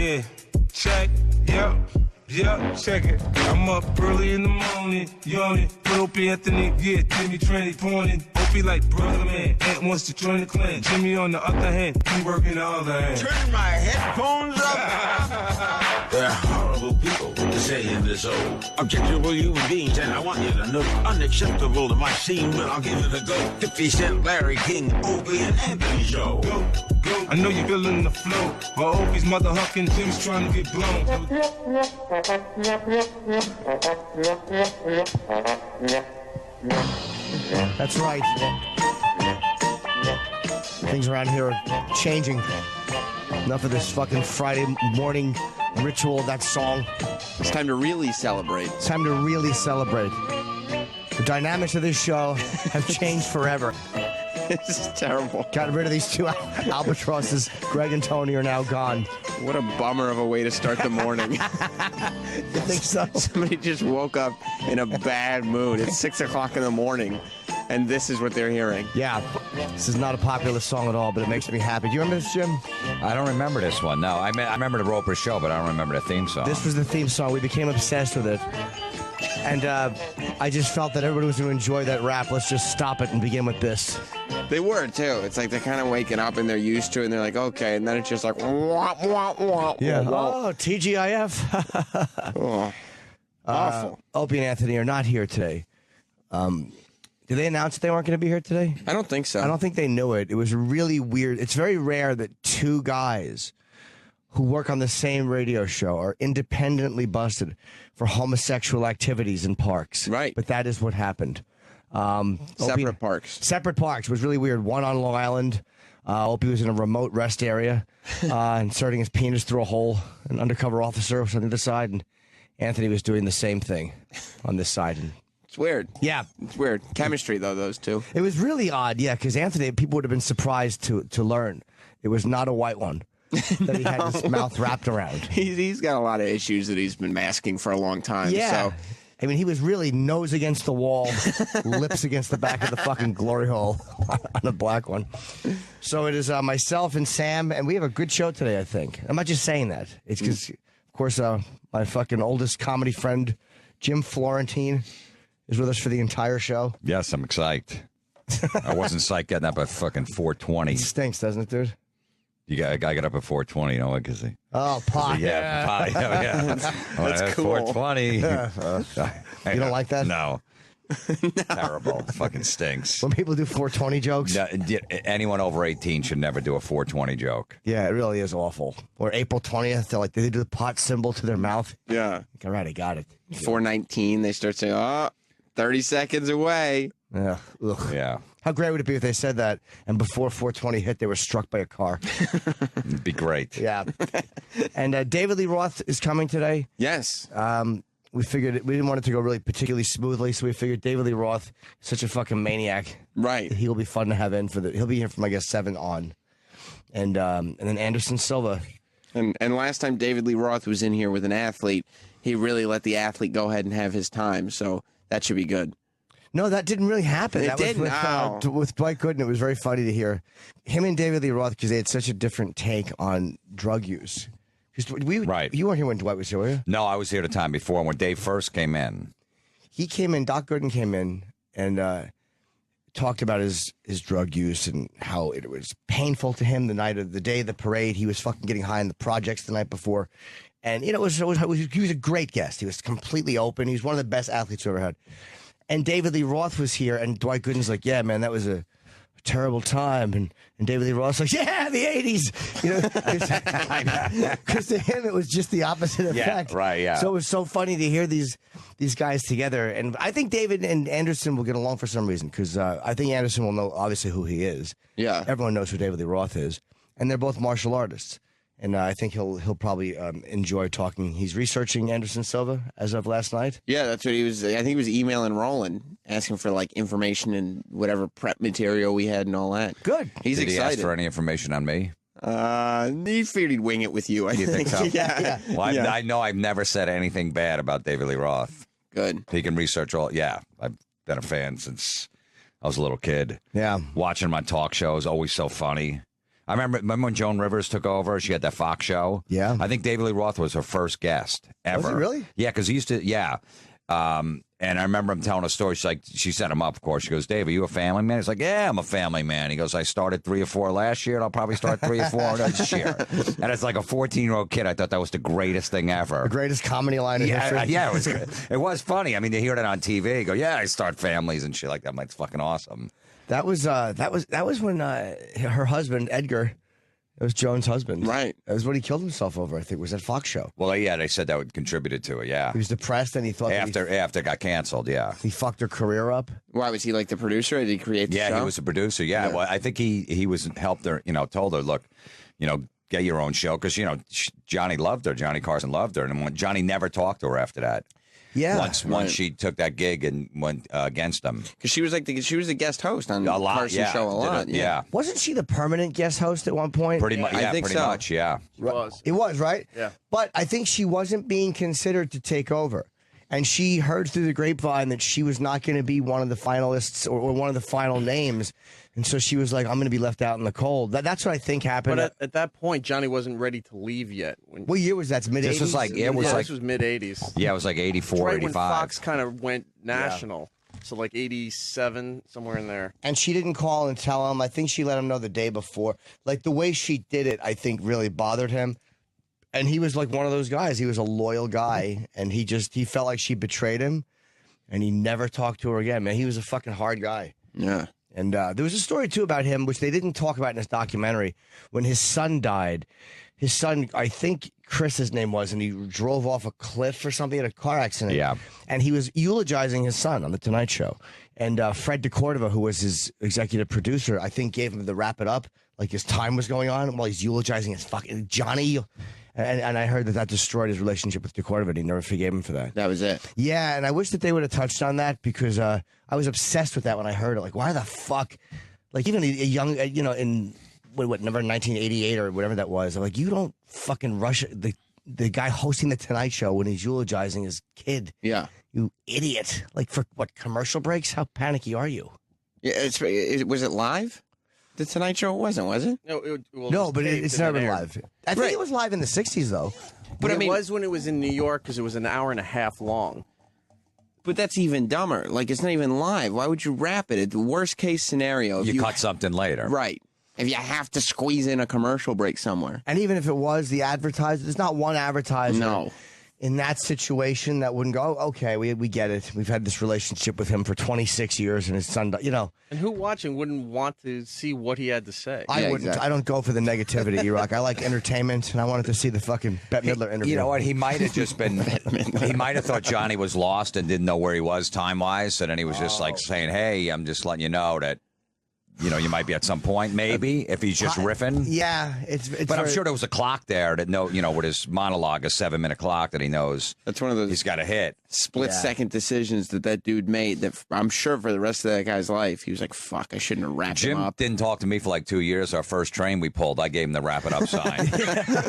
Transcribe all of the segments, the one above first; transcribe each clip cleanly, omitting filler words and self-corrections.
Yeah, check, yep, check it. I'm up early in the morning, yawning. Put Opie Anthony, yeah, Jimmy Tranny pointing. Opie like brother man, Ant wants to join the clan. Jimmy on the other hand, he working the other hand. Turn my headphones up. There are horrible people to say in this old objectionable human beings, and I want you to know unacceptable to my scene, but I'll give it a go. 50 Cent, Larry King, Opie and Anthony show. Go. I know you're feeling the flow, while Opie's mother hucking, Jim's trying to get blown. That's right. Things around here are changing. Enough of this fucking Friday morning ritual, that song. It's time to really celebrate. It's time to really celebrate. The dynamics of this show have changed forever. This is terrible. Got rid of these two albatrosses. Greg and Tony are now gone. What a bummer of a way to start the morning. You think so? Somebody just woke up in a bad mood. It's 6 o'clock in the morning, and this is what they're hearing. Yeah. This is not a popular song at all, but it makes me happy. Do you remember this, Jim? I don't remember this one. No, I remember the Roper Show, but I don't remember the theme song. This was the theme song. We became obsessed with it. And I just felt that everybody was going to enjoy that rap. Let's just stop it and begin with this. They were, too. It's like they're kind of waking up and they're used to it, and they're like, okay. And then it's just like, wah, wah, wah, yeah. wah. Oh, TGIF. Oh, awful. Opie and Anthony are not here today. Did they announce that they weren't going to be here today? I don't think so. I don't think they knew it. It was really weird. It's very rare that two guys who work on the same radio show are independently busted for homosexual activities in parks. Right. But that is what happened. Separate parks. Separate parks. It was really weird. One on Long Island. Opie was in a remote rest area, inserting his penis through a hole. An undercover officer was on the other side, and Anthony was doing the same thing on this side. And It's weird. yeah. It's weird. Chemistry, though, those two. It was really odd, yeah, because Anthony, people would have been surprised to learn it was not a white one that he had his mouth wrapped around. He's got a lot of issues that he's been masking for a long time. Yeah. So. I mean, he was really nose against the wall, lips against the back of the fucking glory hole on the black one. So it is myself and Sam, and we have a good show today, I think. I'm not just saying that. It's because, of course, my fucking oldest comedy friend, Jim Florentine, is with us for the entire show. Yes, I'm excited. I wasn't psyched getting up at fucking 4:20. It stinks, doesn't it, dude? I got up at 4:20, you know what? Because Oh, pot. yeah, pot, yeah. That's cool. 4:20. You don't like that? No. Terrible. Fucking stinks. When people do 420 jokes? No, anyone over 18 should never do a 420 joke. Yeah, it really is awful. Or April 20th, they do the pot symbol to their mouth. Yeah. All right, I got it. 4:19, they start saying, 30 seconds away. Yeah. Ugh. Yeah. How great would it be if they said that and before 420 hit, they were struck by a car? It'd be great. Yeah. And David Lee Roth is coming today. Yes. We figured we didn't want it to go really particularly smoothly, so we figured David Lee Roth is such a fucking maniac. Right. He'll be fun to have in he'll be here from, I guess, 7 on. And then Anderson Silva. And last time David Lee Roth was in here with an athlete, he really let the athlete go ahead and have his time, so that should be good. No, that didn't really happen. It that didn't? was with Dwight Gooden. It was very funny to hear him and David Lee Roth because they had such a different take on drug use. Right. You weren't here when Dwight was here, were you? No, I was here the time before when Dave first came in. He came in, Doc Gooden came in and talked about his drug use and how it was painful to him the day of the parade. He was fucking getting high in the projects the night before. And, he was a great guest. He was completely open. He was one of the best athletes we ever had. And David Lee Roth was here, and Dwight Gooden's like, yeah, man, that was a terrible time. And David Lee Roth's like, yeah, the 80s. Because to him, it was just the opposite effect. Yeah, right, yeah. So it was so funny to hear these guys together. And I think David and Anderson will get along for some reason, because I think Anderson will know, obviously, who he is. Yeah. Everyone knows who David Lee Roth is. And they're both martial artists. And I think he'll probably enjoy talking. He's researching Anderson Silva as of last night. Yeah, that's what he was. I think he was emailing Roland, asking for information and whatever prep material we had and all that. Good. He's Did excited. he ask for any information on me? He figured he'd wing it with you. You think so? Yeah. Well, Yeah. I know I've never said anything bad about David Lee Roth. Good. He can research all. Yeah, I've been a fan since I was a little kid. Yeah. Watching him on talk shows, always so funny. I remember when Joan Rivers took over. She had that Fox show. Yeah. I think David Lee Roth was her first guest ever. Was it really? Yeah, because he used to. Yeah. And I remember him telling a story. She set him up, of course. She goes, Dave, are you a family man? He's like, yeah, I'm a family man. He goes, I started 3 or 4 last year, and I'll probably start 3 or 4 this year. And it's like a 14-year-old kid. I thought that was the greatest thing ever. The greatest comedy line in history. Yeah, it was funny. I mean, you hear that on TV. You go, yeah, I start families and shit like that. I'm like, it's fucking awesome. That was when her husband, Edgar, it was Joan's husband. Right. That was when he killed himself over, I think, was that Fox show. Well, yeah, they said that would contributed to it, yeah. He was depressed and he thought After it got canceled, yeah. he fucked her career up. Why was he like the producer? Or did he create the show? Yeah, he was a producer, yeah. Well, I think he was helped her, told her, look, get your own show. Because, Johnny loved her. Johnny Carson loved her. And when Johnny never talked to her after that. Yeah. Once she took that gig and went against him. Because she was the guest host on A lot, Carson's yeah. show a lot. Yeah. Wasn't she the permanent guest host at one point? Pretty much, I think pretty so. much, yeah. It was, right? Yeah. But I think she wasn't being considered to take over. And she heard through the grapevine that she was not going to be one of the finalists or one of the final names. And so she was like, I'm going to be left out in the cold. That's what I think happened. But at that point, Johnny wasn't ready to leave yet. What year was that? Mid-80s? This was like, This was mid-'80s. Yeah, it was like 84, Right 85. when Fox kind of went national. So like 87, somewhere in there. And she didn't call and tell him. I think she let him know the day before. Like the way she did it, I think really bothered him. And he was like one of those guys. He was a loyal guy. And he felt like she betrayed him. And he never talked to her again. Man, he was a fucking hard guy. Yeah. And there was a story, too, about him, which they didn't talk about in this documentary. When his son died, his son, I think Chris, name was, and he drove off a cliff or something in a car accident. Yeah. And he was eulogizing his son on The Tonight Show. And Fred DeCordova, who was his executive producer, I think gave him the wrap it up, like his time was going on while he's eulogizing his fucking Johnny. And I heard that destroyed his relationship with DeCordova, and he never forgave him for that. That was it. Yeah, and I wish that they would have touched on that because I was obsessed with that when I heard it. Like, why the fuck? Like, even a young, in what number 1988 or whatever that was. I'm like, you don't fucking rush the guy hosting the Tonight Show when he's eulogizing his kid. Yeah. You idiot! Like for what commercial breaks? How panicky are you? Yeah. Was it live? The Tonight Show was it? No, but it's never been live. I think it was live in the '60s though. But it was when it was in New York because it was an hour and a half long. But that's even dumber. Like, it's not even live. Why would you wrap it? It's the worst case scenario. You cut something later. Right. If you have to squeeze in a commercial break somewhere. And even if it was the advertiser, there's not one advertiser. No. In that situation, that wouldn't go, okay, we get it. We've had this relationship with him for 26 years, and his son, And who watching wouldn't want to see what he had to say? I wouldn't. Exactly. I don't go for the negativity, E-Rock. I like entertainment, and I wanted to see the fucking Bette Midler interview. You know what? He might have just been. He might have thought Johnny was lost and didn't know where he was time wise, and then he was just like saying, "Hey, I'm just letting you know that." You might be at some point, maybe, if he's just riffing. Yeah, it's but I'm sure there was a clock there that with his monologue, a 7-minute clock that he knows. That's one of those he's got to hit. Split-second decisions that dude made that I'm sure for the rest of that guy's life, he was like, fuck, I shouldn't have wrapped him up. Jim didn't talk to me for like 2 years. Our first train we pulled, I gave him the wrap it up sign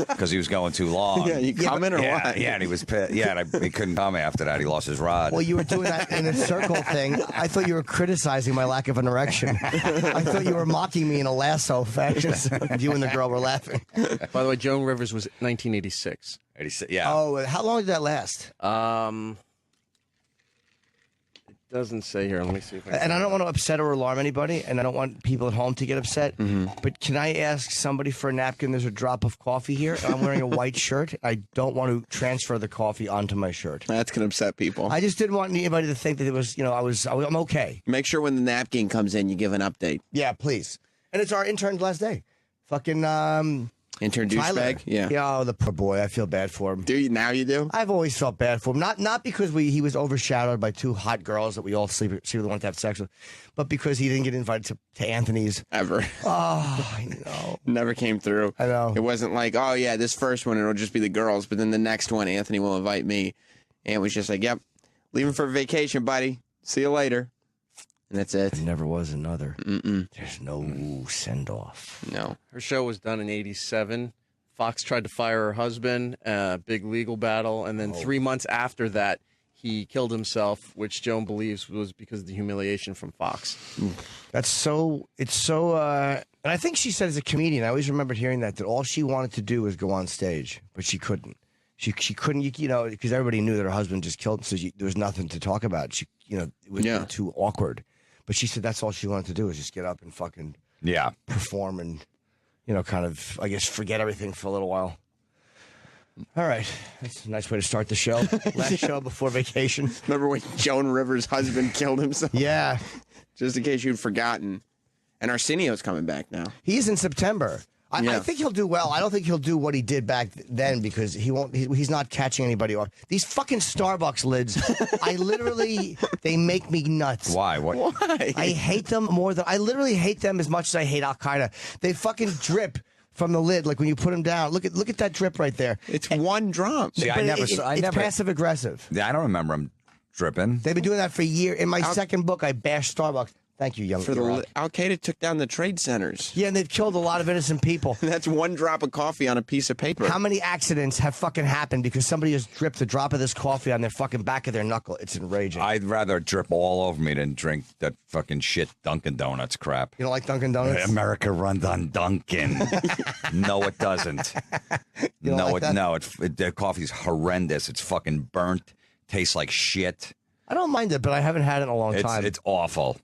because he was going too long. Yeah, you coming or what? Yeah, and he was pissed. Yeah, and he couldn't come after that. He lost his rod. Well, you were doing that in a circle thing. I thought you were criticizing my lack of an erection. I thought you were mocking me in a lasso fashion. You and the girl were laughing. By the way, Joan Rivers was 1986. 86, yeah. Oh, how long did that last? It doesn't say here. Let me see if I can. And I don't want to upset or alarm anybody, and I don't want people at home to get upset. Mm-hmm. But can I ask somebody for a napkin? There's a drop of coffee here. I'm wearing a white shirt. I don't want to transfer the coffee onto my shirt. That's going to upset people. I just didn't want anybody to think that it was, I'm okay. Make sure when the napkin comes in, you give an update. Yeah, please. And it's our intern's last day. Fucking Intern Tyler. douchebag? Yeah. Yeah, oh, the poor boy. I feel bad for him. Do you? Now you do? I've always felt bad for him. Not because he was overshadowed by two hot girls that we all secretly wanted to have sex with, but because he didn't get invited to Anthony's. Ever. Oh, I know. Never came through. I know. It wasn't like, oh, yeah, this first one, it'll just be the girls, but then the next one, Anthony will invite me. And it was just like, yep, leaving for vacation, buddy. See you later. And that's it. There never was another. Mm-mm. There's no send-off. No. Her show was done in 87. Fox tried to fire her husband, big legal battle, and then 3 months after that, he killed himself, which Joan believes was because of the humiliation from Fox. It's so, and I think she said as a comedian, I always remembered hearing that all she wanted to do was go on stage, but she couldn't. She couldn't, because everybody knew that her husband just killed him, so there was nothing to talk about. It was too awkward. But she said that's all she wanted to do was just get up and fucking perform and, kind of, I guess, forget everything for a little while. All right. That's a nice way to start the show. Last show before vacation. Remember when Joan Rivers' husband killed himself? Yeah. Just in case you'd forgotten. And Arsenio's coming back now. He's in September. I think he'll do well. I don't think he'll do what he did back then because he's not catching anybody off. These fucking Starbucks lids, they make me nuts. Why? What? Why? I hate them I literally hate them as much as I hate Al Qaeda. They fucking drip from the lid, like when you put them down. Look at that drip right there. It's one drop. See, It's passive aggressive. Yeah, I don't remember him dripping. They've been doing that for years. In my second book, I bashed Starbucks. Thank you, young Al Qaeda took down the trade centers. Yeah, and they've killed a lot of innocent people. That's one drop of coffee on a piece of paper. How many accidents have fucking happened because somebody has dripped a drop of this coffee on their fucking back of their knuckle? It's enraging. I'd rather drip all over me than drink that fucking shit Dunkin' Donuts crap. You don't like Dunkin' Donuts? America runs on Dunkin'. No, it doesn't. The coffee's horrendous. It's fucking burnt. Tastes like shit. I don't mind it, but I haven't had it in a long time. It's awful.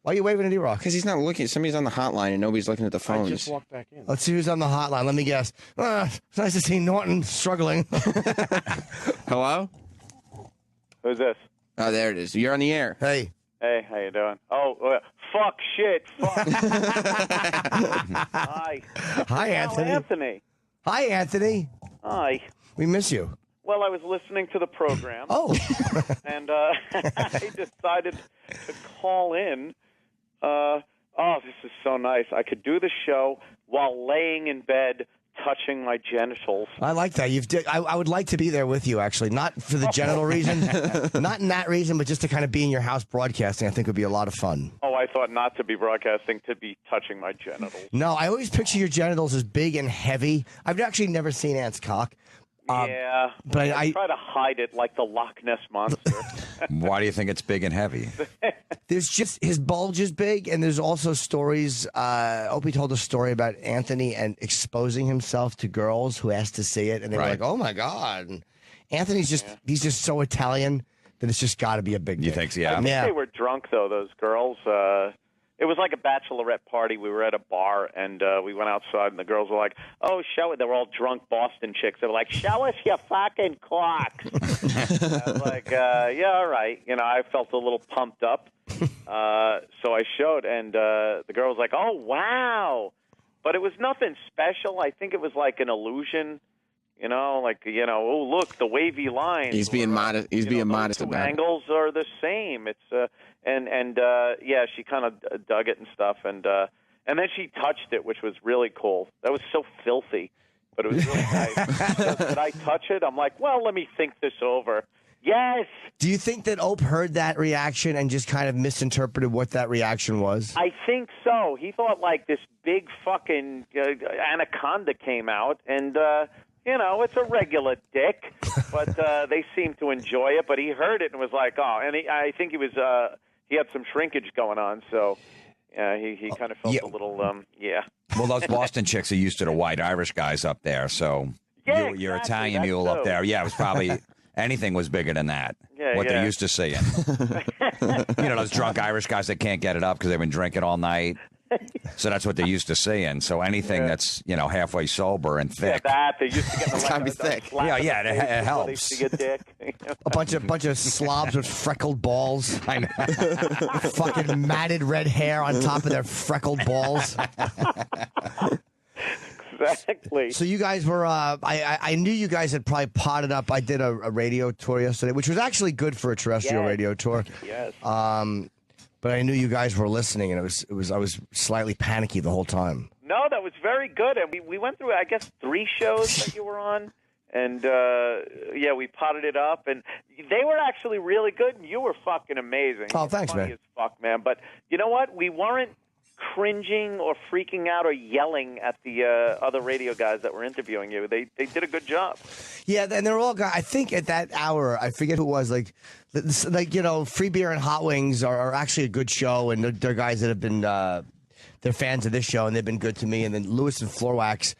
Why are you waving at E-Rock? Because he's not looking. Somebody's on the hotline and nobody's looking at the phones. I just walked back in. Let's see who's on the hotline. Let me guess. It's nice to see Norton struggling. Hello? Who's this? Oh, there it is. You're on the air. Hey. Hey, how you doing? Oh, fuck, shit, fuck. Hi. Hi, Anthony. Anthony. Hi, Anthony. Hi. We miss you. Well, I was listening to the program. Oh. And I decided to call in. This is so nice. I could do the show while laying in bed touching my genitals. I like that. I would like to be there with you, actually. Not for the genital reason. Not in that reason, but just to kind of be in your house broadcasting, I think would be a lot of fun. Oh, I thought not to be broadcasting, to be touching my genitals. No, I always picture your genitals as big and heavy. I've actually never seen Ant's cock. Yeah, but I try to hide it like the Loch Ness Monster. Why do you think it's big and heavy? There's just his bulge is big, and there's also stories. Opie told a story about Anthony and exposing himself to girls who asked to see it, and they were like, "Oh my god!" And Anthony's he's just so Italian that it's just got to be a big. You think so? Yeah. I think they were drunk though. Those girls. It was like a bachelorette party. We were at a bar, and we went outside, and the girls were like, "Oh, show it." They were all drunk Boston chicks. They were like, "Show us your fucking cock." I was like, "Yeah, all right." I felt a little pumped up, so I showed, and the girl was like, "Oh, wow," but it was nothing special. I think it was like an illusion. Oh, look, the wavy lines. He's being modest. He's being modest about it. Angles are the same. It's yeah, she kind of dug it and stuff, and then she touched it, which was really cool. That was so filthy, but it was really nice. She goes, "Did I touch it?" I'm like, "Well, let me think this over." Yes. Do you think that Ope heard that reaction and just kind of misinterpreted what that reaction was? I think so. He thought like this big fucking anaconda came out, and it's a regular dick, but they seem to enjoy it. But he heard it and was like, "Oh," and I think he was he had some shrinkage going on, so he kind of felt a little yeah. Well, those Boston chicks are used to the white Irish guys up there, so your Italian mule up there, it was probably anything was bigger than that. What they're used to seeing. Those drunk Irish guys that can't get it up because they've been drinking all night. So that's what they're used to seeing. So anything that's halfway sober and thick. Yeah, they used to get it's gotta be thick. It helps. To get dick. A bunch of slobs with freckled balls. I know. Fucking matted red hair on top of their freckled balls. Exactly. So you guys were, I knew you guys had probably potted up. I did a radio tour yesterday, which was actually good for a terrestrial radio tour. Yes. But I knew you guys were listening, and I was slightly panicky the whole time. No, that was very good, and we went through, I guess, 3 shows that you were on, and we potted it up, and they were actually really good, and you were fucking amazing. Oh, thanks, funny man. As fuck, man. But you know what? We weren't cringing or freaking out or yelling at the other radio guys that were interviewing you. They did a good job. Yeah, and they're all guys. I think at that hour, I forget who it was. Like Free Beer and Hot Wings are actually a good show, and they're guys that have been they're fans of this show, and they've been good to me. And then Lewis and Floorwax.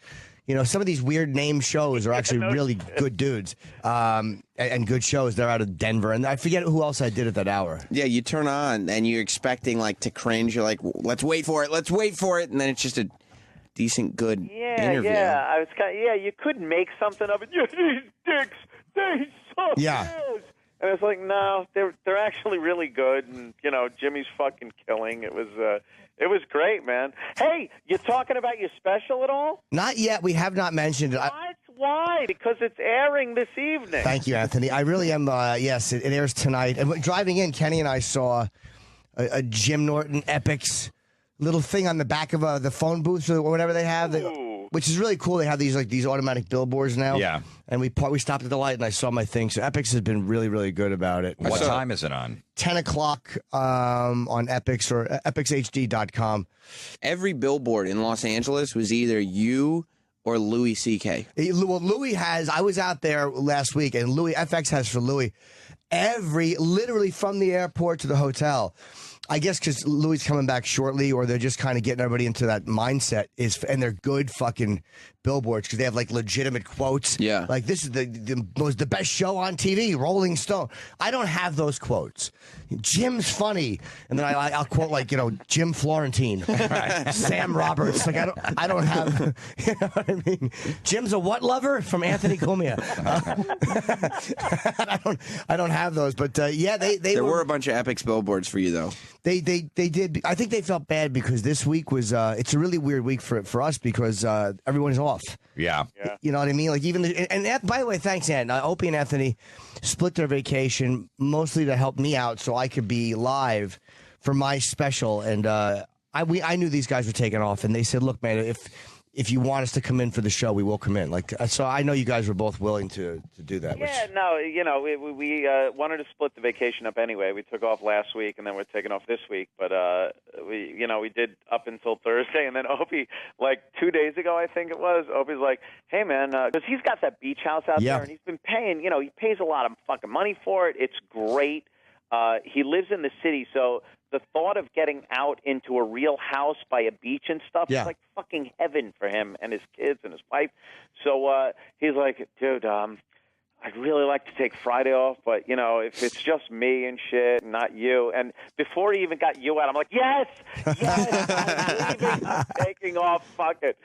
Some of these weird name shows are actually really good dudes and good shows. They're out of Denver. And I forget who else I did at that hour. Yeah, you turn on and you're expecting to cringe. You're like, let's wait for it. And then it's just a decent, good interview. Yeah, you could make something of it. Yeah, these dicks, they suck. Yeah. And it's like, no, they're actually really good. And, Jimmy's fucking killing. It was great, man. Hey, you talking about your special at all? Not yet. We have not mentioned it. Why? Because it's airing this evening. Thank you, Anthony. I really am. Yes, it airs tonight. And driving in, Kenny and I saw a Jim Norton Epics little thing on the back of the phone booths or whatever they have, which is really cool. They have these automatic billboards now. Yeah. And we stopped at the light and I saw my thing. So Epics has been really, really good about it. What time is it on? 10 o'clock on Epics or epicshd.com. Every billboard in Los Angeles was either you or Louis C.K. Well, Louis has. I was out there last week, and FX has for Louis literally from the airport to the hotel. I guess because Louis is coming back shortly, or they're just kind of getting everybody into that mindset. And they're good fucking billboards because they have legitimate quotes. Yeah, like this is the best show on TV, Rolling Stone. I don't have those quotes. Jim's funny, and then I'll quote Jim Florentine, Sam Roberts. I don't have. You know what I mean? Jim's a what lover from Anthony Cumia. I don't have those, but there were a bunch of Epics billboards for you though. They did. I think they felt bad because this week was it's a really weird week for us because everyone's off. Yeah. You know what I mean? And by the way, thanks, Ann. Opie and Anthony split their vacation mostly to help me out so I could be live for my special. And I knew these guys were taking off, and they said, "Look, man, if you want us to come in for the show, we will come in." So I know you guys were both willing to do that. Yeah, we wanted to split the vacation up anyway. We took off last week, and then we're taking off this week. But we did up until Thursday, and then Opie, 2 days ago, I think it was. Opie's like, "Hey, man," because he's got that beach house out there, and he's been paying. He pays a lot of fucking money for it. It's great. He lives in the city, so the thought of getting out into a real house by a beach and stuff is like fucking heaven for him and his kids and his wife. So he's like, "Dude, I'd really like to take Friday off, but, if it's just me and shit and not you." And before he even got you out, I'm like, yes, I'm leaving, I'm taking off, fuck it.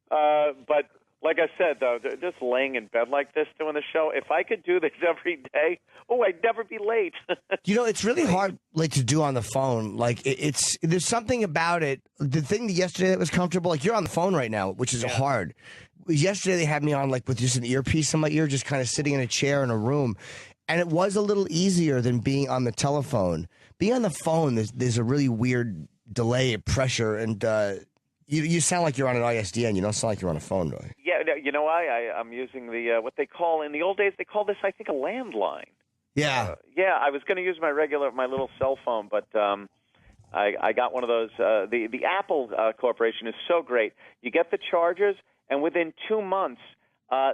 But like I said, though, just laying in bed like this doing the show, if I could do this every day, I'd never be late. It's really hard to do on the phone. There's something about it. The thing yesterday that was comfortable, you're on the phone right now, which is hard. Yesterday they had me on with just an earpiece in my ear, just kind of sitting in a chair in a room. And it was a little easier than being on the telephone. Being on the phone, there's a really weird delay of pressure, and you sound like you're on an ISDN. You don't sound like you're on a phone, really. Yeah, you know why? I'm using the what they call, in the old days, they called this, I think, a landline. Yeah. I was going to use my little cell phone, but I got one of those. The Apple Corporation is so great. You get the chargers, and within 2 months,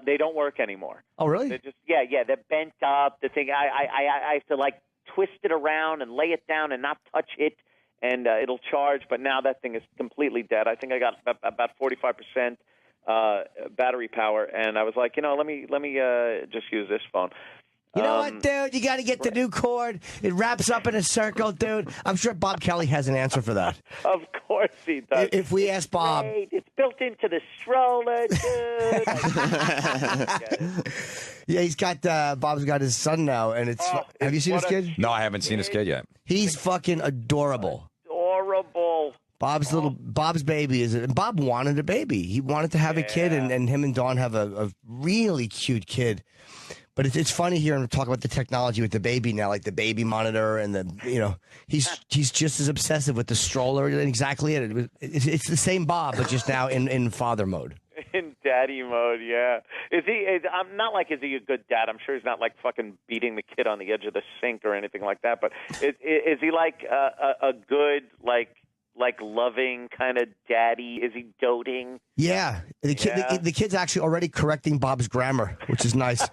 they don't work anymore. Oh, really? They're just they're bent up. The thing I have to twist it around and lay it down and not touch it, and it'll charge. But now that thing is completely dead. I think I got about 45% battery power, and I was like, let me just use this phone. You know what, dude? You got to get the new cord. It wraps up in a circle, dude. I'm sure Bob Kelly has an answer for that. Of course he does. If we ask Bob. Great. It's built into the stroller, dude. Yeah, he's got, Bob's got his son now, and it's, have you seen his kid? No, I haven't seen his kid yet. He's fucking adorable. Adorable. Bob's baby and Bob wanted a baby. He wanted to have a kid, and him and Dawn have a really cute kid. But it's funny hearing him talk about the technology with the baby now, like the baby monitor and he's just as obsessive with the stroller. Exactly it. It's the same Bob, but just now in father mode. In daddy mode, yeah. I'm not is he a good dad? I'm sure he's not fucking beating the kid on the edge of the sink or anything like that. But is he a good like loving kind of daddy? Is he doting? Yeah, the kid's actually already correcting Bob's grammar, which is nice.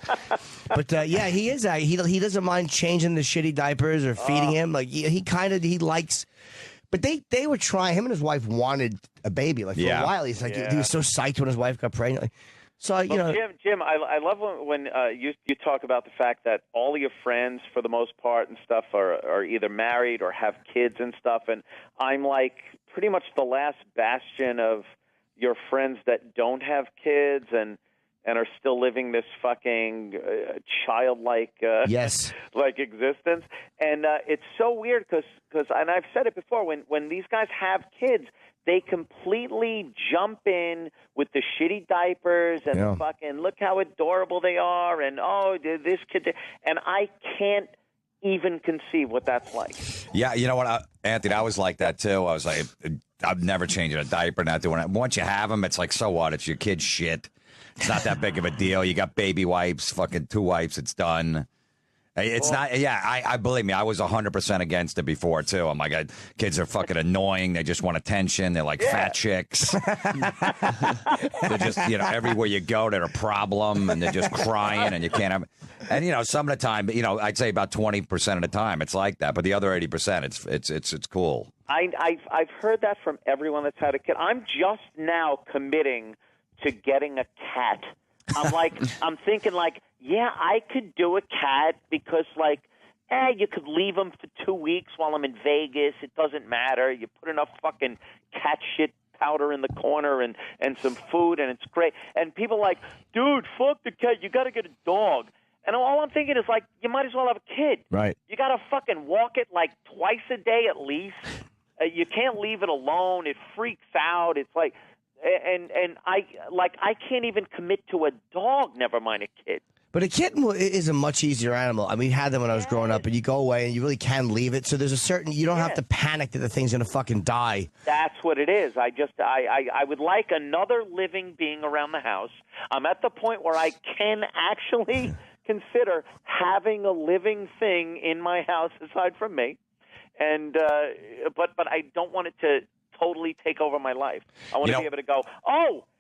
But yeah, he is. He doesn't mind changing the shitty diapers or feeding him. Like he likes. But they were trying. Him and his wife wanted a baby. Like for a while, he's like he was so psyched when his wife got pregnant. So you know, Jim, I love when you talk about the fact that all of your friends, for the most part and stuff, are either married or have kids and stuff, and I'm like pretty much the last bastion of your friends that don't have kids and are still living this fucking childlike like existence. And it's so weird because and I've said it before, when these guys have kids, they completely jump in with the shitty diapers and the fucking look how adorable they are and this kid, and I can't even conceive what that's like. Yeah, you know what, Anthony, I was like that too. I was like, I'm never changing a diaper, not doing it. Once you have them, it's like, so what? It's your kid's shit. It's not that big of a deal. You got baby wipes, fucking 2 wipes, it's done. It's not, I believe me, I was 100% against it before, too. I'm like, kids are fucking annoying. They just want attention. They're like fat chicks. They're just, everywhere you go, they're a problem, and they're just crying, and you can't have. And, some of the time, I'd say about 20% of the time it's like that. But the other 80%, it's cool. I've heard that from everyone that's had a kid. I'm just now committing to getting a cat. I'm thinking like, yeah, I could do a cat because you could leave him for 2 weeks while I'm in Vegas. It doesn't matter. You put enough fucking cat shit powder in the corner and some food, and it's great. And people are like, dude, fuck the cat. You got to get a dog. And all I'm thinking is like, you might as well have a kid. Right. You got to fucking walk it like twice a day at least. You can't leave it alone. It freaks out. It's like, and I can't even commit to a dog, never mind a kid. But a kitten is a much easier animal. I mean, we had them when I was growing up, and you go away and you really can leave it. So there's a certain, you don't have to panic that the thing's going to fucking die. That's what it is. I would like another living being around the house. I'm at the point where I can actually consider having a living thing in my house aside from me. And but I don't want it to totally take over my life. I want to be able to go,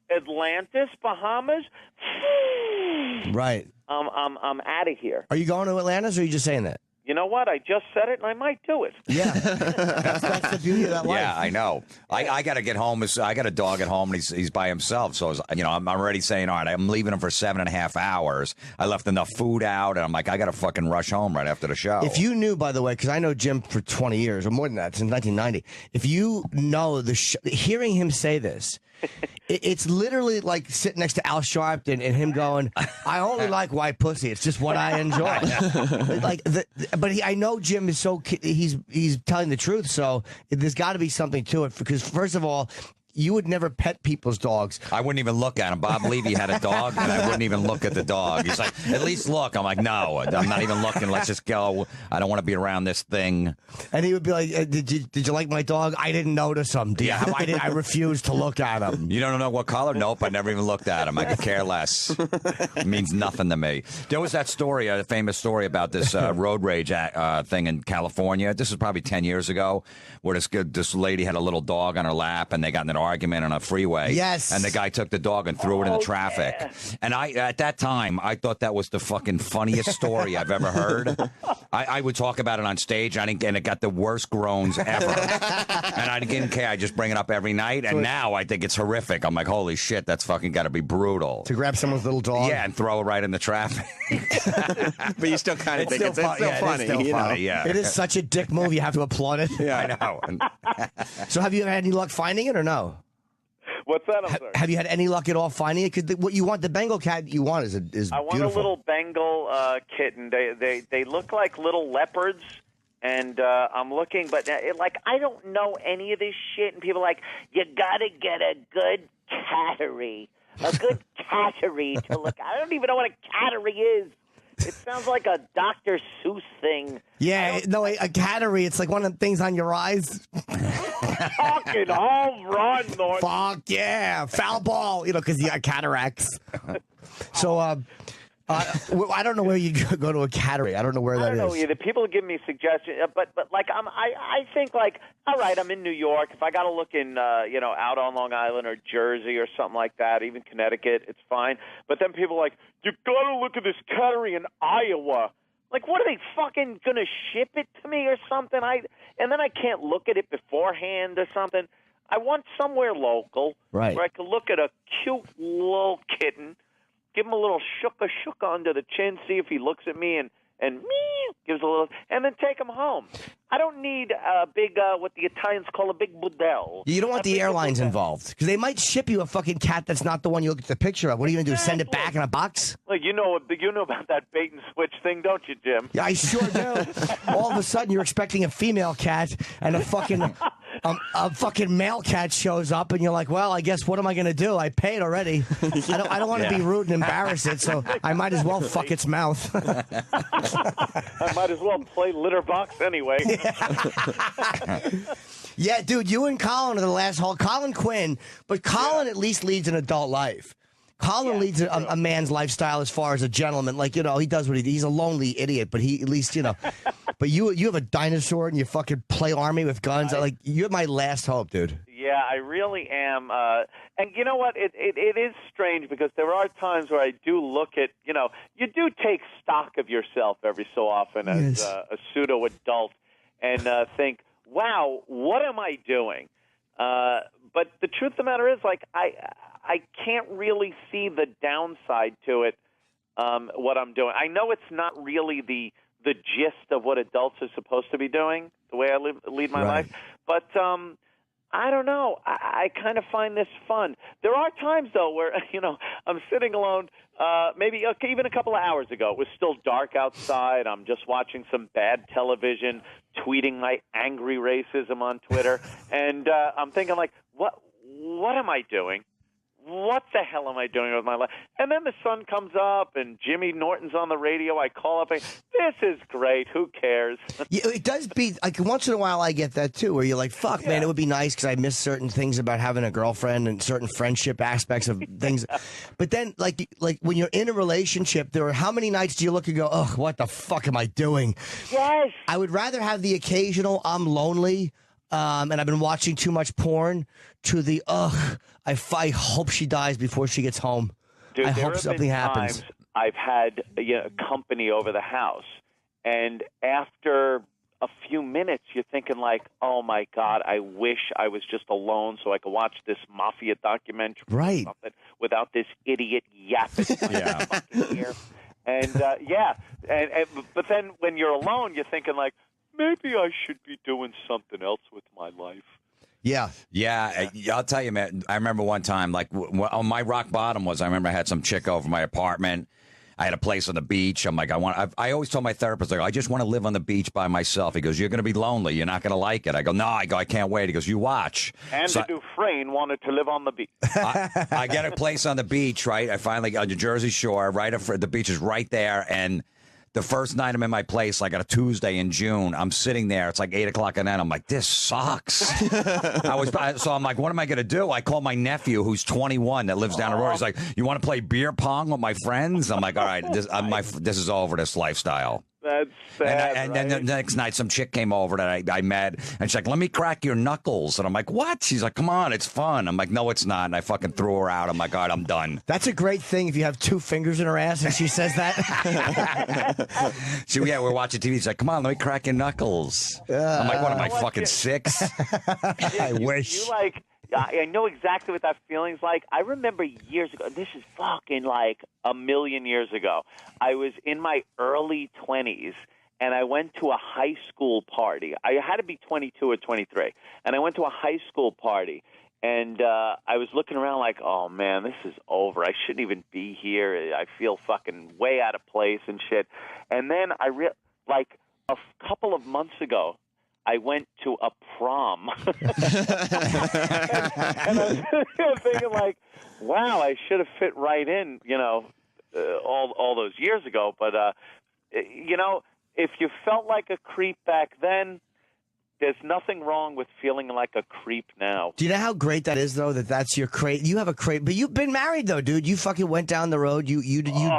Atlantis, Bahamas. Right. I'm out of here. Are you going to Atlantis, or are you just saying that? You know what? I just said it, and I might do it. Yeah. that's the beauty of that life. Yeah, I know. I got to get home. I got a dog at home, and he's by himself. So, I'm already saying, all right, I'm leaving him for 7.5 hours. I left enough food out, and I'm like, I got to fucking rush home right after the show. If you knew, by the way, because I know Jim for 20 years, or more than that, since 1990, if you know hearing him say this, it's literally like sitting next to Al Sharpton and him going, I only like white pussy. It's just what I enjoy. I know Jim is he's telling the truth. So there's got to be something to it, because first of all, you would never pet people's dogs. I wouldn't even look at him. Bob Levy had a dog, and I wouldn't even look at the dog. He's like, at least look. I'm like, no, I'm not even looking. Let's just go. I don't want to be around this thing. And he would be like, did you like my dog? I didn't notice him. I refused to look at him. You don't know what color? Nope, I never even looked at him. I could care less. It means nothing to me. There was that story, a famous story about this road rage thing in California. This was probably 10 years ago, where this lady had a little dog on her lap, and they got in an argument on a freeway. Yes. And the guy took the dog and threw it in the traffic. Yeah. And at that time, I thought that was the fucking funniest story I've ever heard. I would talk about it on stage, and it got the worst groans ever. And I didn't care. I just bring it up every night. And now I think it's horrific. I'm like, holy shit, that's fucking got to be brutal. To grab someone's little dog? Yeah, and throw it right in the traffic. But you still kind of think it's still funny. It's still funny, yeah. It is such a dick move. You have to applaud it. Yeah, I know. So have you had any luck finding it, or no? What's that? I'm sorry. Have you had any luck at all finding it? Because what you want, the Bengal cat you want is I want beautiful. a little Bengal kitten. They look like little leopards, and I'm looking, but I don't know any of this shit. And people are like, you gotta get a good cattery, to look. I don't even know what a cattery is. It sounds like a Dr. Seuss thing. Yeah, no, a cattery. It's like one of the things on your eyes. Fucking home run, Norton. Fuck yeah, foul ball. Because you got cataracts. So, I don't know where you go to a cattery. I don't know where that I don't know is. either. People give me suggestions, but like I think like, all right, I'm in New York. If I got to look in, out on Long Island or Jersey or something like that, even Connecticut, it's fine. But then people are like, you got to look at this cattery in Iowa. Like, what are they fucking gonna ship it to me or something? And then I can't look at it beforehand or something. I want somewhere local Right. where I can look at a cute little kitten, give him a little shooka under the chin, see if he looks at me and gives a little, and then take him home. I don't need a big, what the Italians call a big budel. You don't want the airlines involved because they might ship you a fucking cat that's not the one you look at the picture of. What are you going to do? Send it back in a box? Well, you know about that bait and switch thing, don't you, Jim? Yeah, I sure do. All of a sudden, you're expecting a female cat, and a fucking male cat shows up, and you're like, well, I guess what am I going to do? I paid already. I don't want to be rude and embarrass it, so I might as well fuck its mouth. I might as well play litter box anyway. Yeah, dude, you and Colin are the last haul. Colin Quinn, but Colin at least leads an adult life. Colin leads a man's lifestyle as far as a gentleman. Like, he does what he's a lonely idiot, but he at least, But you have a dinosaur and you fucking play army with guns. Like, you're my last hope, dude. Yeah, I really am. And you know what? It is strange because there are times where I do look at, you do take stock of yourself every so often as a pseudo-adult and think, wow, what am I doing? But the truth of the matter is, like, I can't really see the downside to it, what I'm doing. I know it's not really the gist of what adults are supposed to be doing, the way I lead my life, but I don't know. I kind of find this fun. There are times, though, where, I'm sitting alone, maybe even a couple of hours ago. It was still dark outside. I'm just watching some bad television, tweeting my angry racism on Twitter, and I'm thinking, like, what am I doing? What the hell am I doing with my life? And then the sun comes up, and Jimmy Norton's on the radio. I call up, and this is great. Who cares? Yeah, it does be, like, once in a while I get that, too, where you're like, fuck, man, it would be nice because I miss certain things about having a girlfriend and certain friendship aspects of things. But then, like when you're in a relationship, there are how many nights do you look and go, ugh, what the fuck am I doing? Yes. I would rather have the occasional I'm lonely and I've been watching too much porn to the, I hope she dies before she gets home. Dude, I there hope have something been happens. times I've had company over the house, and after a few minutes, you're thinking like, "Oh my God, I wish I was just alone so I could watch this mafia documentary, right? Or something, without this idiot yapping in my fucking ear." And but then when you're alone, you're thinking like, maybe I should be doing something else with my life. Yeah. I'll tell you, man. I remember one time, like, on my rock bottom was, I remember I had some chick over my apartment. I had a place on the beach. I'm like, I always told my therapist, like, I just want to live on the beach by myself. He goes, you're going to be lonely. You're not going to like it. I go, no. I can't wait. He goes, you watch. And Dufresne wanted to live on the beach. I get a place on the beach, right? I finally on the Jersey Shore, right? The beach is right there, and the first night I'm in my place, like on a Tuesday in June, I'm sitting there. It's like 8 o'clock at night. I'm like, this sucks. So I'm like, what am I going to do? I call my nephew, who's 21, that lives down the road. He's like, you want to play beer pong with my friends? I'm like, all right, this is over, this lifestyle. That's sad, and then the next night, some chick came over that I met, and she's like, let me crack your knuckles. And I'm like, what? She's like, come on, it's fun. I'm like, no, it's not. And I fucking threw her out. I'm like, all right, I'm done. That's a great thing if you have 2 fingers in her ass and she says that. We're watching TV. She's like, come on, let me crack your knuckles. I'm like, what am I, fucking 6? I wish. I know exactly what that feeling's like. I remember years ago, this is fucking like a million years ago. I was in my early 20s, and I went to a high school party. I had to be 22 or 23, and I went to a high school party, and I was looking around like, oh, man, this is over. I shouldn't even be here. I feel fucking way out of place and shit. And then like a couple of months ago, I went to a prom. and I was thinking like, wow, I should have fit right in, all those years ago. But, if you felt like a creep back then, There's nothing wrong with feeling like a creep now. Do you know how great that is, though? That's your crate. You have a crate, but you've been married, though, dude. You fucking went down the road. You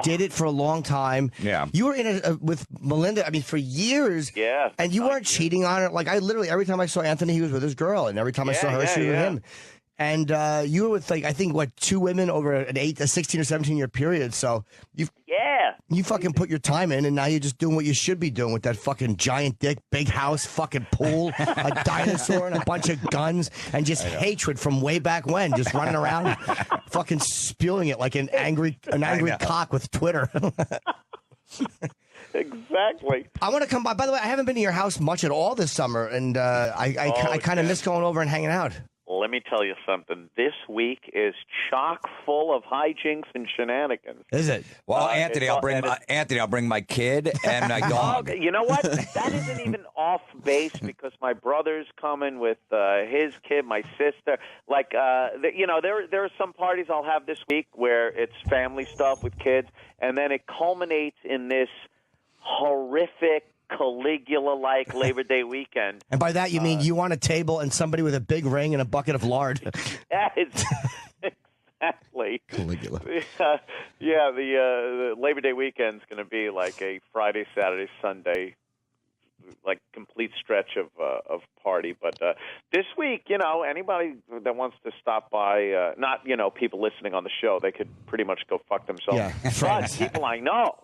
did it for a long time. Yeah. You were in it with Melinda. I mean, for years. Yeah. And you weren't cheating on her. Like I literally every time I saw Anthony, he was with his girl, and every time I saw her, she was with him. And you were with like I think what 2 women over a 16 or 17 year period. So you fucking put your time in, and now you're just doing what you should be doing with that fucking giant dick, big house, fucking pool, a dinosaur, and a bunch of guns, and just hatred from way back when, just running around, fucking spewing it like an angry cock with Twitter. Exactly. I want to come by. By the way, I haven't been to your house much at all this summer, and I kind of miss going over and hanging out. Let me tell you something. This week is chock full of hijinks and shenanigans. Is it? Well, Anthony, I'll bring my kid and my dog. You know what? That isn't even off base because my brother's coming with his kid, my sister. Like, there are some parties I'll have this week where it's family stuff with kids, and then it culminates in this horrific Caligula-like Labor Day weekend. And by that you mean you want a table and somebody with a big ring and a bucket of lard. Exactly. Caligula. The Labor Day weekend's going to be like a Friday, Saturday, Sunday, like complete stretch of party. But this week, anybody that wants to stop by, not people listening on the show, they could pretty much go fuck themselves. Yeah, but people I know.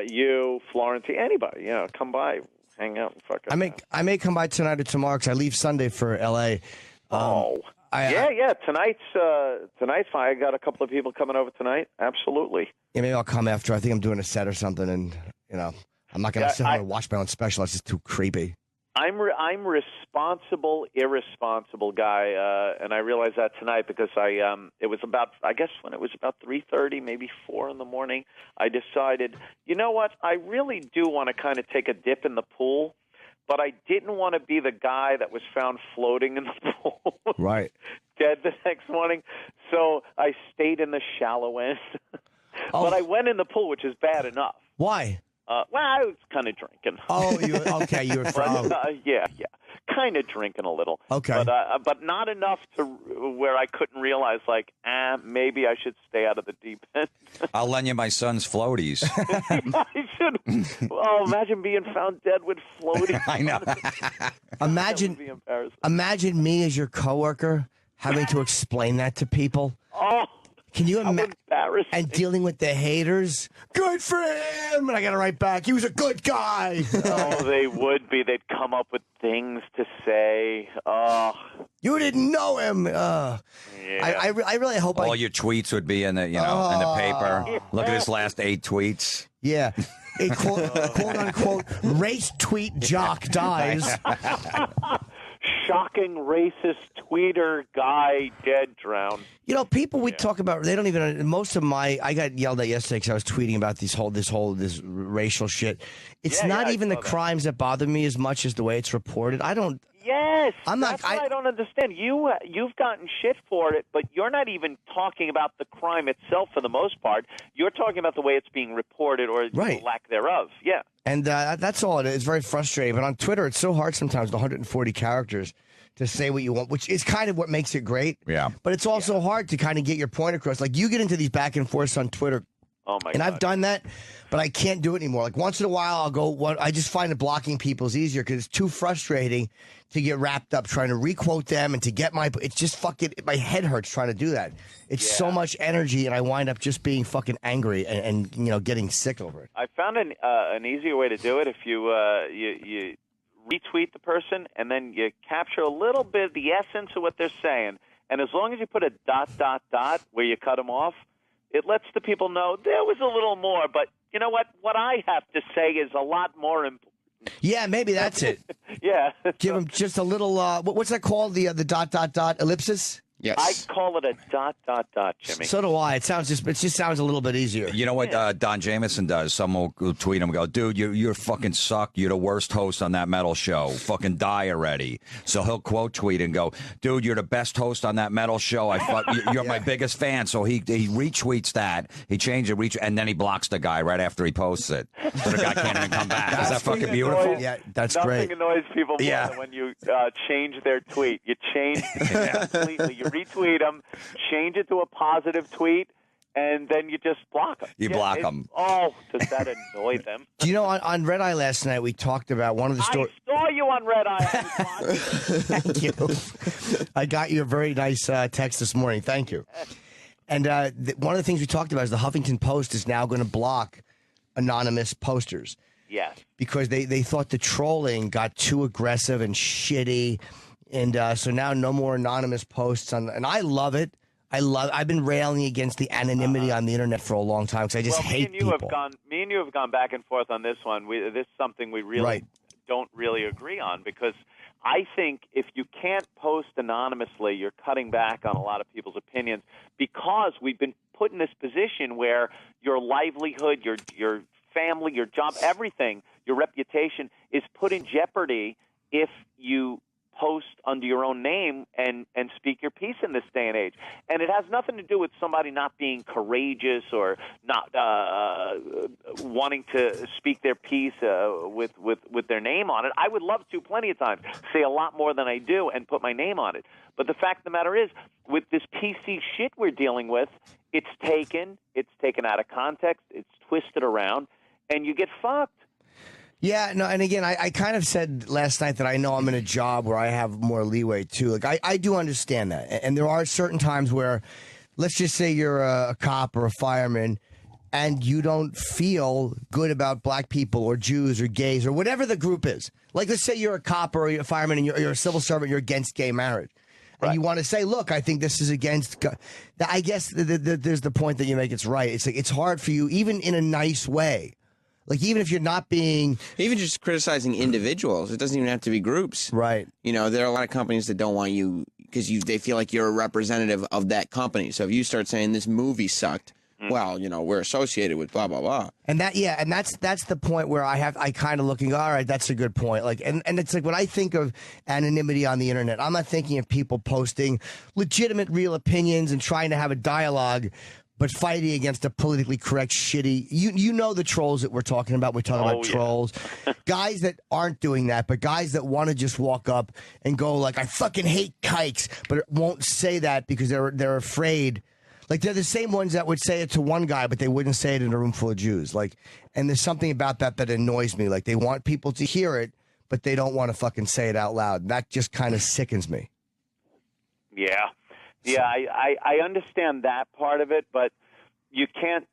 You, Florentine, anybody, come by, hang out, and fuck. I may come by tonight or tomorrow because I leave Sunday for L.A. Tonight's fine. I got a couple of people coming over tonight. Absolutely. Yeah, maybe I'll come after. I think I'm doing a set or something, and I'm not gonna sit home and watch my own special. It's just too creepy. I'm responsible, irresponsible guy, and I realized that tonight because it was about 3:30, maybe 4 in the morning. I decided, you know what? I really do want to kind of take a dip in the pool, but I didn't want to be the guy that was found floating in the pool, right, dead the next morning. So I stayed in the shallow end, but I went in the pool, which is bad enough. Why? I was kind of drinking. Oh, okay. You were from. Yeah. Kind of drinking a little. Okay. But not enough to where I couldn't realize, maybe I should stay out of the deep end. I'll lend you my son's floaties. I should. Oh, imagine being found dead with floaties. I know. Imagine me as your coworker having to explain that to people. Oh. Can you imagine? Embarrassing. And dealing with the haters. Good for him. And I got to write back. He was a good guy. Oh, they would be. They'd come up with things to say. Oh. You didn't know him. Yeah. I really hope all your tweets would be in the in the paper. Yeah. Look at his last 8 tweets. Yeah. A quote unquote race tweet jock dies. Shocking racist tweeter guy dead drowned. People we talk about, they don't even. Most of I got yelled at yesterday because I was tweeting about this racial shit. It's not even the crimes that bother me as much as the way it's reported. I don't. Yes, that's what I don't understand. You've gotten shit for it, but you're not even talking about the crime itself for the most part. You're talking about the way it's being reported or the lack thereof. Yeah. And that's all it is. It's very frustrating. But on Twitter, it's so hard sometimes, the 140 characters, to say what you want, which is kind of what makes it great. Yeah. But it's also hard to kind of get your point across. Like, you get into these back and forths on Twitter. Oh, my God. And I've done that, but I can't do it anymore. Like, once in a while, I'll go, I just find that blocking people is easier because it's too frustrating to get wrapped up trying to requote them and to get it's just fucking, my head hurts trying to do that. It's so much energy, and I wind up just being fucking angry and getting sick over it. I found an easier way to do it. If you retweet the person and then you capture a little bit of the essence of what they're saying, and as long as you put a ... where you cut them off, it lets the people know there was a little more, but you know what? What I have to say is a lot more important. Yeah, maybe that's it. Yeah. Give them just a little, what's that called? The ... ellipsis? Yes. I call it a ... Jimmy. So do I. It just sounds a little bit easier. You know what Don Jamieson does? Someone will tweet him and go, dude, you fucking suck. You're the worst host on that metal show. Fucking die already. So he'll quote tweet and go, dude, you're the best host on that metal show. You're my biggest fan. So he retweets that. He changes it, and then he blocks the guy right after he posts it. So the guy can't even come back. Is that fucking beautiful? Yeah, that's Nothing great. annoys people more Yeah. than when you change their tweet. You change it completely. You retweet them, change it to a positive tweet, and then you just block them. You block them. Oh, does that annoy them? Do you know, on Red Eye last night, we talked about one of the stories. I saw you on Red Eye. Thank you. I got you a very nice text this morning. Thank you. And one of the things we talked about is the Huffington Post is now going to block anonymous posters. Yes. Because they thought the trolling got too aggressive and shitty. And so now no more anonymous posts. And I love it. I've been railing against the anonymity on the internet for a long time because I just hate people. Me and you have gone back and forth on this one. This is something we really don't really agree on because I think if you can't post anonymously, you're cutting back on a lot of people's opinions because we've been put in this position where your livelihood, your family, your job, everything, your reputation is put in jeopardy if you post under your own name and speak your piece in this day and age. And it has nothing to do with somebody not being courageous or not wanting to speak their piece with their name on it. I would love to plenty of times say a lot more than I do and put my name on it. But the fact of the matter is, with this PC shit we're dealing with, it's taken out of context, it's twisted around, and you get fucked. Yeah, no, and again, I kind of said last night that I know I'm in a job where I have more leeway, too. Like, I do understand that. And there are certain times where, let's just say you're a cop or a fireman, and you don't feel good about black people or Jews or gays or whatever the group is. Like, let's say you're a cop or you're a fireman and you're a civil servant, you're against gay marriage. And you want to say, look, I think this is against. I guess there's the point that you make. It's right. It's like it's hard for you, even in a nice way. Like, even if you're not being... Even just criticizing individuals. It doesn't even have to be groups. Right. You know, there are a lot of companies that don't want you because they feel like you're a representative of that company. So if you start saying this movie sucked, well, you know, we're associated with blah, blah, blah. And that's the point where I kind of looking, all right, that's a good point. Like, and it's like when I think of anonymity on the internet, I'm not thinking of people posting legitimate, real opinions and trying to have a dialogue, but fighting against a politically correct, shitty. You know the trolls that we're talking about. We're talking about trolls. Guys that aren't doing that, but guys that want to just walk up and go like, I fucking hate kikes, but won't say that because they're afraid. Like, they're the same ones that would say it to one guy, but they wouldn't say it in a room full of Jews. Like, and there's something about that annoys me. Like, they want people to hear it, but they don't want to fucking say it out loud. That just kind of sickens me. Yeah. Yeah, I understand that part of it, but you can't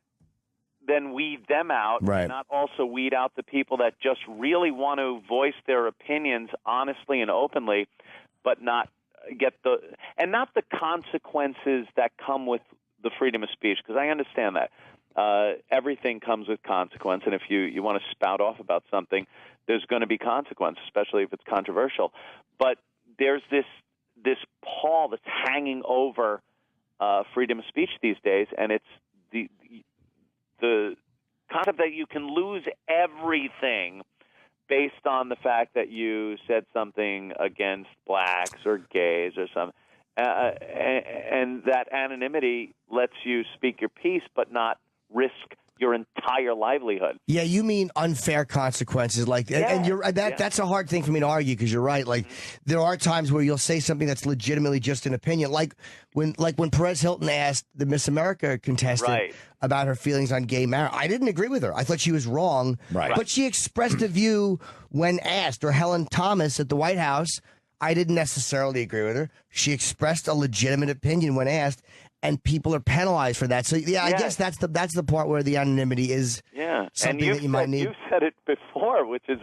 then weed them out and not also weed out the people that just really want to voice their opinions honestly and openly, but not get not the consequences that come with the freedom of speech, because I understand that. Everything comes with consequence, and if you want to spout off about something, there's going to be consequence, especially if it's controversial. But there's this pall that's hanging over freedom of speech these days, and it's the concept that you can lose everything based on the fact that you said something against blacks or gays or something. And that anonymity lets you speak your piece but not risk your entire livelihood. Yeah, you mean unfair consequences, like, and that's a hard thing for me to argue because you're right. Like, there are times where you'll say something that's legitimately just an opinion, like when Perez Hilton asked the Miss America contestant about her feelings on gay marriage. I didn't agree with her. I thought she was wrong, but she expressed a view when asked. Or Helen Thomas at the White House, I didn't necessarily agree with her. She expressed a legitimate opinion when asked. And people are penalized for that. So I guess that's the part where the anonymity is something that you might need. You've said it before, which is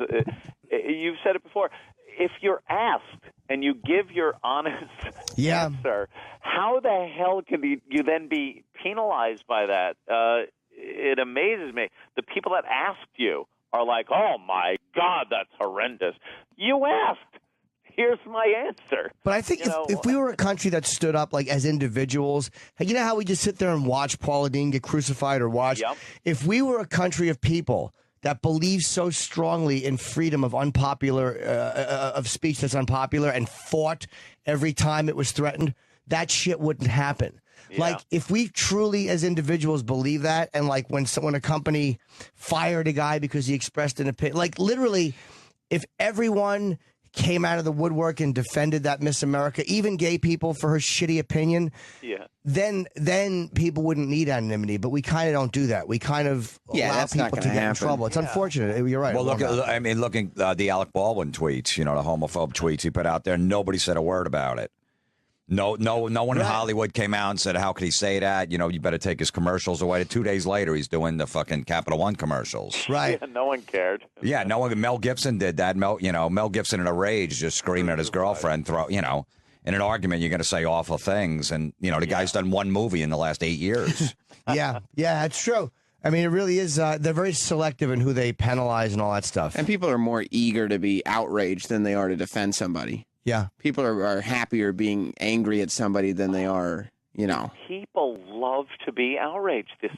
you've said it before. If you're asked and you give your honest answer, how the hell can you then be penalized by that? It amazes me. The people that asked you are like, "Oh my God, that's horrendous." You asked. here's my answer. But I think if we were a country that stood up like as individuals, you know how we just sit there and watch Paula Deen get crucified or watch? Yep. If we were a country of people that believe so strongly in freedom of of speech that's unpopular and fought every time it was threatened, that shit wouldn't happen. Yeah. Like, if we truly, as individuals, believe that, and like when a company fired a guy because he expressed an opinion, like literally, if everyone came out of the woodwork and defended that Miss America, even gay people, for her shitty opinion, then people wouldn't need anonymity. But we kind of don't do that. We kind of allow that's not people to gonna get in happen. trouble. It's unfortunate. You're right. Well, looking the Alec Baldwin tweets, the homophobe tweets he put out there, nobody said a word about it. No one in Hollywood came out and said, how could he say that? You better take his commercials away. 2 days later, he's doing the fucking Capital One commercials. Right. Yeah, no one cared. Yeah, no one. Mel Gibson did that. Mel Gibson in a rage, just screaming at his girlfriend. In an argument, you're going to say awful things. And, the guy's done one movie in the last 8 years. Yeah, that's true. I mean, it really is. They're very selective in who they penalize and all that stuff. And people are more eager to be outraged than they are to defend somebody. Yeah. People are happier being angry at somebody than they are, People love to be outraged this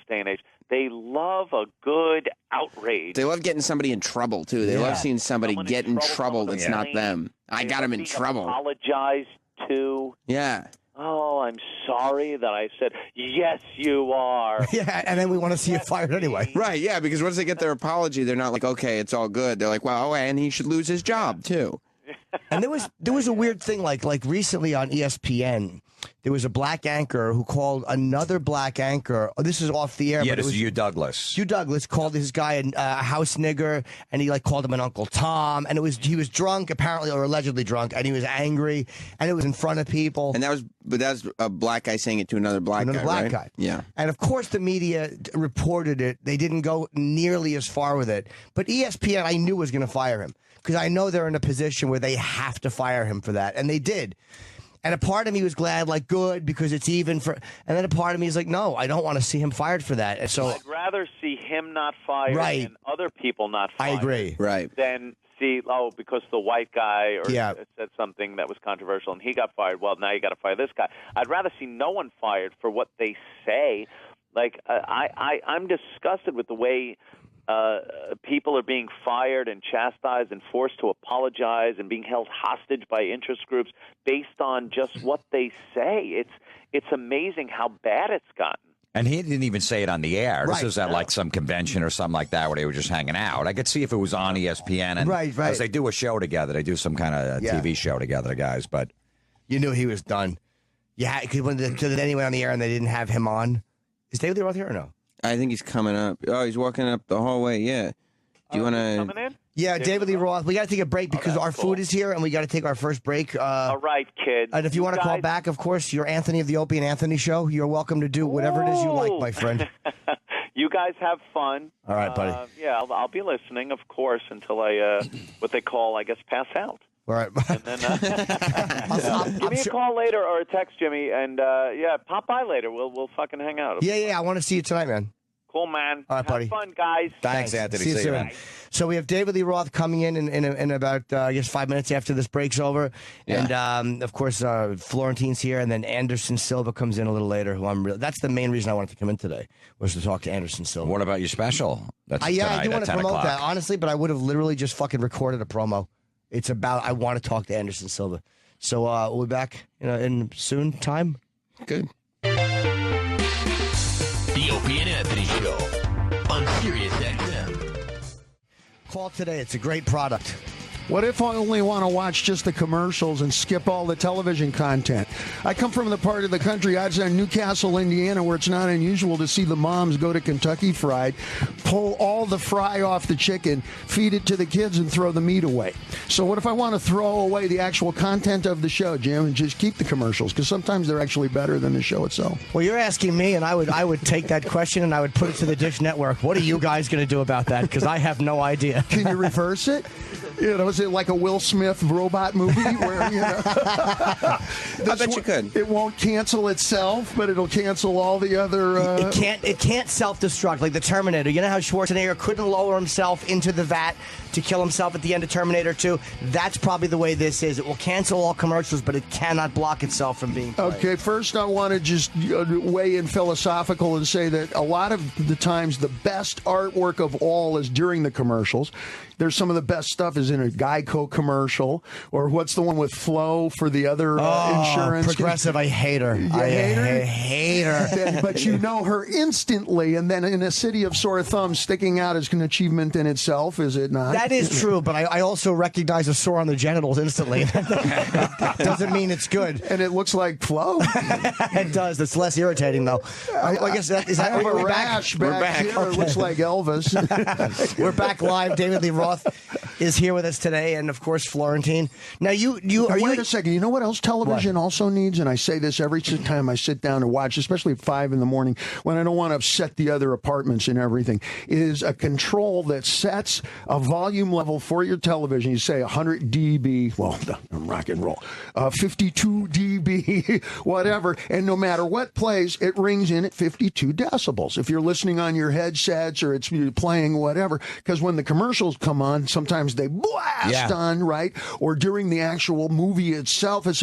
day and age. They love a good outrage. They love getting somebody in trouble, too. They love seeing somebody get in trouble that's not them. I got him in trouble. Apologize to. Yeah. Oh, I'm sorry that I said, yes, you are. Yeah, and then we want to see you fired anyway. Right, yeah, because once they get their apology, they're not like, okay, it's all good. They're like, well, and he should lose his job, too. And there was a weird thing like recently on ESPN, there was a black anchor who called another black anchor. Oh, this is off the air. Yeah, but this it was is Hugh Douglas. Hugh Douglas called this guy a house nigger, and he called him an Uncle Tom, and he was drunk apparently, or allegedly drunk, and he was angry, and it was in front of people. And that was a black guy saying it to another black guy. Yeah. And of course the media reported it. They didn't go nearly as far with it, but ESPN I knew was going to fire him because I know they're in a position where they have to fire him for that, and they did. And a part of me was glad, good, because it's even for. And then a part of me is like, no, I don't want to see him fired for that. And so I'd rather see him not fired and other people not fired. I agree. Right. Than see, because the white guy said something that was controversial and he got fired. Well, now you got to fire this guy. I'd rather see no one fired for what they say. I'm disgusted with the way people are being fired and chastised and forced to apologize and being held hostage by interest groups based on just what they say. It's amazing how bad it's gotten. And he didn't even say it on the air. This was at some convention or something like that where they were just hanging out. I could see if it was on ESPN. And right. Because they do a show together. They do some kind of TV show together, the guys. But you knew he was done. Yeah, because when they went on the air and they didn't have him on. Is David Lee Roth here or no? I think he's coming up. Oh, he's walking up the hallway. Yeah. Do you want to? Coming in? Yeah, David Lee Roth. We got to take a break because our food is here, and we got to take our first break. All right, kids. And if you want to call back, of course, you're Anthony of the Opie and Anthony Show. You're welcome to do whatever it is you like, my friend. You guys have fun. All right, buddy. Yeah, I'll be listening, of course, until I what they call, I guess, pass out. All right. And then give me a call later or a text, Jimmy, and pop by later. We'll fucking hang out. Yeah. I want to see you tonight, man. Cool, man. All right, buddy. Have fun, guys. Thanks, Anthony. See you soon. man. So we have David Lee Roth coming in about, 5 minutes after this break's over. Yeah. And, of course, Florentine's here, and then Anderson Silva comes in a little later, that's the main reason I wanted to come in today, was to talk to Anderson Silva. What about your special? That's I tonight do want at to 10 promote o'clock. that, honestly, but I would have literally just fucking recorded a promo. It's about, I want to talk to Anderson Silva. So we'll be back in soon time. Good. The Opie and Anthony Show on Sirius XM. Call today. It's a great product. What if I only want to watch just the commercials and skip all the television content? I come from the part of the country outside Newcastle, Indiana, where it's not unusual to see the moms go to Kentucky Fried, pull all the fry off the chicken, feed it to the kids, and throw the meat away. So what if I want to throw away the actual content of the show, Jim, and just keep the commercials? Because sometimes they're actually better than the show itself. Well, you're asking me, and I would take that question and I would put it to the Dish Network. What are you guys going to do about that? Because I have no idea. Can you reverse it? Is it like a Will Smith robot movie where, I bet you could. It won't cancel itself, but it'll cancel all the other... It can't self-destruct like the Terminator. You know how Schwarzenegger couldn't lower himself into the vat to kill himself at the end of Terminator 2. That's probably the way this is. It will cancel all commercials, but it cannot block itself from being played. Okay, first I want to just weigh in philosophical and say that a lot of the times the best artwork of all is during the commercials. There's some of the best stuff is in a Geico commercial, or what's the one with Flo for the other insurance? Progressive, I hate her. I hate her. But you know her instantly, and then in a city of sore thumbs, sticking out is an achievement in itself, is it not? That is true, but I also recognize a sore on the genitals instantly. That doesn't mean it's good. And it looks like Flo? It does. It's less irritating, though. I guess is that I have a rash back here. It looks like Elvis. We're back live. David Lee Roth is here with us today, and of course Florentine. Now wait a second. You know what else television also needs? And I say this every time I sit down to watch, especially at 5 in the morning when I don't want to upset the other apartments and everything, is a control that sets a volume level for your television. You say 100 dB, well, I'm rock and roll, 52 dB, whatever, and no matter what plays, it rings in at 52 decibels. If you're listening on your headsets or it's playing whatever, because when the commercials come on, sometimes they blast on, right? Or during the actual movie itself, it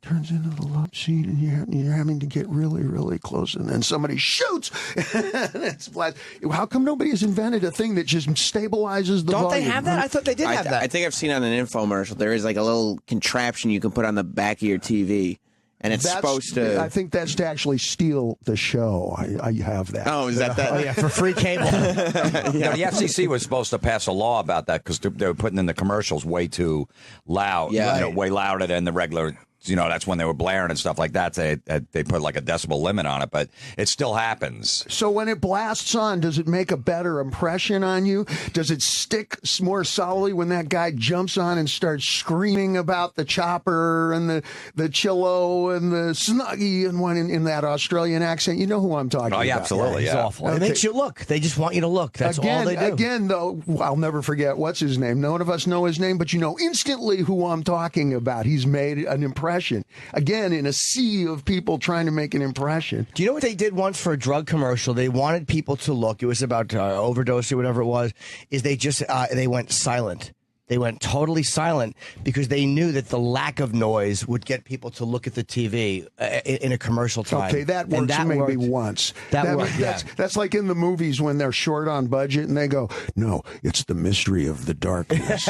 turns into the love scene, and you're having to get really, really close, and then somebody shoots. And it's blast. How come nobody has invented a thing that just stabilizes the volume? Don't they have that? I thought they did have that. I think I've seen on an infomercial, there is like a little contraption you can put on the back of your TV. And it's supposed to... I think that's to actually steal the show. I have that. Oh, is that? Oh, yeah, for free cable. Yeah, the FCC was supposed to pass a law about that because they were putting in the commercials way too loud. Yeah. Way louder than the regular... that's when they were blaring and stuff like that. They put like a decibel limit on it, but it still happens. So when it blasts on, does it make a better impression on you? Does it stick more solidly when that guy jumps on and starts screaming about the chopper and the chillo and the snuggie and one in that Australian accent? You know who I'm talking about. Oh, yeah, absolutely. It's awful. Okay. It makes you look. They just want you to look. That's all they do. Again, though, I'll never forget what's his name. None of us know his name, but you know instantly who I'm talking about. He's made an impression. Again, in a sea of people trying to make an impression. Do you know what they did once for a drug commercial? They wanted people to look. It was about overdose or whatever it was. Is they just they went silent. They went totally silent because they knew that the lack of noise would get people to look at the TV in a commercial time. Okay, that works maybe once. That worked, that's like in the movies when they're short on budget and they go, no, it's the mystery of the darkness.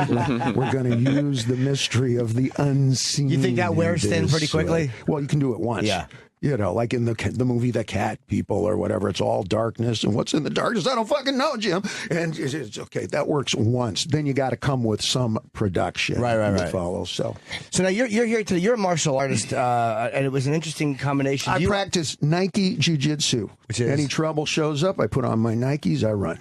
We're going to use the mystery of the unseen. You think that wears thin pretty quickly? Well, you can do it once. Yeah. You know, like in the movie The Cat People or whatever, it's all darkness. And what's in the darkness? I don't fucking know, Jim. And it's okay, that works once. Then you got to come with some production. Right. Follow. So now you're here today. You're a martial artist, and it was an interesting combination. I practice Nike Jiu-Jitsu. Any trouble shows up, I put on my Nikes, I run.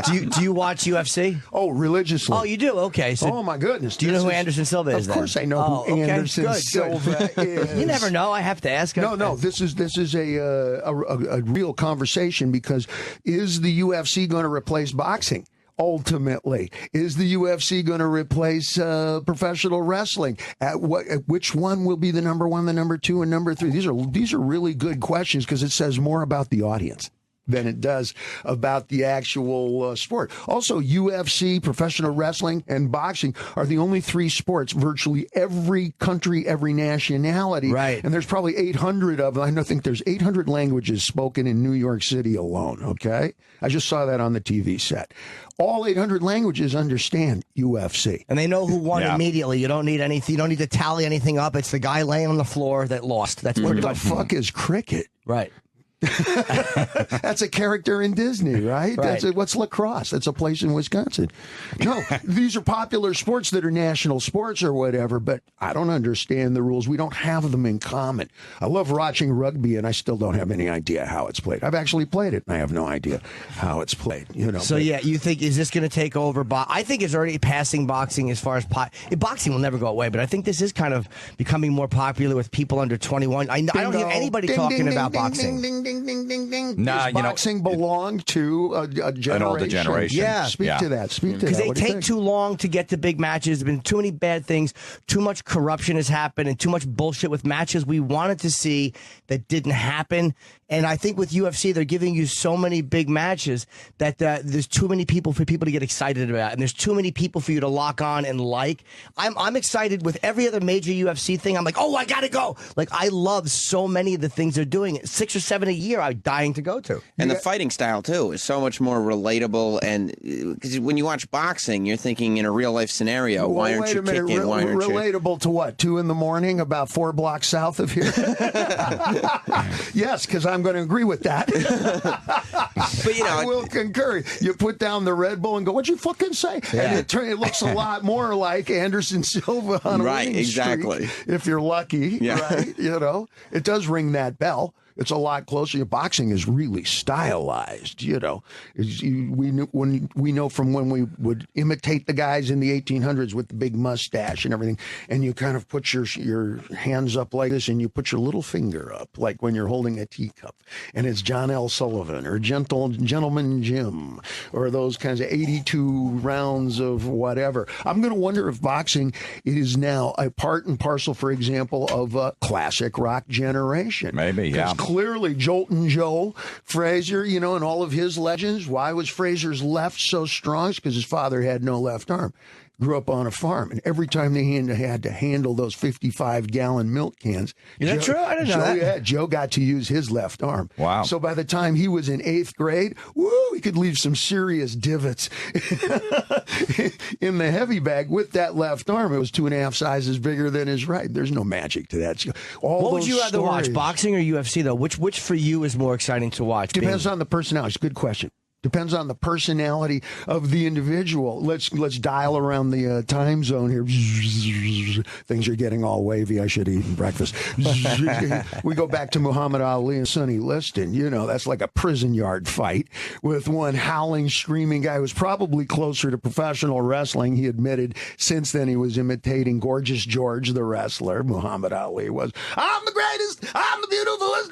Do you watch UFC? Oh, religiously. Oh, you do? Okay. So oh, my goodness. Do you know who Anderson Silva is? Of course I know who Anderson Silva is. You never know. I have to ask. No. This is a real conversation because is the UFC going to replace boxing? Ultimately, is the UFC going to replace professional wrestling? Which one will be the number one, the number two, and number three? These are really good questions because it says more about the audience than it does about the actual sport. Also, UFC, professional wrestling, and boxing are the only three sports virtually every country, every nationality. Right. And there's probably 800 of them. I think there's 800 languages spoken in New York City alone, okay? I just saw that on the TV set. All 800 languages understand UFC. And they know who won immediately. You don't need anything. You don't need to tally anything up. It's the guy laying on the floor that lost. That's what the fuck is cricket? Right. That's a character in Disney, right? What's lacrosse? That's a place in Wisconsin. No, these are popular sports that are national sports or whatever, but I don't understand the rules. We don't have them in common. I love watching rugby, and I still don't have any idea how it's played. I've actually played it, and I have no idea how it's played. So, you think, is this going to take over? I think it's already passing boxing as far as boxing will never go away, but I think this is kind of becoming more popular with people under 21. I don't hear anybody talking about boxing. ding, ding, ding, ding. Nah, Does boxing belong to a generation? An older generation. Yeah. Speak to that. Speak to that. Because they What do you take think? too long to get to big matches. There's been too many bad things. Too much corruption has happened and too much bullshit with matches we wanted to see that didn't happen. And I think with UFC, they're giving you so many big matches that there's too many people for people to get excited about. And there's too many people for you to lock on and like. I'm excited with every other major UFC thing. I'm like, oh, I got to go. Like, I love so many of the things they're doing. 6 or 7 a year I'm dying to go to. And the fighting style, too, is so much more relatable. And because when you watch boxing, you're thinking in a real life scenario, why aren't you kicking? Why aren't you? Relatable to what? 2 a.m, about 4 blocks south of here? Yes, because I'm going to agree with that. But, you know, I will concur. You put down the Red Bull and go, what'd you fucking say? Yeah. And it looks a lot more like Anderson Silva on a winning exactly. streak, if you're lucky, right? You know, it does ring that bell. It's a lot closer. Boxing is really stylized, you know. We know from when we would imitate the guys in the 1800s with the big mustache and everything, and you kind of put your hands up like this, and you put your little finger up, like when you're holding a teacup, and it's John L. Sullivan or Gentleman Jim or those kinds of 82 rounds of whatever. I'm going to wonder if boxing is now a part and parcel, for example, of a classic rock generation. Maybe, yeah. Clearly, Joltin' Joe Frazier, you know, and all of his legends. Why was Frazier's left so strong? It's because his father had no left arm. Grew up on a farm, and every time they had to handle those 55-gallon milk cans. Is that true? I didn't know that. Yeah, Joe got to use his left arm. Wow. So by the time he was in 8th grade, he could leave some serious divots in the heavy bag with that left arm. It was 2.5 sizes bigger than his right. There's no magic to that. What would you rather watch, boxing or UFC, though? Which for you is more exciting to watch? Depends on the personality. It's a good question. Depends on the personality of the individual. Let's dial around the time zone here. Things are getting all wavy. I should eat breakfast. We go back to Muhammad Ali and Sonny Liston. You know, that's like a prison yard fight with one howling, screaming guy who was probably closer to professional wrestling. He admitted since then he was imitating Gorgeous George, the wrestler. Muhammad Ali was, I'm the greatest, I'm the beautifulest,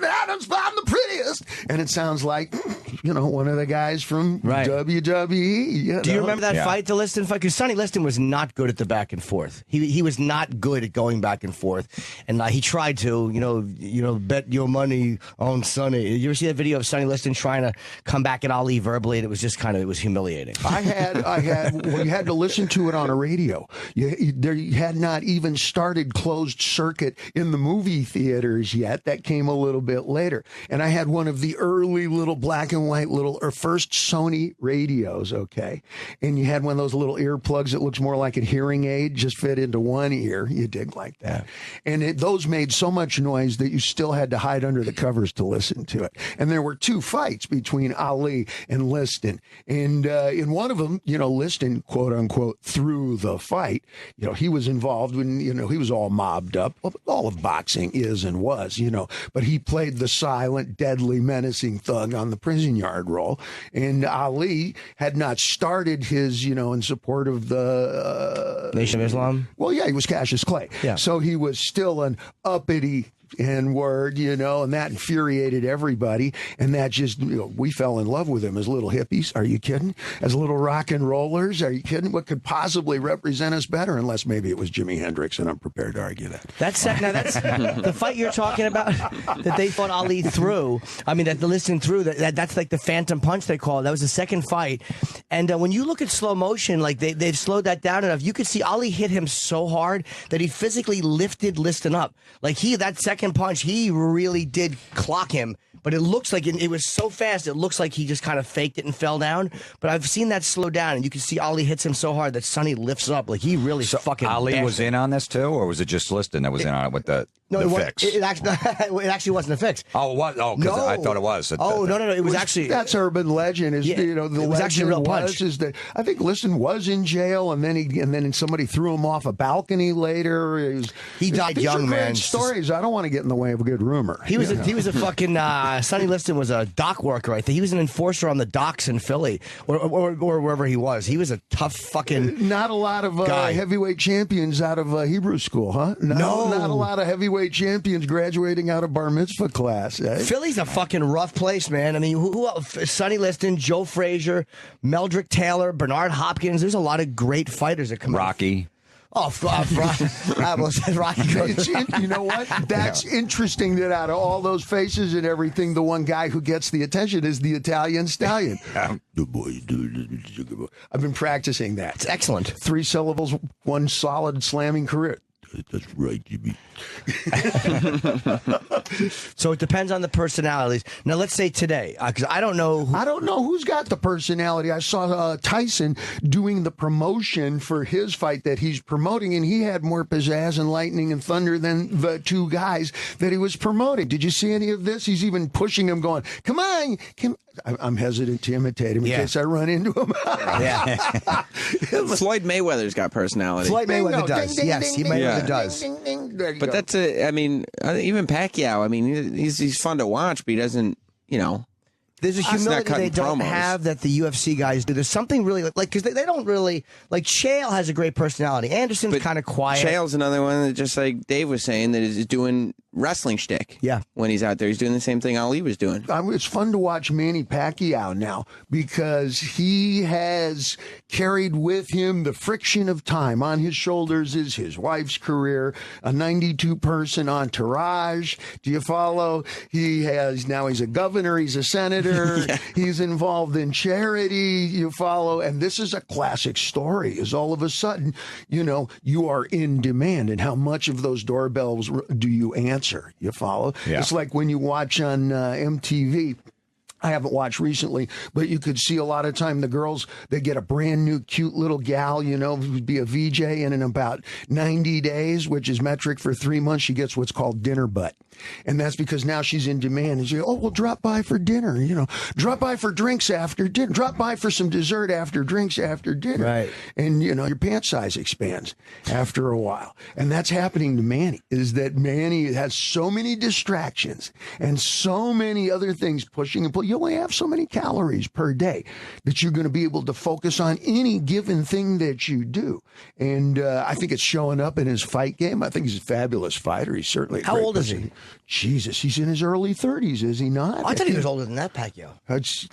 I'm the prettiest. And it sounds like, you know, one of the guys from WWE. Do you remember that fight, the Liston fight? Because Sonny Liston was not good at the back and forth. He was not good at going back and forth, and he tried to, you know, bet your money on Sonny. You ever see that video of Sonny Liston trying to come back at Ali verbally? And it was just it was humiliating. I had. Well, you had to listen to it on a radio. You had not even started closed circuit in the movie theaters yet. That came a little bit later, and I had one of the early little black and white first Sony radios, okay? And you had one of those little earplugs that looks more like a hearing aid, just fit into one ear. You dig like that. Yeah. And those made so much noise that you still had to hide under the covers to listen to it. And there were 2 fights between Ali and Liston. And in one of them, you know, Liston, quote unquote, threw the fight. You know, he was involved when, you know, he was all mobbed up. All of boxing is and was, you know, but he played the silent, deadly, menacing thug on the prison yard role. And Ali had not started his, you know, in support of the Nation of Islam. Well, yeah, he was Cassius Clay. Yeah. So he was still an uppity N-word, you know, and that infuriated everybody. And that just, you know, we fell in love with him as little hippies. Are you kidding? As little rock and rollers. Are you kidding? What could possibly represent us better? Unless maybe it was Jimi Hendrix, and I'm prepared to argue that. That's the fight you're talking about that they thought Ali threw. I mean, that the Liston threw. That's like the phantom punch they call it. That was the second fight. And when you look at slow motion, like they've slowed that down enough, you could see Ali hit him so hard that he physically lifted Liston up. Like that second punch, he really did clock him. But it looks like it was so fast, it looks like he just kind of faked it and fell down. But I've seen that slow down, and you can see Ali hits him so hard that Sonny lifts up. Like, he really fucking Ali was in on this, too? Or was it just Liston that was in on it with the fix? It actually wasn't a fix. Oh, it was? Oh, because I thought it was. No. It was actually... That's urban legend. You know, the it was actually a real punch. Is that I think Liston was in jail, and then somebody threw him off a balcony later. He died young, man. Great stories. I don't want to get in the way of a good rumor. He was a fucking... Sonny Liston was a dock worker, I think. He was an enforcer on the docks in Philly, or wherever he was. He was a tough fucking Not a lot of guy. Heavyweight champions out of Hebrew school, huh? No, not a lot of heavyweight heavyweight champions graduating out of bar mitzvah class. Eh? Philly's a fucking rough place, man. I mean, who else? Sonny Liston, Joe Frazier, Meldrick Taylor, Bernard Hopkins. There's a lot of great fighters that come out. Rocky. Oh, Rocky. You know what? That's interesting that out of all those faces and everything, the one guy who gets the attention is the Italian Stallion. The boys do. I've been practicing that. It's excellent. 3 syllables, one solid slamming career. That's right, Jimmy. So it depends on the personalities. Now, let's say today, because I don't know. I don't know who's got the personality. I saw Tyson doing the promotion for his fight that he's promoting, and he had more pizzazz and lightning and thunder than the 2 guys that he was promoting. Did you see any of this? He's even pushing him, going, "Come on, I'm hesitant to imitate him in case I run into him." Floyd Mayweather's got personality. Floyd Mayweather does. Ding, ding, Yes, ding, he Mayweather ding, does. ding, ding, ding. There you But go. that's I mean, even Pacquiao. I mean, he's fun to watch, but he doesn't. There's a He's not humility cutting they don't promos. have that the UFC guys do. There's something really like because they don't really like. Chael has a great personality. Anderson's kind of quiet. Chael's another one that, just like Dave was saying, that is doing wrestling shtick. Yeah. When he's out there, he's doing the same thing Ali was doing. It's fun to watch Manny Pacquiao now because he has carried with him the friction of time. On his shoulders is his wife's career, a 92-person entourage. Do you follow? He's a governor, he's a senator, he's involved in charity. You follow? And this is a classic story. Is all of a sudden, you are in demand, and how much of those doorbells do you answer? You follow? Yeah. It's like when you watch on MTV. I haven't watched recently, but you could see a lot of time the girls, they get a brand new cute little gal, who'd be a VJ, and in about 90 days, which is metric for 3 months, she gets what's called dinner butt. And that's because now she's in demand. And she we'll drop by for dinner, drop by for drinks after dinner, drop by for some dessert after drinks after dinner. Right. And, your pant size expands after a while. And that's happening to Manny, is that Manny has so many distractions and so many other things pushing and pulling. You only have so many calories per day that you're going to be able to focus on any given thing that you do. And I think it's showing up in his fight game. I think he's a fabulous fighter. He's certainly a How great old is person. he? Jesus, he's in his early 30s, is he not? I thought he was older than that, Pacquiao.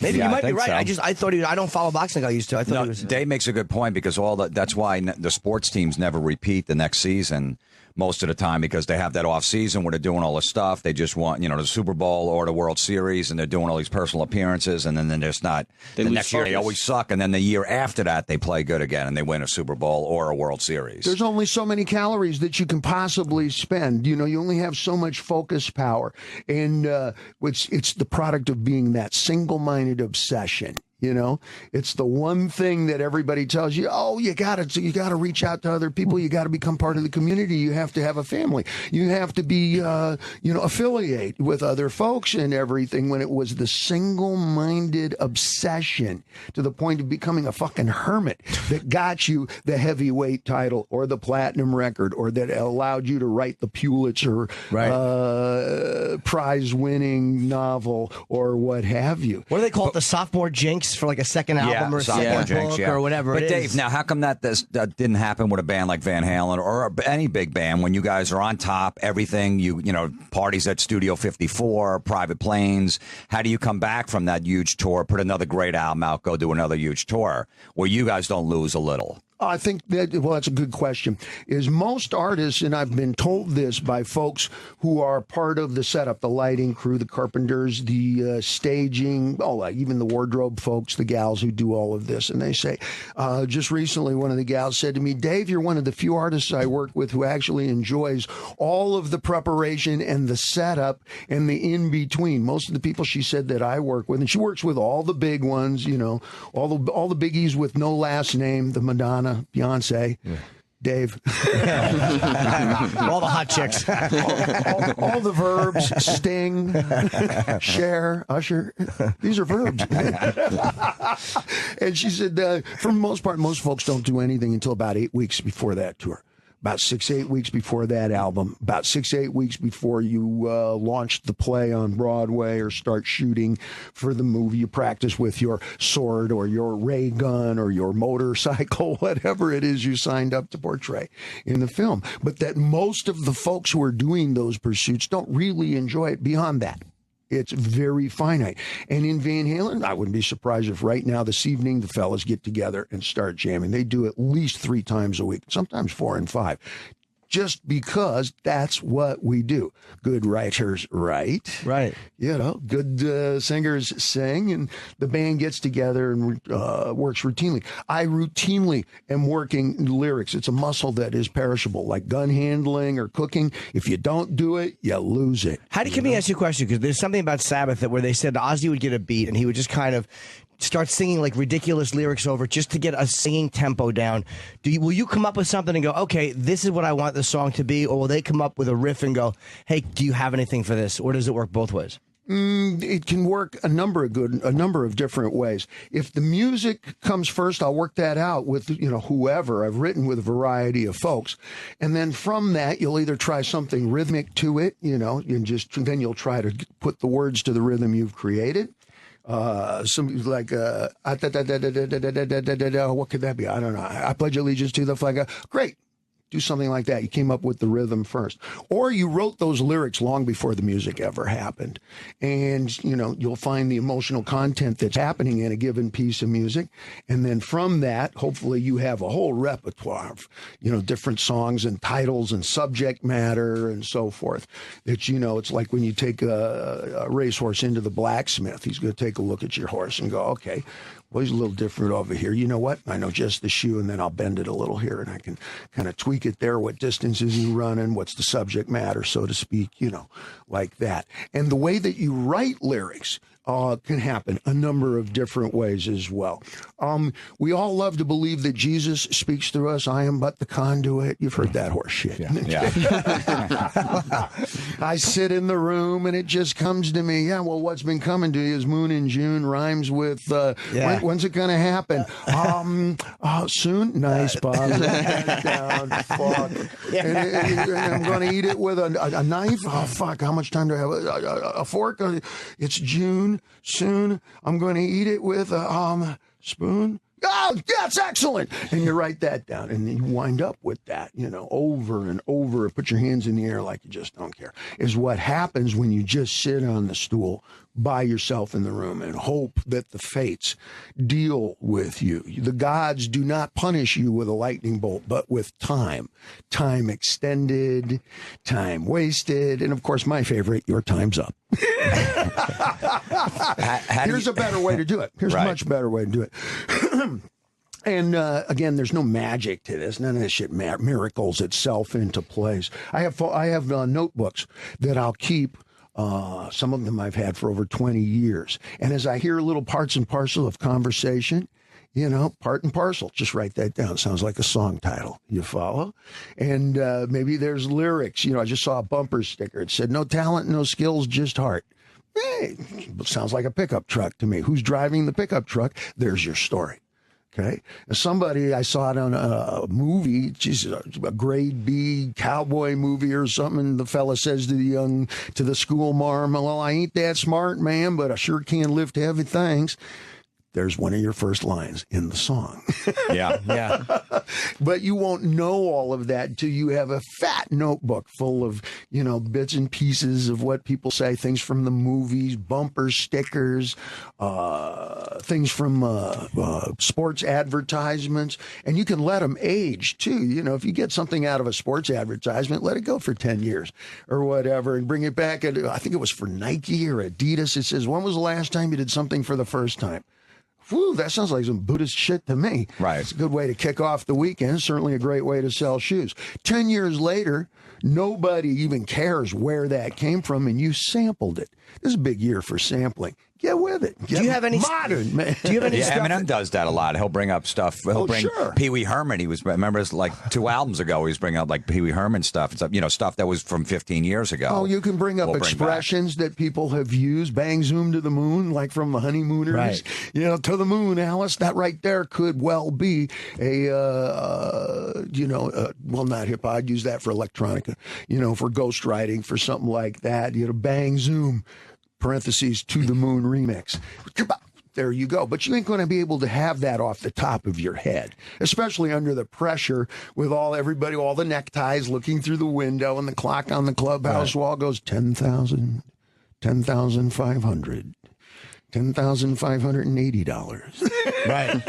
Maybe Yeah, you I might be think right. so. I thought I don't follow boxing like I used to. I thought he was. Dave makes a good point because that's why the sports teams never repeat the next season most of the time because they have that off season where they're doing all this stuff. They just want, the Super Bowl or the World Series, and they're doing all these personal appearances, and then they're just not. The lose next year they focus. always suck, and then the year after that they play good again and they win a Super Bowl or a World Series. There's only so many calories that you can possibly spend. You only have so much focus power. And it's the product of being that single-minded obsession. It's the one thing that everybody tells you, you got to reach out to other people. You got to become part of the community. You have to have a family. You have to be, affiliate with other folks and everything, when it was the single-minded obsession to the point of becoming a fucking hermit that got you the heavyweight title or the platinum record or that allowed you to write the Pulitzer prize-winning novel or what have you. What do they call it? The sophomore jinx for like a second album or a second book or whatever But it Dave, is. now how come that didn't happen with a band like Van Halen or any big band when you guys are on top, everything, parties at Studio 54, private planes? How do you come back from that huge tour, put another great album out, go do another huge tour where you guys don't lose a little? I think that's a good question. Is most artists, and I've been told this by folks who are part of the setup, the lighting crew, the carpenters, the staging, even the wardrobe folks, the gals who do all of this. And they say, just recently, one of the gals said to me, Dave, you're one of the few artists I work with who actually enjoys all of the preparation and the setup and the in-between. Most of the people, she said, that I work with, and she works with all the big ones, all the biggies with no last name, the Madonna, Beyonce, Dave. All the hot chicks. all the verbs, Sting, Cher, Usher. These are verbs. And she said, for the most part, most folks don't do anything until about 8 weeks before that tour. about 6 to 8 weeks before that album, about 6 to 8 weeks before you launch the play on Broadway or start shooting for the movie. You practice with your sword or your ray gun or your motorcycle, whatever it is you signed up to portray in the film. But that most of the folks who are doing those pursuits don't really enjoy it beyond that. It's very finite. And in Van Halen, I wouldn't be surprised if right now, this evening, the fellas get together and start jamming. They do at least 3 times a week, sometimes 4 and 5. Just because that's what we do. Good writers write. Right. You know, good singers sing, and the band gets together and works routinely. I routinely am working lyrics. It's a muscle that is perishable, like gun handling or cooking. If you don't do it, you lose it. Can me ask you a question? Because there's something about Sabbath where they said Ozzy would get a beat and he would just kind of start singing like ridiculous lyrics over just to get a singing tempo down. Will you come up with something and go, okay, this is what I want the song to be? Or will they come up with a riff and go, hey, do you have anything for this? Or does it work both ways? It can work a number of different ways. If the music comes first, I'll work that out with, whoever. I've written with a variety of folks. And then from that, you'll either try something rhythmic to it, then you'll try to put the words to the rhythm you've created. Some like what could that be? I don't know. I pledge allegiance to the flag. Great. Do something like that. You came up with the rhythm first. Or you wrote those lyrics long before the music ever happened. And, you'll find the emotional content that's happening in a given piece of music. And then from that, hopefully you have a whole repertoire of, different songs and titles and subject matter and so forth. That, it's like when you take a racehorse into the blacksmith. He's going to take a look at your horse and go, okay, well, he's a little different over here. You know what? I know just the shoe, and then I'll bend it a little here, and I can kind of tweak it there. What distance is he running? What's the subject matter, so to speak, like that. And the way that you write lyrics can happen a number of different ways as well. We all love to believe that Jesus speaks through us. I am but the conduit. You've heard that horse shit. Yeah. I sit in the room and it just comes to me. Yeah, well, what's been coming to you is Moon in June rhymes with when's it going to happen? Soon. Nice, Bob. Down. Fuck. And I'm going to eat it with a knife. Oh, fuck. How much time do I have? A fork? It's June. Soon. I'm going to eat it with a spoon. Oh, that's excellent. And you write that down, and then you wind up with that, over and over. Put your hands in the air like you just don't care. Is what happens when you just sit on the stool by yourself in the room and hope that the fates deal with you. The gods do not punish you with a lightning bolt, but with time. Time extended, time wasted, and of course, my favorite, your time's up. Here's a better way to do it. Here's a much better way to do it. And again, there's no magic to this. None of this shit miracles itself into place. I have notebooks that I'll keep. Some of them I've had for over 20 years. And as I hear little parts and parcel of conversation, part and parcel, just write that down. Sounds like a song title. You follow? And maybe there's lyrics. I just saw a bumper sticker. It said, no talent, no skills, just heart. Hey, sounds like a pickup truck to me. Who's driving the pickup truck? There's your story. Okay. Somebody, I saw it on a movie, a grade B cowboy movie or something. The fella says to the school marm, well, I ain't that smart, man, but I sure can lift heavy things. There's one of your first lines in the song. Yeah. But you won't know all of that until you have a fat notebook full of, bits and pieces of what people say, things from the movies, bumper stickers, things from sports advertisements. And you can let them age, too. If you get something out of a sports advertisement, let it go for 10 years or whatever and bring it back. I think it was for Nike or Adidas. It says, when was the last time you did something for the first time? Whew, that sounds like some Buddhist shit to me. Right. It's a good way to kick off the weekend. Certainly a great way to sell shoes. 10 years later, nobody even cares where that came from, and you sampled it. This is a big year for sampling. Get with it. Get Do you have any modern, man? Do you have any Yeah, stuff? Eminem does that a lot. He'll bring up stuff. He'll bring sure. Pee Wee Herman. Remember, like 2 albums ago, he was bringing up like Pee Wee Herman stuff. It's stuff that was from 15 years ago. Oh, you can bring up We'll bring expressions that people have used. Bang, zoom to the moon, like from the Honeymooners. Right. To the moon, Alice. That right there could well be well, not hip hop. I'd use that for electronica. For ghostwriting, for something like that. Bang, zoom, parentheses, to the moon remix. There you go. But you ain't going to be able to have that off the top of your head, especially under the pressure with all the neckties looking through the window and the clock on the clubhouse wall goes 10,000, 10,500, $10,580. Right.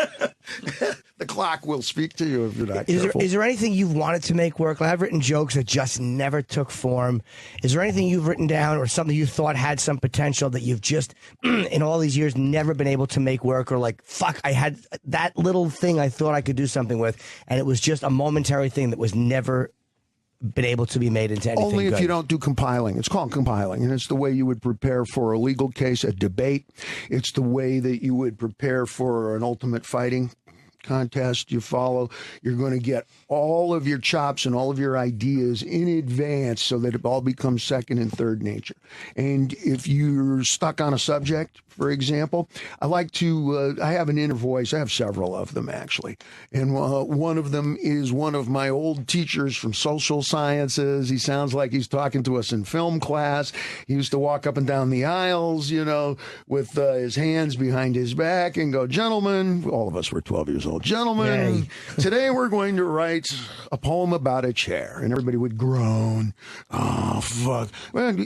The clock will speak to you if you're not Is careful. there anything you've wanted to make work? Like, I've written jokes that just never took form. Is there anything you've written down or something you thought had some potential that you've just, in all these years, never been able to make work? Or like, fuck, I had that little thing I thought I could do something with, and it was just a momentary thing that was never been able to be made into anything Only if good. you don't do compiling. It's called compiling, and it's the way you would prepare for a legal case, a debate. It's the way that you would prepare for an ultimate fighting contest. You follow. You're going to get all of your chops and all of your ideas in advance so that it all becomes second and third nature. And if you're stuck on a subject, for example, I like to, I have an inner voice. I have several of them, actually. And one of them is one of my old teachers from social sciences. He sounds like he's talking to us in film class. He used to walk up and down the aisles, with his hands behind his back and go, gentlemen, all of us were 12 years old. Gentlemen, today we're going to write a poem about a chair. And everybody would groan. Oh, fuck. Man,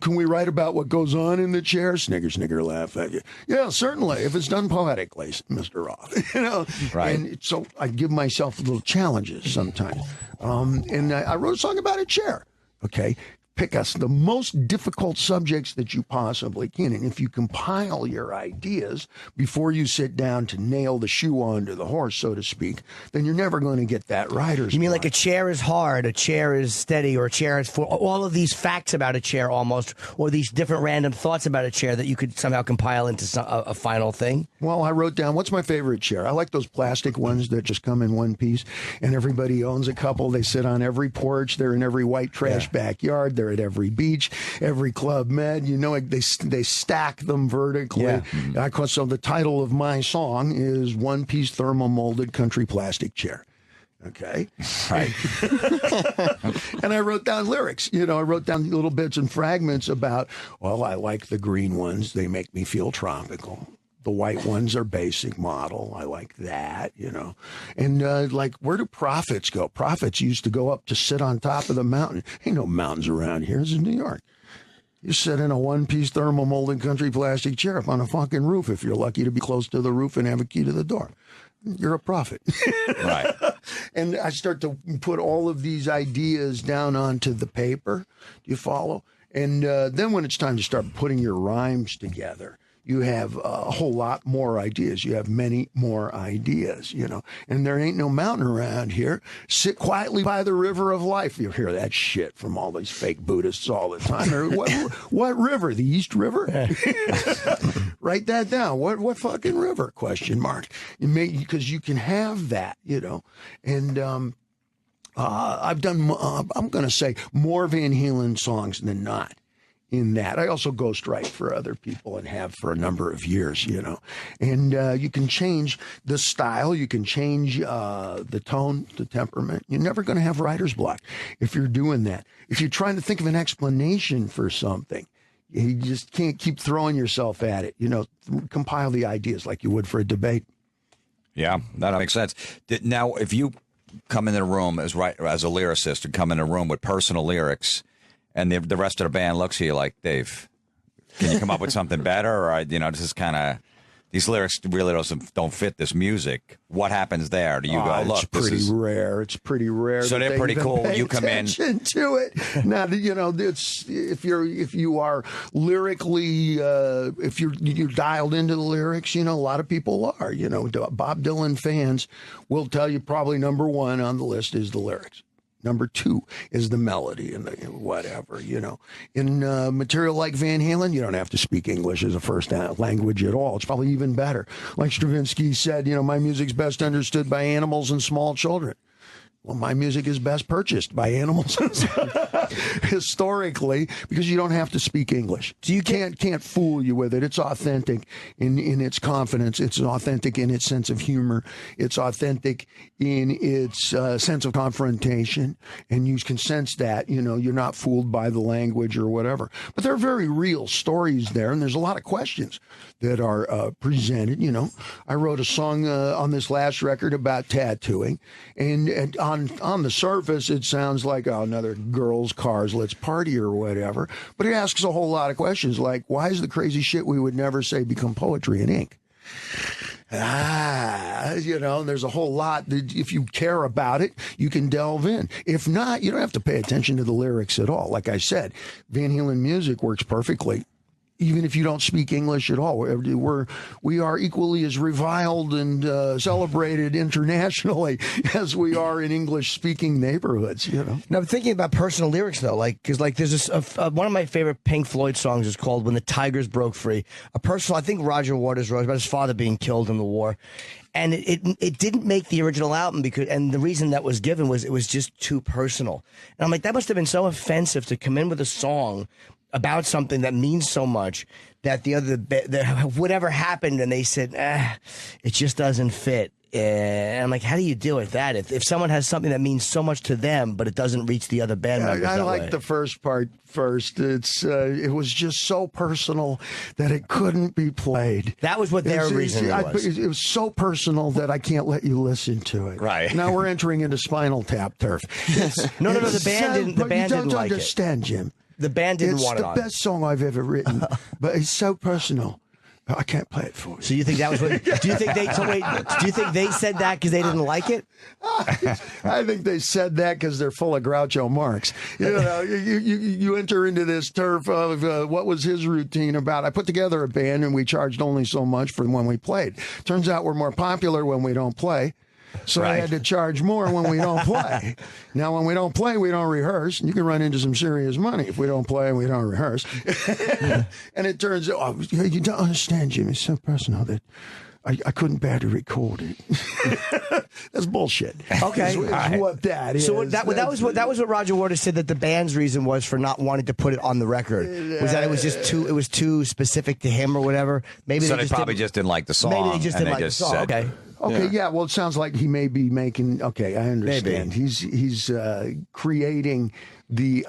can we write about what goes on in the chair? Snigger, snigger, laugh at you. Yeah, certainly, if it's done poetically, Mr. Roth. Right. And so I give myself little challenges sometimes. And I wrote a song about a chair. Okay. Pick us the most difficult subjects that you possibly can. And if you compile your ideas before you sit down to nail the shoe onto the horse, so to speak, then you're never going to get that writer's You mean block. like a chair is hard, a chair is steady, or a chair is for all of these facts about a chair almost, or these different random thoughts about a chair that you could somehow compile into a final thing? Well, I wrote down, what's my favorite chair? I like those plastic ones that just come in one piece, and everybody owns a couple. They sit on every porch. They're in every white trash backyard. They're at every beach, every Club Med. They stack them vertically. Yeah. So the title of my song is One Piece Thermal Molded Country Plastic Chair. Okay. Right. And I wrote down lyrics. I wrote down little bits and fragments about, well, I like the green ones. They make me feel tropical. The white ones are basic model. I like that, And like, where do prophets go? Prophets used to go up to sit on top of the mountain. Ain't no mountains around here. It's in New York. You sit in a one-piece thermal molded country plastic chair up on a fucking roof if you're lucky to be close to the roof and have a key to the door. You're a prophet. Right. And I start to put all of these ideas down onto the paper. Do you follow? And then when it's time to start putting your rhymes together, you have a whole lot more ideas. You have many more ideas, and there ain't no mountain around here. Sit quietly by the river of life. You hear that shit from all these fake Buddhists all the time. What river? The East River? Write that down. What fucking river? Question mark. Because you can have that, and I've done, I'm going to say, more Van Halen songs than not. In that, I also ghostwrite for other people and have for a number of years, And you can change the style, you can change the tone, the temperament. You're never going to have writer's block if you're doing that. If you're trying to think of an explanation for something, you just can't keep throwing yourself at it. Compile the ideas like you would for a debate. Yeah, that makes sense. Now, if you come into the room as a lyricist and come in a room with personal lyrics, and the rest of the band looks at you like, Dave, can you come up with something better? Or, this is kind of, these lyrics really don't fit this music. What happens there? Do you go, look, it's pretty rare. It's pretty rare. So they're pretty cool. You come in to it. Now, it's if you are lyrically, if you're dialed into the lyrics, a lot of people are. Bob Dylan fans will tell you probably number one on the list is the lyrics. Number 2 is the melody and the whatever, you know. In material like Van Halen, you don't have to speak English as a first language at all. It's probably even better. Like Stravinsky said, you know, my music's best understood by animals and small children. Well, my music is best purchased by animals historically, because you don't have to speak English. So you can't fool you with it. It's authentic in its confidence. It's authentic in its sense of humor. It's authentic in its sense of confrontation. And you can sense that, you know, you're not fooled by the language or whatever. But there are very real stories there, and there's a lot of questions that are presented. You know, I wrote a song on this last record about tattooing, and on the surface, it sounds like, oh, another girls' cars, let's party or whatever. But it asks a whole lot of questions like, why is the crazy shit we would never say become poetry in ink? You know, there's a whole lot that if you care about it, you can delve in. If not, you don't have to pay attention to the lyrics at all. Like I said, Van Halen music works perfectly. Even if you don't speak English at all, we are equally as reviled and celebrated internationally as we are in English-speaking neighborhoods. You know. Now, I'm thinking about personal lyrics though, because there's this one of my favorite Pink Floyd songs is called "When the Tigers Broke Free." A personal, I think Roger Waters wrote about his father being killed in the war. And it didn't make the original album and the reason that was given was it was just too personal. And I'm like, that must have been so offensive to come in with a song about something that means so much that whatever happened, and they said, it just doesn't fit. And I'm like, how do you deal with that? If someone has something that means so much to them, but it doesn't reach the other band members I that like way. the first part first. It was just so personal that it couldn't be played. That was what their reason was. It was so personal that I can't let you listen to it. Right. Now we're entering into Spinal Tap turf. No, the band didn't. The band didn't like it. You don't understand, Jim. The band didn't want it on. It's the best song I've ever written, but it's so personal. I can't play it for you. So you think that was what? Do you think they said that because they didn't like it? I think they said that because they're full of Groucho Marx. You know, you enter into this turf of what was his routine about. I put together a band and we charged only so much for when we played. Turns out we're more popular when we don't play. So I had to charge more when we don't play. Now, when we don't play, we don't rehearse. And you can run into some serious money if we don't play and we don't rehearse. And it turns out, you don't understand, Jimmy. It's so personal that I couldn't bear to record it. That's bullshit. Okay, is what that is. So that was what Roger Waters said that the band's reason was for not wanting to put it on the record was that it was just too specific to him or whatever. Maybe so they probably just didn't like the song. Maybe they just didn't like the song. Said, okay. Yeah. Well, it sounds like he may be making. Okay, I understand. Maybe. He's creating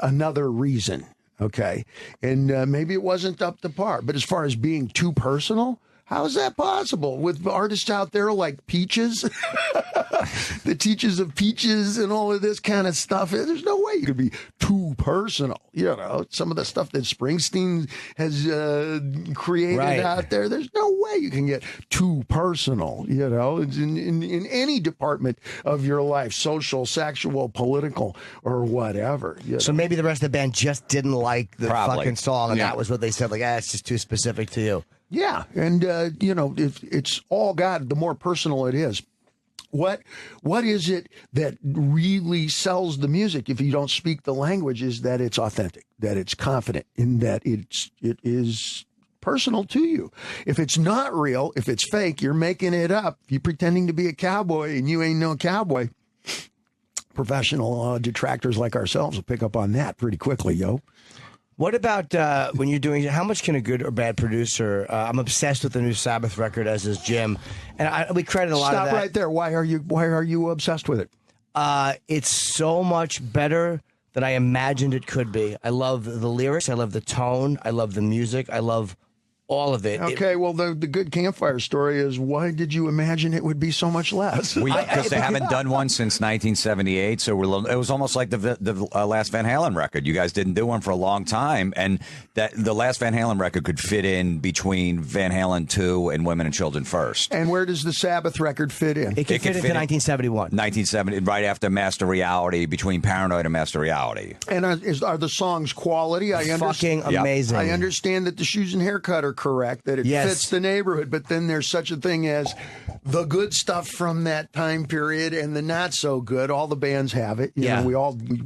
another reason. Okay, and maybe it wasn't up to par. But as far as being too personal, how is that possible with artists out there like Peaches, the Teachers of Peaches, and all of this kind of stuff? There's no way you could be too personal. You know, some of the stuff that Springsteen has created out there. There's no way you can get too personal. You know, in any department of your life, social, sexual, political, or whatever. So maybe the rest of the band just didn't like the fucking song, and Yeah. that was what they said. Like, it's just too specific to you. Yeah, and you know, it's all God. The more personal it is, what is it that really sells the music? If you don't speak the language, is that it's authentic, that it's confident, in that it is personal to you. If it's not real, if it's fake, you're making it up. You're pretending to be a cowboy, and you ain't no cowboy. Professional detractors like ourselves will pick up on that pretty quickly, yo. What about when you're doing? How much can a good or bad producer? I'm obsessed with the new Sabbath record, as is Jim, and we credit a lot of that. Stop right there. Why are you obsessed with it? It's so much better than I imagined it could be. I love the lyrics. I love the tone. I love the music. I love all of it. Okay, well, the good campfire story is, why did you imagine it would be so much less? Because they haven't done one since 1978, so it was almost like the last Van Halen record. You guys didn't do one for a long time, and that the last Van Halen record could fit in between Van Halen 2 and Women and Children First. And where does the Sabbath record fit in? It could fit into 1971. 1970, right after Master Reality, between Paranoid and Master Reality. And are the songs quality? Fucking amazing. I understand that the shoes and haircut are correct, that it fits the neighborhood, but then there's such a thing as the good stuff from that time period and the not so good. All the bands have it. You know,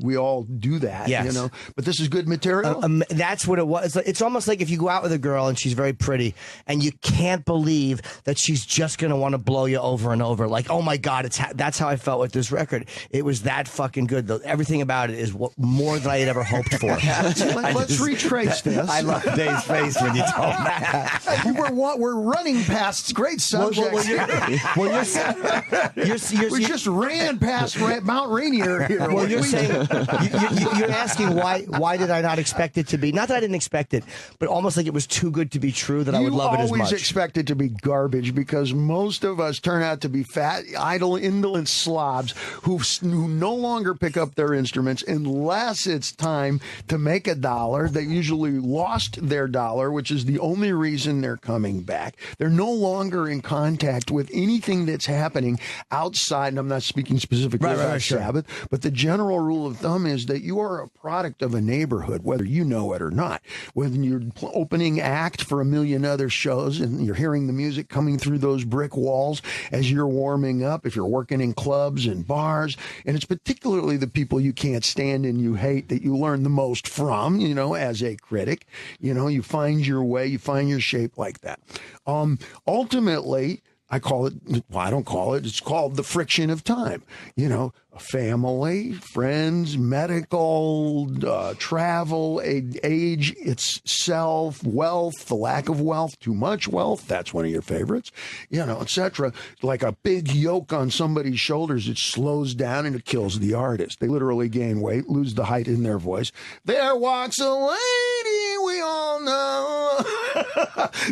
we all do that. Yes. You know, but this is good material. That's what it was. It's almost like if you go out with a girl and she's very pretty and you can't believe that she's just going to want to blow you over and over. Like, oh my God, that's how I felt with this record. It was that fucking good. Everything about it is more than I had ever hoped for. Let's retrace this. I love Dave's face when you told me that. We're running past great subjects. We just ran past Mount Rainier here. Well, you're saying you're asking why did I not expect it to be? Not that I didn't expect it, but almost like it was too good to be true that I would love it as much. You always expect it to be garbage because most of us turn out to be fat, idle, indolent slobs who no longer pick up their instruments unless it's time to make a dollar. They usually lost their dollar, which is the only reason they're coming back. They're no longer in contact with anything that's happening outside, and I'm not speaking specifically about Sabbath, but the general rule of thumb is that you are a product of a neighborhood, whether you know it or not. When you're opening act for a million other shows and you're hearing the music coming through those brick walls as you're warming up, if you're working in clubs and bars, and it's particularly the people you can't stand and you hate that you learn the most from, you know, as a critic, you know, you find your way, you find your shape like that. Ultimately, I call it, well, I don't call it, it's called the friction of time. You know, family, friends, medical, travel, age itself, wealth, the lack of wealth, too much wealth, that's one of your favorites, you know, etc. Like a big yoke on somebody's shoulders, it slows down and it kills the artist. They literally gain weight, lose the height in their voice. There walks a lady we all know.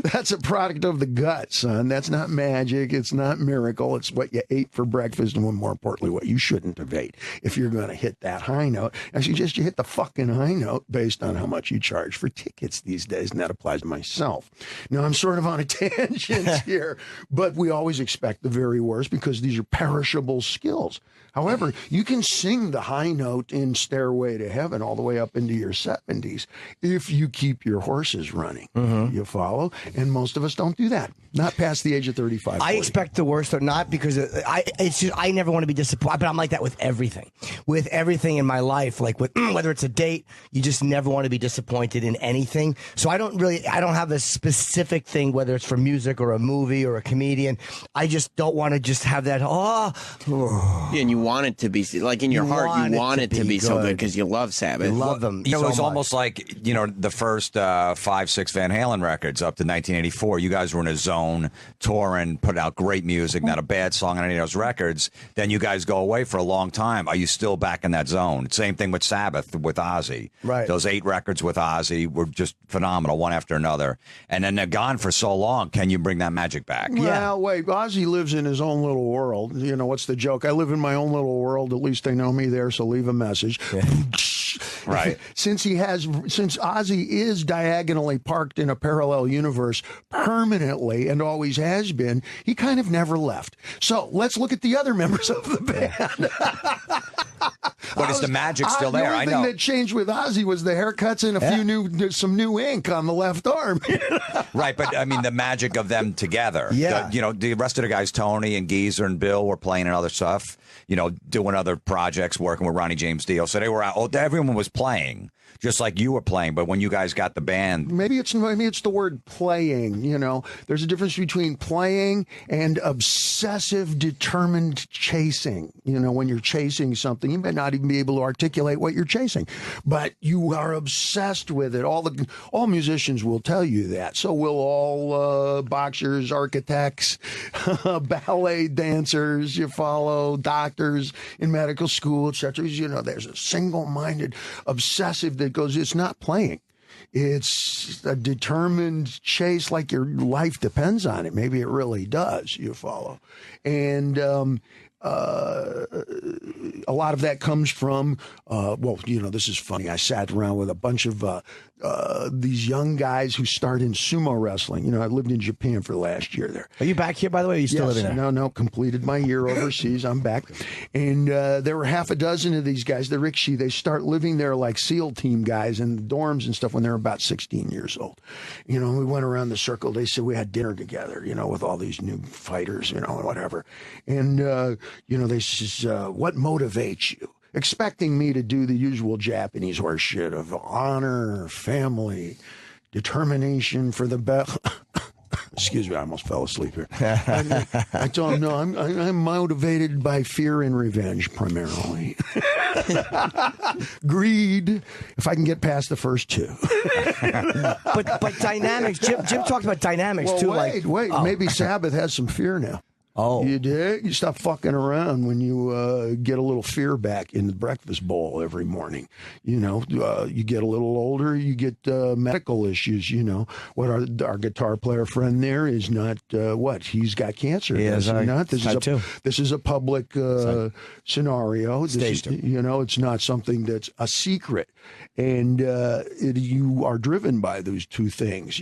That's a product of the gut, son. That's not magic. It's not miracle. It's what you ate for breakfast and, more importantly, what you shouldn't have ate if you're going to hit that high note. I suggest you hit the fucking high note based on how much you charge for tickets these days, and that applies to myself. Now, I'm sort of on a tangent here, but we always expect the very worst because these are perishable skills. However, you can sing the high note in Stairway to Heaven all the way up into your 70s if you keep your horses running. You follow? And most of us don't do that. Not past the age of 35. 40. I expect the worst, or not because it's just I never want to be disappointed. But I'm like that with everything. With everything in my life, like with whether it's a date, you just never want to be disappointed in anything. So I don't have a specific thing, whether it's for music or a movie or a comedian. I just don't want to just have that. Yeah, and you want it to be like in your heart. You want it to be so good because you love Sabbath. You love them. You know, so it was much. almost like, you know, the first 5-6 Van Halen records up to 1984. You guys were in a zone, touring, putting out great music, not a bad song on any of those records. Then you guys go away for a long time. Are you still back in that zone? Same thing with Sabbath, with Ozzy. Right. Those 8 records with Ozzy were just phenomenal, one after another. And then they're gone for so long. Can you bring that magic back? Well, wait, Ozzy lives in his own little world. You know, what's the joke? I live in my own little world. At least they know me there, so leave a message. Right. Since Ozzy is diagonally parked in a parallel universe permanently and always has been, he kind of never left. So let's look at the other members of the band. But is the magic still there? The only thing that changed with Ozzy was the haircuts and some new ink on the left arm. Right, but I mean the magic of them together. Yeah. You know, the rest of the guys, Tony and Geezer and Bill, were playing in other stuff. You know, doing other projects, working with Ronnie James Dio. So they were out. Oh, everyone was playing, just like you were playing. But when you guys got the band, maybe it's the word playing. You know, there's a difference between playing and obsessive, determined chasing. You know, when you're chasing something, you may not even be able to articulate what you're chasing, but you are obsessed with it. All musicians will tell you that. So will all boxers, architects, ballet dancers. You follow, doctors in medical school, etc. You know, there's a single-minded, obsessive that goes. It's not playing. It's a determined chase, like your life depends on it. Maybe it really does. You follow, and a lot of that comes from, this is funny. I sat around with a bunch of these young guys who started in sumo wrestling. I lived in Japan for the last year there. Are you back here, by the way? Or are you still living there? No, completed my year overseas. I'm back. And there were half a dozen of these guys, the Rikishi. They start living there like SEAL team guys in the dorms and stuff when they're about 16 years old. We went around the circle. They said we had dinner together, with all these new fighters, and whatever. And, they says, what motivates you? Expecting me to do the usual Japanese horse shit of honor, family, determination for the best. Excuse me, I almost fell asleep here. I told him, no, I'm motivated by fear and revenge primarily. Greed, if I can get past the first two. but dynamics, Jim talked about dynamics too. Maybe Sabbath has some fear now. Oh. You did? You stop fucking around when you get a little fear back in the breakfast bowl every morning. You get a little older, you get medical issues, What our guitar player friend there is not, he's got cancer. He is, not? This is a public scenario. It's not something that's a secret. And you are driven by those two things,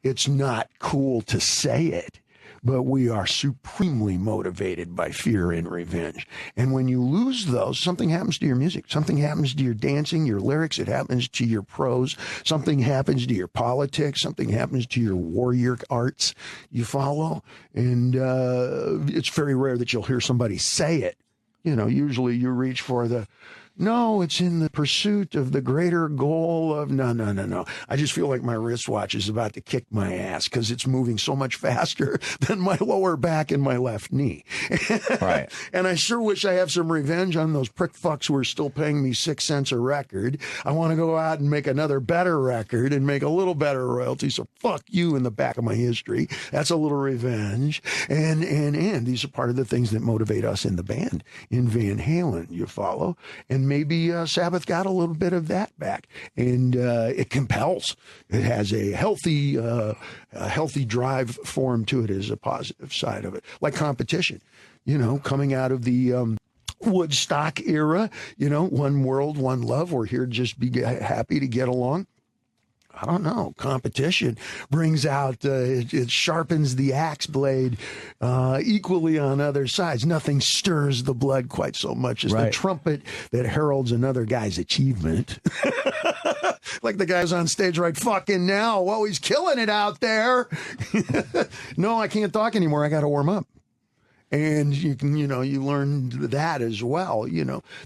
It's not cool to say it. But we are supremely motivated by fear and revenge. And when you lose those, something happens to your music. Something happens to your dancing, your lyrics. It happens to your prose. Something happens to your politics. Something happens to your warrior arts. You follow? And it's very rare that you'll hear somebody say it. Usually you reach for no, it's in the pursuit of the greater goal of no. I just feel like my wristwatch is about to kick my ass because it's moving so much faster than my lower back and my left knee. Right. And I sure wish I have some revenge on those prick fucks who are still paying me 6 cents a record. I want to go out and make another better record and make a little better royalty. So fuck you in the back of my history. That's a little revenge. And these are part of the things that motivate us in the band, in Van Halen, you follow? And maybe Sabbath got a little bit of that back, and it compels. It has a healthy drive form to it as a positive side of it, like competition. Coming out of the Woodstock era, one world, one love. We're here to just be happy to get along. I don't know. Competition brings out, it sharpens the axe blade equally on other sides. Nothing stirs the blood quite so much as the trumpet that heralds another guy's achievement. Like the guys on stage right fucking now. Whoa, he's killing it out there. No, I can't talk anymore. I got to warm up. And you can, you learn that as well.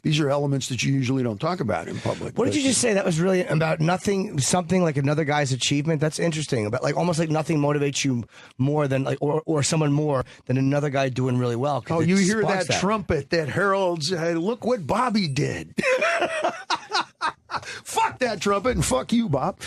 These are elements that you usually don't talk about in public. What did you just say? That was really about nothing, something like another guy's achievement. That's interesting. About almost like nothing motivates you more than or someone more than another guy doing really well. Oh, you hear that trumpet that heralds, hey, look what Bobby did. Fuck that trumpet and fuck you, Bob.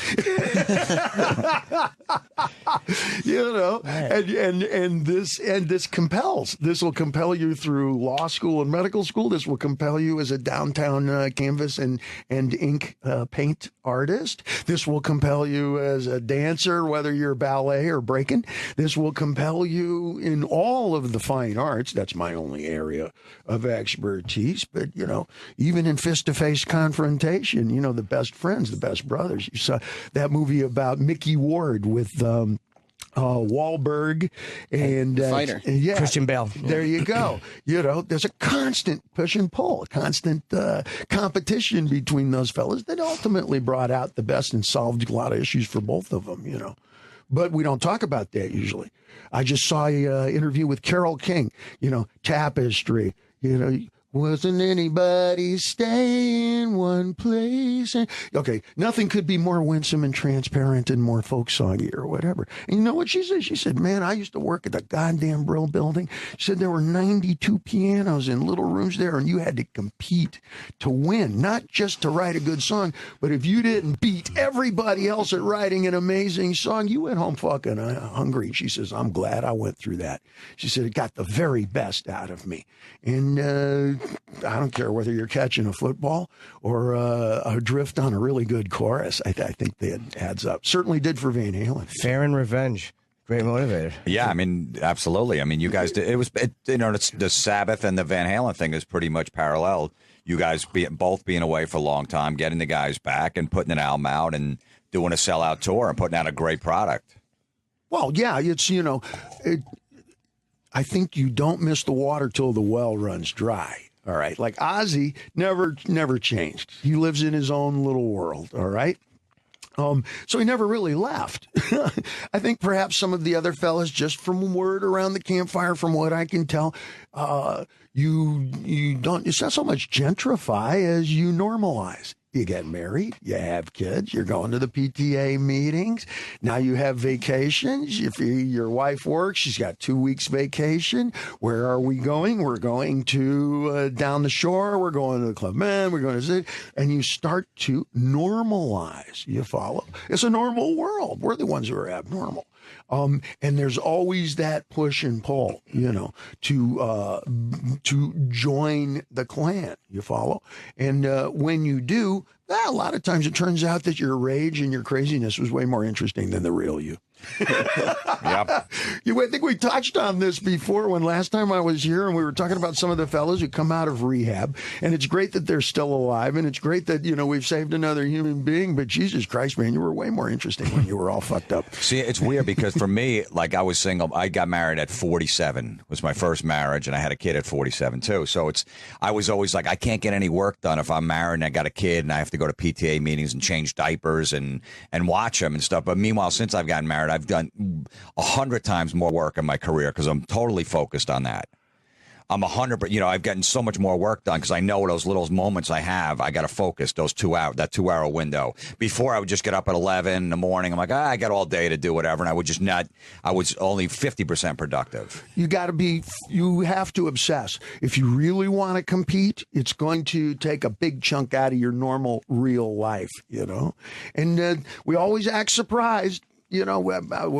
And this compels. This will compel you through law school and medical school. This will compel you as a downtown canvas and ink paint artist. This will compel you as a dancer, whether you're ballet or breaking. This will compel you in all of the fine arts. That's my only area of expertise. But, even in fist-to-face confrontation, the best friends, the best brothers. You saw that movie about Mickey Ward with Wahlberg and Fighter. Christian Bale. There you go. There's a constant push and pull, a constant competition between those fellas that ultimately brought out the best and solved a lot of issues for both of them, But we don't talk about that usually. I just saw an interview with Carole King, Tapestry, wasn't anybody stay in one place? Okay, nothing could be more winsome and transparent and more folk songy or whatever. And you know what she said? She said, man, I used to work at the goddamn Brill building. She said there were 92 pianos in little rooms there, and you had to compete to win, not just to write a good song, but if you didn't beat everybody else at writing an amazing song, you went home fucking hungry. She says, I'm glad I went through that. She said, it got the very best out of me. And I don't care whether you're catching a football or a drift on a really good chorus. I think that adds up. Certainly did for Van Halen. Fair and revenge. Great motivator. Yeah, I mean, absolutely. I mean, you guys did. It's the Sabbath and the Van Halen thing is pretty much parallel. You guys both being away for a long time, getting the guys back and putting an album out and doing a sellout tour and putting out a great product. Well, yeah, it's, I think you don't miss the water till the well runs dry. All right. Like Ozzy never changed. He lives in his own little world. All right. So he never really left. I think perhaps some of the other fellas, just from word around the campfire, from what I can tell, you don't, it's not so much gentrify as you normalize. You get married, you have kids, you're going to the PTA meetings. Now you have vacations. If your wife works, she's got 2 weeks vacation. Where are we going? We're going to down the shore. We're going to the Club Med. We're going to, and you start to normalize. You follow? It's a normal world. We're the ones who are abnormal. And there's always that push and pull, to join the clan. You follow? And when you do, a lot of times it turns out that your rage and your craziness was way more interesting than the real you. Yep. I think we touched on this before when last time I was here, and we were talking about some of the fellows who come out of rehab, and it's great that they're still alive, and it's great that, we've saved another human being, but Jesus Christ, man, you were way more interesting when you were all fucked up. See, it's weird because for me, like I was single, I got married at 47, was my first marriage, and I had a kid at 47 too. So I was always like, I can't get any work done if I'm married and I got a kid and I have to go to PTA meetings and change diapers and watch them and stuff. But meanwhile, since I've gotten married, I've done 100 times more work in my career because I'm totally focused on that. I'm 100%, I've gotten so much more work done because I know those little moments I have, I got to focus that 2 hour window. Before I would just get up at 11 in the morning. I'm like, I got all day to do whatever. And I was only 50% productive. You have to obsess. If you really want to compete, it's going to take a big chunk out of your normal real life, and we always act surprised.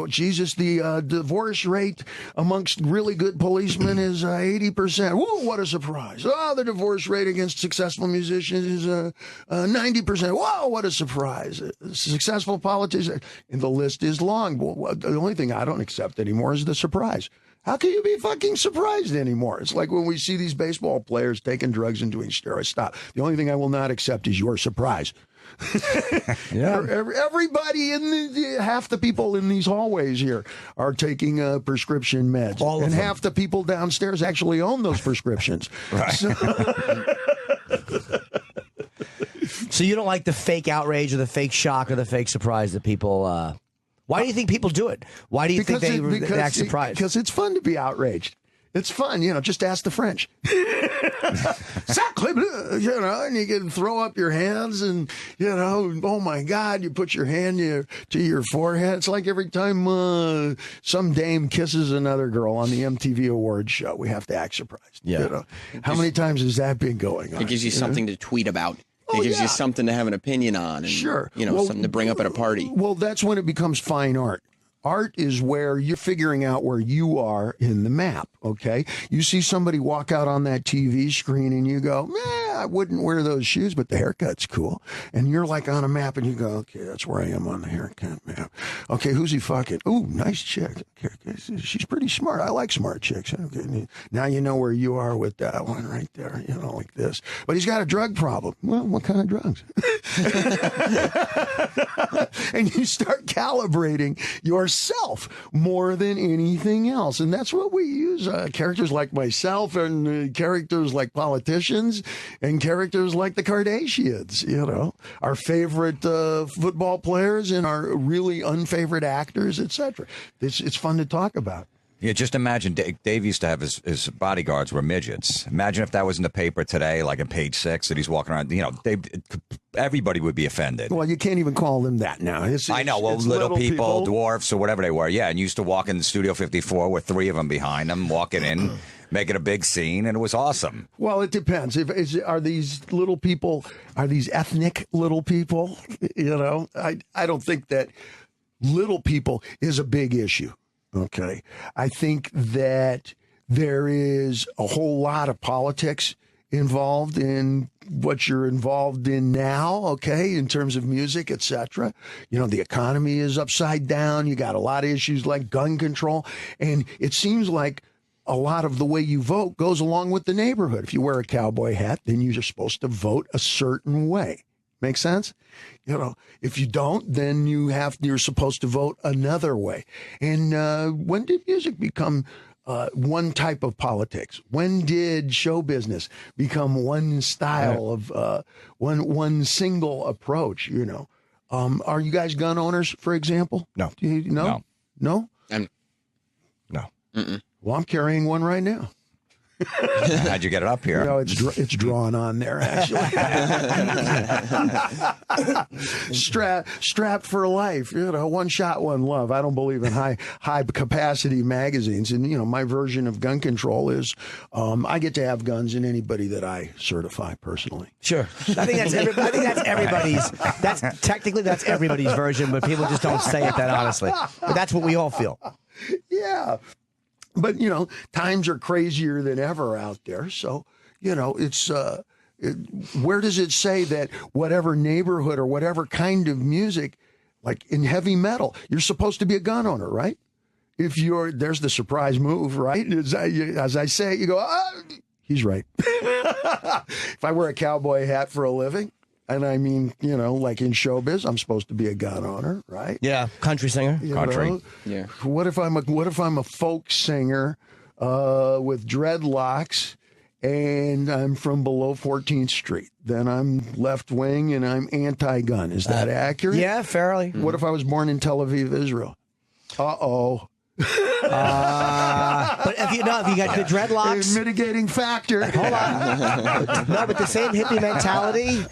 Jesus, the divorce rate amongst really good policemen is 80%. Whoa, what a surprise. Oh, the divorce rate against successful musicians is 90%. Whoa, what a surprise. Successful politicians. And the list is long. The only thing I don't accept anymore is the surprise. How can you be fucking surprised anymore? It's like when we see these baseball players taking drugs and doing steroids. Stop. The only thing I will not accept is your surprise. Yeah. Everybody half the people in these hallways here are taking prescription meds. All of them. Half the people downstairs actually own those prescriptions. Right. So you don't like the fake outrage or the fake shock or the fake surprise that people... Why do you think people do it? Why do you think they act surprised? Because it's fun to be outraged. It's fun, just ask the French. And you can throw up your hands and, oh my God, you put your hand to your forehead. It's like every time some dame kisses another girl on the MTV Awards show, we have to act surprised. Yeah. How many times has that been going on? It gives you something to tweet about. It gives you something to have an opinion on. And, sure. Something to bring up at a party. Well, that's when it becomes fine art. Art is where you're figuring out where you are in the map, okay? You see somebody walk out on that TV screen and you go, I wouldn't wear those shoes, but the haircut's cool. And you're like on a map and you go, okay, that's where I am on the haircut map. Okay, who's he fucking? Ooh, nice chick. Okay, she's pretty smart. I like smart chicks. Okay, now you know where you are with that one right there, like this. But he's got a drug problem. Well, what kind of drugs? And you start calibrating yourself more than anything else. And that's what we use. Characters like myself and characters like politicians and characters like the Kardashians, our favorite football players and our really unfavorite actors, etc. It's fun to talk about. Yeah, just imagine Dave used to have his bodyguards were midgets. Imagine if that was in the paper today, like in Page 6, that he's walking around. Everybody would be offended. Well, you can't even call them that now. I know. Well, little people, dwarfs, or whatever they were. Yeah, and used to walk in Studio 54 with 3 of them behind them, walking in, making a big scene, and it was awesome. Well, it depends. Are these little people? Are these ethnic little people? I don't think that little people is a big issue. Okay. I think that there is a whole lot of politics involved in what you're involved in now, okay, in terms of music, etc. You know, the economy is upside down. You got a lot of issues like gun control. And it seems like a lot of the way you vote goes along with the neighborhood. If you wear a cowboy hat, then you're supposed to vote a certain way. Make sense? You know, if you don't, then you're supposed to vote another way. And when did music become one type of politics? When did show business become one style of one single approach? You know, are you guys gun owners, for example? No. Do you, no. No. Well, I'm carrying one right now. How'd you get it up here? You know, it's drawn on there, actually. Strapped for life. You know, one shot, one love. I don't believe in high capacity magazines. And, you know, my version of gun control is I get to have guns in anybody that I certify personally. Sure. I think that's everybody's. That's everybody's version, but people just don't say it that honestly. But that's what we all feel. Yeah. But, you know, times are crazier than ever out there. So, you know, it's where does it say that whatever neighborhood or whatever kind of music, like in heavy metal, you're supposed to be a gun owner, right? If there's the surprise move, right? As I say, you go, he's right. If I wear a cowboy hat for a living, and I mean, you know, like in showbiz, I'm supposed to be a gun owner, right? Yeah, country singer. Country. Yeah. What if I'm a folk singer with dreadlocks and I'm from below 14th Street? Then I'm left wing and I'm anti-gun. Is that accurate? Yeah, fairly. What if I was born in Tel Aviv, Israel? Uh-oh. But if you got the dreadlocks, Mitigating factor. hold on. No, but the same hippie mentality.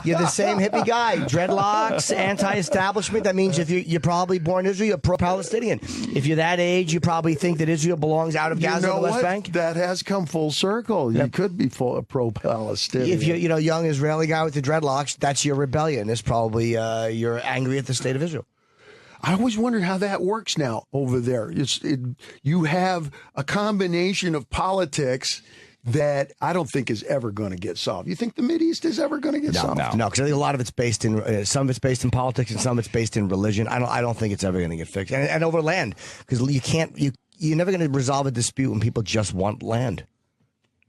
You're the same hippie guy. Dreadlocks, anti-establishment. That means if you're probably born in Israel, you're pro-Palestinian. If you're that age, you probably think that Israel belongs out of Gaza or the West Bank. That has come full circle. You could be pro-Palestinian. If you're, young Israeli guy with the dreadlocks, that's your rebellion. It's probably you're angry at the state of Israel. I always wondered how that works now over there. You have a combination of politics that I don't think is ever going to get solved. You think the Mideast is ever going to get solved? No, because I think a lot of it's based in some of it's based in politics and some of it's based in religion. I don't think it's ever going to get fixed. And over land, because you're never going to resolve a dispute when people just want land.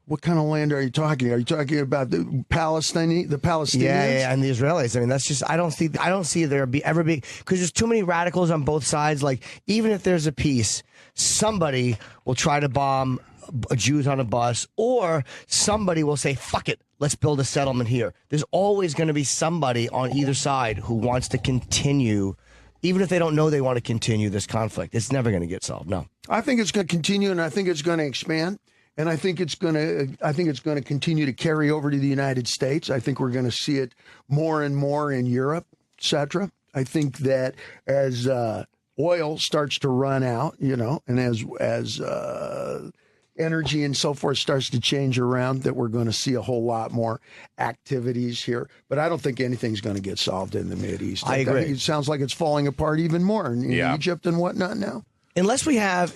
What kind of land are you talking? Are you talking about the Palestinians? Yeah, and the Israelis. I mean, that's just I don't see there ever be because there's too many radicals on both sides. Like even if there's a peace, somebody will try to bomb Jews on a bus, or somebody will say, "Fuck it, let's build a settlement here." There's always going to be somebody on either side who wants to continue. Even if they don't know they want to continue this conflict, it's never going to get solved. No, I think it's going to continue, and I think it's going to expand. And I think it's going to continue to carry over to the United States. I think we're going to see it more and more in Europe, etc. I think that as oil starts to run out, and as energy and so forth starts to change around, that we're going to see a whole lot more activities here. But I don't think anything's going to get solved in the Mideast. I agree. It sounds like it's falling apart even more in Egypt and whatnot now. Unless as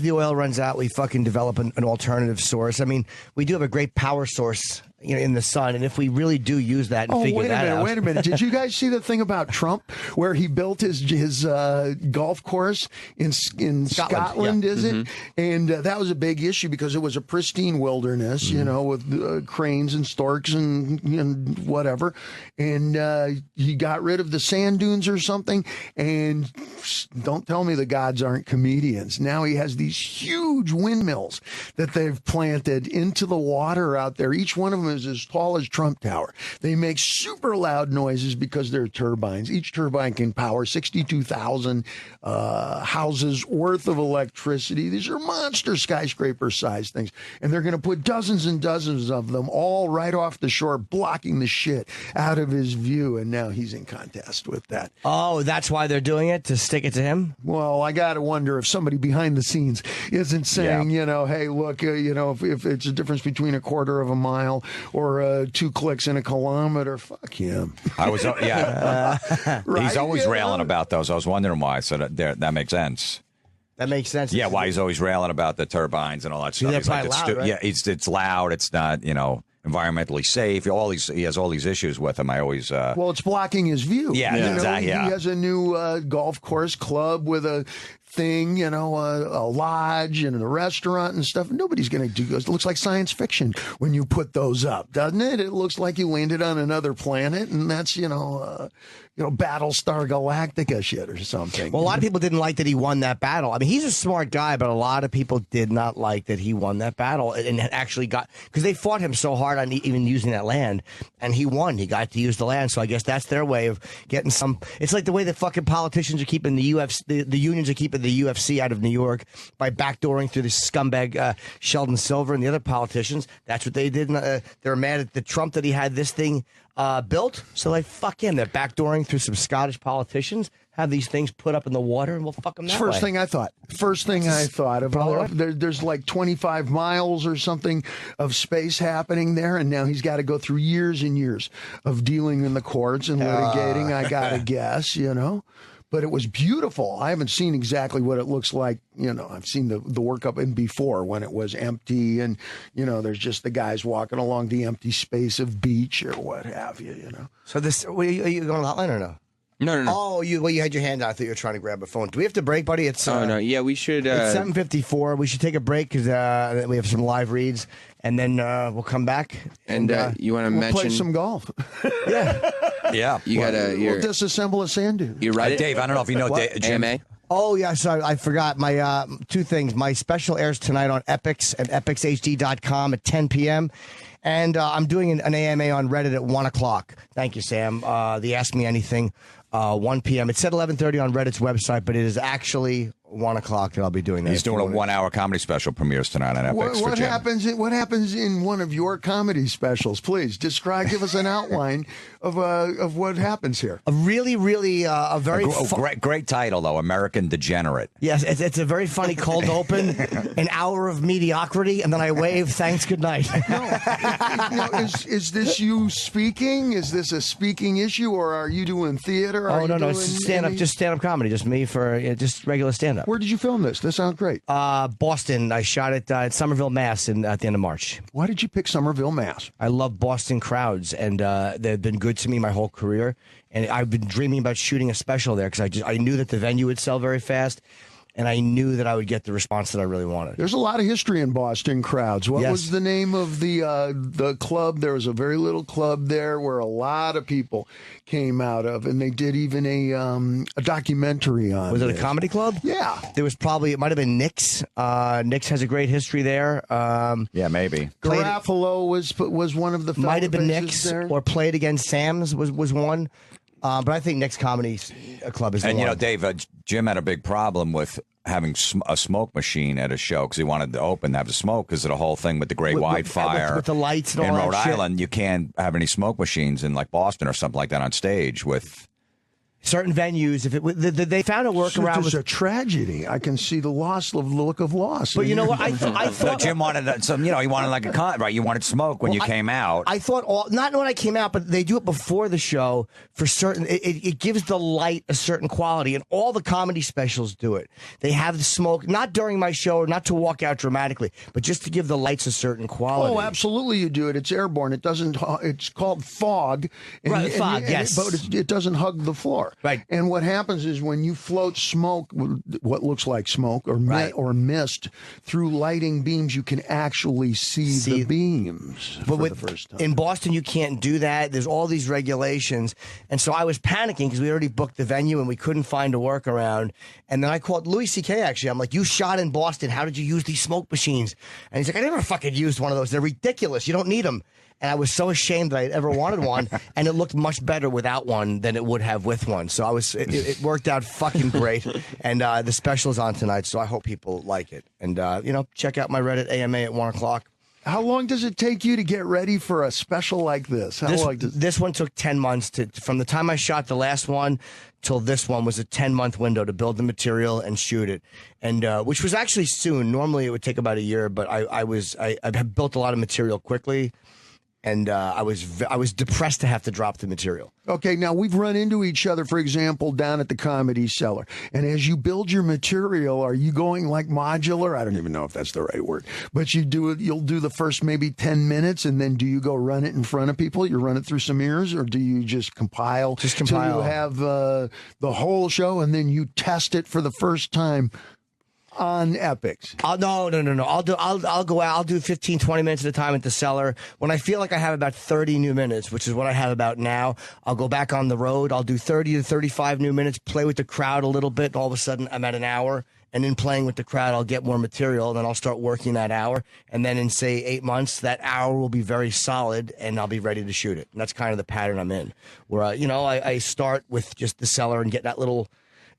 the oil runs out, we fucking develop an alternative source. I mean, we do have a great power source, in the sun, and if we really do use that and figure that out. Wait a minute. Did you guys see the thing about Trump where he built his golf course in Scotland? Yeah. Is it? And that was a big issue because it was a pristine wilderness, with cranes and storks and whatever. And he got rid of the sand dunes or something. And don't tell me the gods aren't comedians. Now he has these huge windmills that they've planted into the water out there. Each one of them is as tall as Trump Tower. They make super loud noises because they're turbines. Each turbine can power 62,000 houses worth of electricity. These are monster skyscraper-sized things. And they're going to put dozens and dozens of them all right off the shore, blocking the shit out of his view. And now he's in contest with that. Oh, that's why they're doing it, to stick it to him? Well, I got to wonder if somebody behind the scenes isn't saying, hey, look, if it's a difference between a quarter of a mile or 2 clicks in a kilometer, fuck him. I was, Right? He's always railing about those. I was wondering why. So that makes sense. That makes sense. Yeah, why he's always railing about the turbines and all that stuff. they're He's like, probably it's loud, right? Yeah, it's loud. It's not, environmentally safe. He has all these issues with him. I always. Well, it's blocking his view. Yeah, You know, exactly. He Yeah. has a new golf course club with a thing, a lodge and a restaurant and stuff. Nobody's going to do it. It looks like science fiction when you put those up, doesn't it? It looks like you landed on another planet, and that's, Battlestar Galactica shit or something. Well, a lot of people didn't like that he won that battle. I mean, he's a smart guy, but a lot of people did not like that he won that battle and actually because they fought him so hard on even using that land, and he won. He got to use the land, so I guess that's their way of getting some. It's like the way the fucking politicians are keeping the UFC, the unions are keeping the UFC out of New York by backdooring through this scumbag Sheldon Silver and the other politicians. That's what they did. They're mad at the Trump that he had this thing built, so like fuck him. They're backdooring through some Scottish politicians, have these things put up in the water, and we'll fuck them that First way. thing I thought of. Probably right. There's like 25 miles or something of space happening there, and now he's got to go through years and years of dealing in the courts and litigating. I gotta guess, But it was beautiful. I haven't seen exactly what it looks like. I've seen the workup in before when it was empty and, there's just the guys walking along the empty space of beach or what have you, So this, are you going to the hotline or no? No. Oh, you had your hand out. I thought you were trying to grab a phone. Do we have to break, buddy? It's Oh, no. Yeah, we should. It's 7:54. We should take a break because we have some live reads, and then we'll come back. And you want to We'll mention. play some golf. Yeah. Yeah. You got to. We'll disassemble a sand dune. You read it? Dave, I don't know if you know Jim. AMA? Oh, yeah. So I forgot my two things. My special airs tonight on Epix at epixhd.com at 10 p.m. And I'm doing an AMA on Reddit at 1 o'clock. Thank you, Sam. The Ask Me Anything, 1 p.m. It said 11:30 on Reddit's website, but it is actually 1 o'clock that I'll be doing that. He's doing a 1-hour comedy special premieres tonight on Epix for Jim. What happens in one of your comedy specials? Please give us an outline of what happens here. A really, really, a very Great title, though, American Degenerate. Yes, it's a very funny cold open, an hour of mediocrity, and then I wave, thanks, good night. Is this you speaking? Is this a speaking issue, or are you doing theater? Oh, no, it's stand-up, just stand-up comedy, just me for just regular stand-up. Where did you film this? This sounds great. Boston. I shot it at Somerville, Mass. At the end of March. Why did you pick Somerville, Mass? I love Boston crowds, and they've been good to me my whole career. And I've been dreaming about shooting a special there because I knew that the venue would sell very fast, and I knew that I would get the response that I really wanted. There's a lot of history in Boston crowds. What Yes. was the name of the club? There was a very little club there where a lot of people came out of, and they did even a documentary on. Was it a this. comedy club? Yeah. There was it might have been Nick's. Nick's has a great history there. Yeah, maybe. Garofalo was one of the Might have been faces Nick's there. or Played Against Sam's was one. But I think Nick's Comedy Club is the And, one. Dave, Jim had a big problem with having a smoke machine at a show because he wanted to have the smoke because of the whole thing with the Great White Fire. with the lights and in all that Rhode shit. Island, you can't have any smoke machines in like Boston or something like that on stage with. Certain venues, they found a workaround. It's a tragedy. I can see the look of loss. But you know what? I No, thought Jim wanted some. He wanted like a con, right? You wanted smoke when you came out. I thought not when I came out, but they do it before the show for certain. It gives the light a certain quality, and all the comedy specials do it. They have the smoke, not during my show, not to walk out dramatically, but just to give the lights a certain quality. Oh, absolutely, you do it. It's airborne. It doesn't. It's called fog. Right, fog, yes. But it doesn't hug the floor. Right. And what happens is when you float smoke, what looks like smoke or mist through lighting beams, you can actually see the beams for the first time. In Boston, you can't do that. There's all these regulations. And so I was panicking because we already booked the venue and we couldn't find a workaround. And then I called Louis C.K. actually. I'm like, you shot in Boston. How did you use these smoke machines? And he's like, I never fucking used one of those. They're ridiculous. You don't need them. And I was so ashamed that I ever wanted one, and it looked much better without one than it would have with one. So it worked out fucking great. And the special is on tonight, so I hope people like it. And check out my Reddit AMA at 1 o'clock. How long does it take you to get ready for a special like this? This one took 10 months from the time I shot the last one till this one was a 10-month window to build the material and shoot it, and which was actually soon. Normally it would take about a year, but I built a lot of material quickly. and I was depressed to have to drop the material. Okay, now we've run into each other, for example, down at the Comedy Cellar. And as you build your material, are you going like modular? I don't even know if that's the right word. But you'll do the first maybe 10 minutes, and then do you go run it in front of people? You run it through some ears, or do you just compile? Just compile. Till you have the whole show, and then you test it for the first time on Epics? No. I'll go out. I'll do 15, 20 minutes at a time at the Cellar. When I feel like I have about 30 new minutes, which is what I have about now, I'll go back on the road. I'll do 30 to 35 new minutes, play with the crowd a little bit. And all of a sudden, I'm at an hour. And in playing with the crowd, I'll get more material. And then I'll start working that hour. And then in, say, 8 months, that hour will be very solid, and I'll be ready to shoot it. And that's kind of the pattern I'm in, where, I start with just the Cellar and get that little...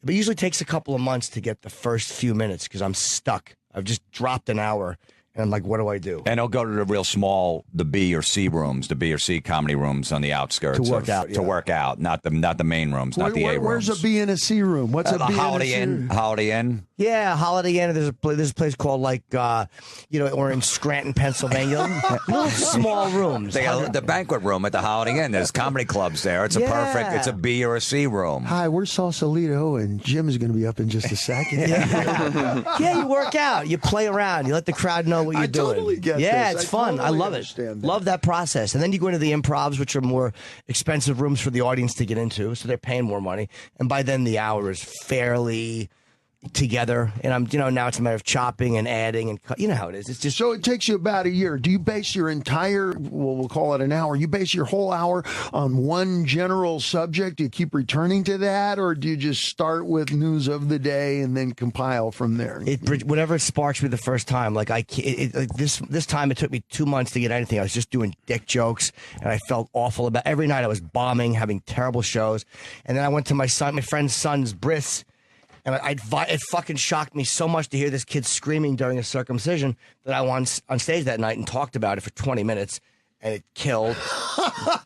It usually takes a couple of months to get the first few minutes because I'm stuck. I've just dropped an hour, and I'm like, what do I do? And I'll go to the real small, the B or C rooms, the B or C comedy rooms on the outskirts To work out, to work out, not the main rooms, not the A rooms. Where's a B and a C room? What's a B and a C room? Holiday Inn. Yeah, Holiday Inn. There's a place called or in Scranton, Pennsylvania. Little small rooms. They got the banquet room at the Holiday Inn. There's comedy clubs there. It's it's a B or a C room. Hi, we're Sausalito, and Jim is going to be up in just a second. Yeah, you work out. You play around. You let the crowd know what you're doing. Totally get yeah, this. it's fun. Totally I love it. understand that. Love that process. And then you go into the improvs, which are more expensive rooms for the audience to get into, so they're paying more money. And by then, the hour is fairly together, and I'm now it's a matter of chopping and adding and you know how it is. It's just so it takes you about a year. Do you base your entire, we'll call it an hour, you base your whole hour on one general subject? Do you keep returning to that, or do you just start with news of the day and then compile from there? Whatever sparks me the first time. Like this time it took me 2 months to get anything. I was just doing dick jokes, and I felt awful about every night. I was bombing, having terrible shows, and then I went to my friend's son's bris. And it fucking shocked me so much to hear this kid screaming during a circumcision that I went on stage that night and talked about it for 20 minutes, and it killed.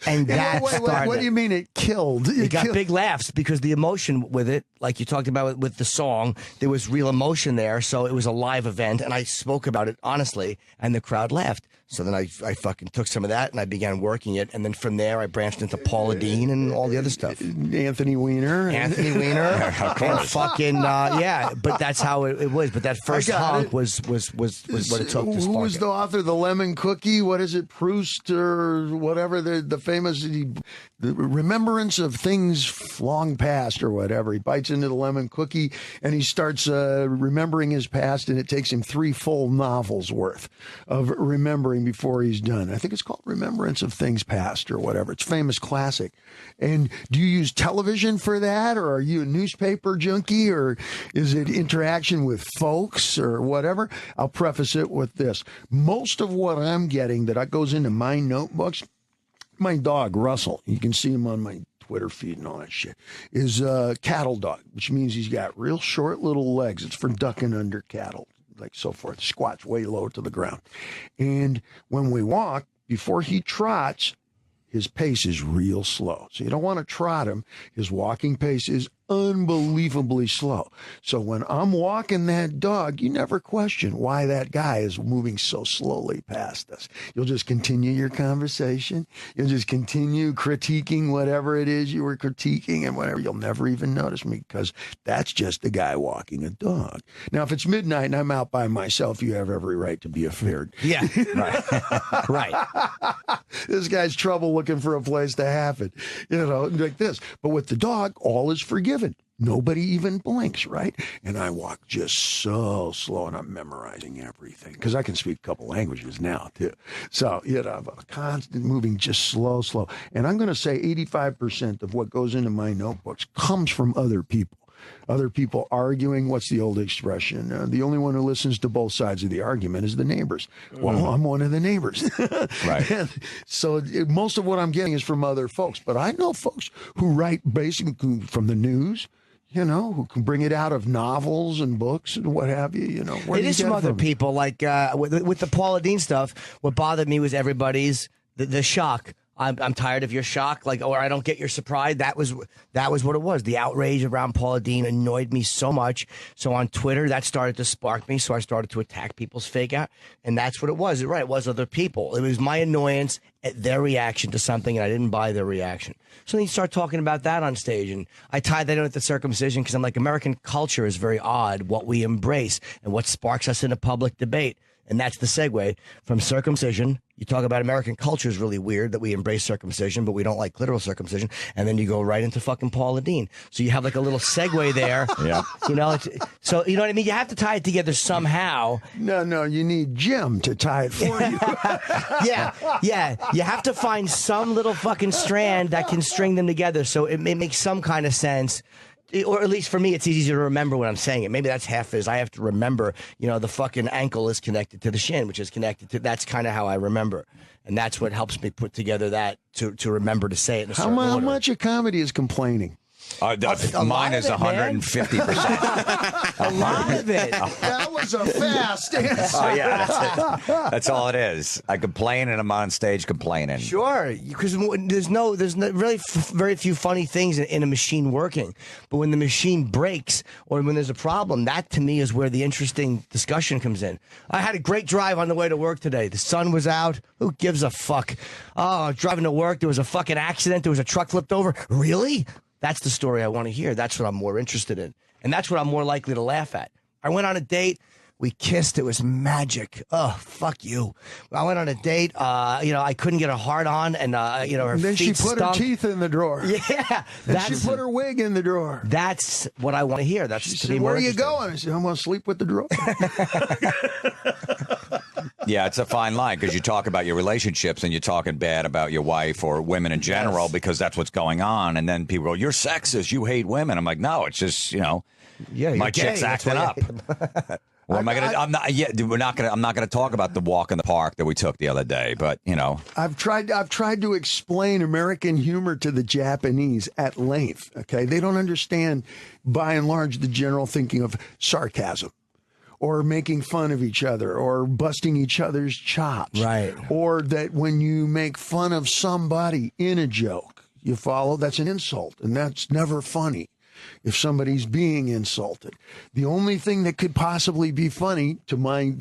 And that started. What do you mean it killed? It got big laughs because the emotion with it, like you talked about with the song, there was real emotion there. So it was a live event, and I spoke about it honestly, and the crowd laughed. So then I fucking took some of that and I began working it, and then from there I branched into Paula Deen and all the other stuff. Anthony Weiner, of course. Fucking yeah. But that's how it was. But that first honk was what it took to spark Who was it. the author of The Lemon Cookie? What is it, Proust or whatever? The famous the remembrance of things long past or whatever. He bites into the lemon cookie and he starts remembering his past, and it takes him 3 full novels worth of remembering before he's done. I think it's called Remembrance of Things Past or whatever. It's a famous classic. And do you use television for that, or are you a newspaper junkie, or is it interaction with folks or whatever? I'll preface it with this. Most of what I'm getting that goes into my notebooks, my dog, Russell, you can see him on my Twitter feed and all that shit, is a cattle dog, which means he's got real short little legs. It's for ducking under cattle, like so forth. Squats way low to the ground. And when we walk, before he trots, his pace is real slow. So you don't want to trot him. His walking pace is unbelievably slow. So when I'm walking that dog, you never question why that guy is moving so slowly past us. You'll just continue your conversation. You'll just continue critiquing whatever it is you were critiquing and whatever. You'll never even notice me because that's just the guy walking a dog. Now, if it's midnight and I'm out by myself, you have every right to be afeared. Yeah, right. Right. This guy's trouble looking for a place to have it, like this. But with the dog, all is forgiven. Nobody even blinks, right? And I walk just so slow, and I'm memorizing everything because I can speak a couple languages now, too. So, I'm constant moving, just slow. And I'm going to say 85% of what goes into my notebooks comes from other people. Other people arguing. What's the old expression? The only one who listens to both sides of the argument is the neighbors. Well, I'm one of the neighbors. Right. And so most of what I'm getting is from other folks. But I know folks who write basically from the news, who can bring it out of novels and books and what have you. Where it is from other people. Like with the Paula Deen stuff, what bothered me was everybody's the shock I'm tired of your shock, like, or I don't get your surprise. That was what it was. The outrage around Paula Deen annoyed me so much. So on Twitter, that started to spark me. So I started to attack people's fake out, and that's what it was. Right, it was other people. It was my annoyance at their reaction to something, and I didn't buy their reaction. So then you start talking about that on stage, and I tied that in with the circumcision because I'm like, American culture is very odd, what we embrace and what sparks us in a public debate. And that's the segue from circumcision. You talk about American culture is really weird that we embrace circumcision, but we don't like literal circumcision. And then you go right into fucking Paula Deen. So you have like a little segue there. Yeah. You know, so you know what I mean? You have to tie it together somehow. No, you need Jim to tie it for you. Yeah. You have to find some little fucking strand that can string them together so it makes some kind of sense. Or at least for me, it's easy to remember when I'm saying it. Maybe that's half is I have to remember, you know, the fucking ankle is connected to the shin, which is connected to, that's kind of how I remember. And that's what helps me put together that to remember to say it in a certain order. How much of comedy is complaining? Mine is 150%. A lot of it. That was a fast answer. Oh yeah, that's all it is. I complain and I'm on stage complaining. Sure, because there's really very few funny things in a machine working. But when the machine breaks or when there's a problem, that to me is where the interesting discussion comes in. I had a great drive on the way to work today. The sun was out. Who gives a fuck? Oh, driving to work, there was a fucking accident. There was a truck flipped over. Really? That's the story I want to hear. That's what I'm more interested in. And that's what I'm more likely to laugh at. I went on a date. We kissed. It was magic. Oh, fuck you. I went on a date. I couldn't get a hard on, and her and then feet she put stunk. her teeth in the drawer. Yeah, and she put her wig in the drawer. That's what I want to hear. That's she to said, be more where are you interesting. going? I said, I'm going to sleep with the drawer. Yeah, it's a fine line because you talk about your relationships and you're talking bad about your wife or women in general because that's what's going on. And then people go, "You're sexist. You hate women." I'm like, no, it's just my chick's gay. acting up. Well, I'm not gonna talk about the walk in the park that we took the other day, but I've tried to explain American humor to the Japanese at length. Okay, they don't understand, by and large, the general thinking of sarcasm, or making fun of each other, or busting each other's chops, right? Or that when you make fun of somebody in a joke, you follow, that's an insult, and that's never funny. If somebody's being insulted, the only thing that could possibly be funny, to my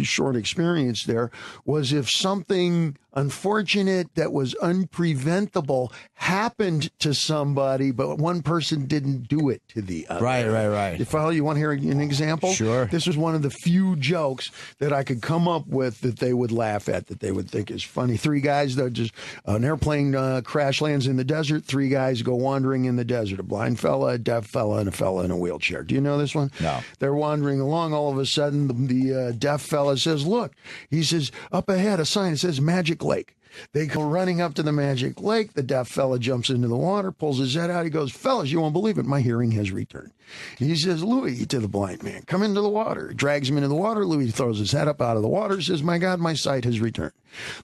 short experience there, was if something unfortunate that was unpreventable happened to somebody, but one person didn't do it to the other. Right. You follow? You want to hear an example? Sure. This was one of the few jokes that I could come up with that they would laugh at, that they would think is funny. Three guys, just an airplane crash lands in the desert. Three guys go wandering in the desert. A blind fella, a deaf fella, and a fella in a wheelchair. Do you know this one? No. They're wandering along. All of a sudden, the deaf fella says, "Look," he says, "up ahead, a sign that says Magic Lake." They go running up to the Magic Lake. The deaf fella jumps into the water, pulls his head out. He goes, "Fellas, you won't believe it. My hearing has returned." He says, "Louis," to the blind man, "come into the water." Drags him into the water. Louis throws his head up out of the water, says, "My God, my sight has returned."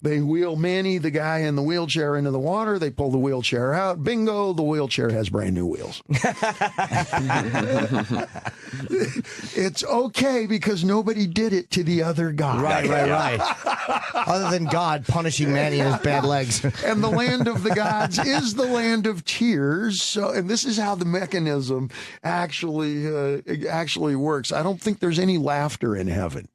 They wheel Manny, the guy in the wheelchair, into the water. They pull the wheelchair out. Bingo, the wheelchair has brand new wheels. It's okay because nobody did it to the other guy. Right. Other than God punishing Manny and his bad legs. And the land of the gods is the land of tears. So, and this is how the mechanism actually works. I don't think there's any laughter in heaven.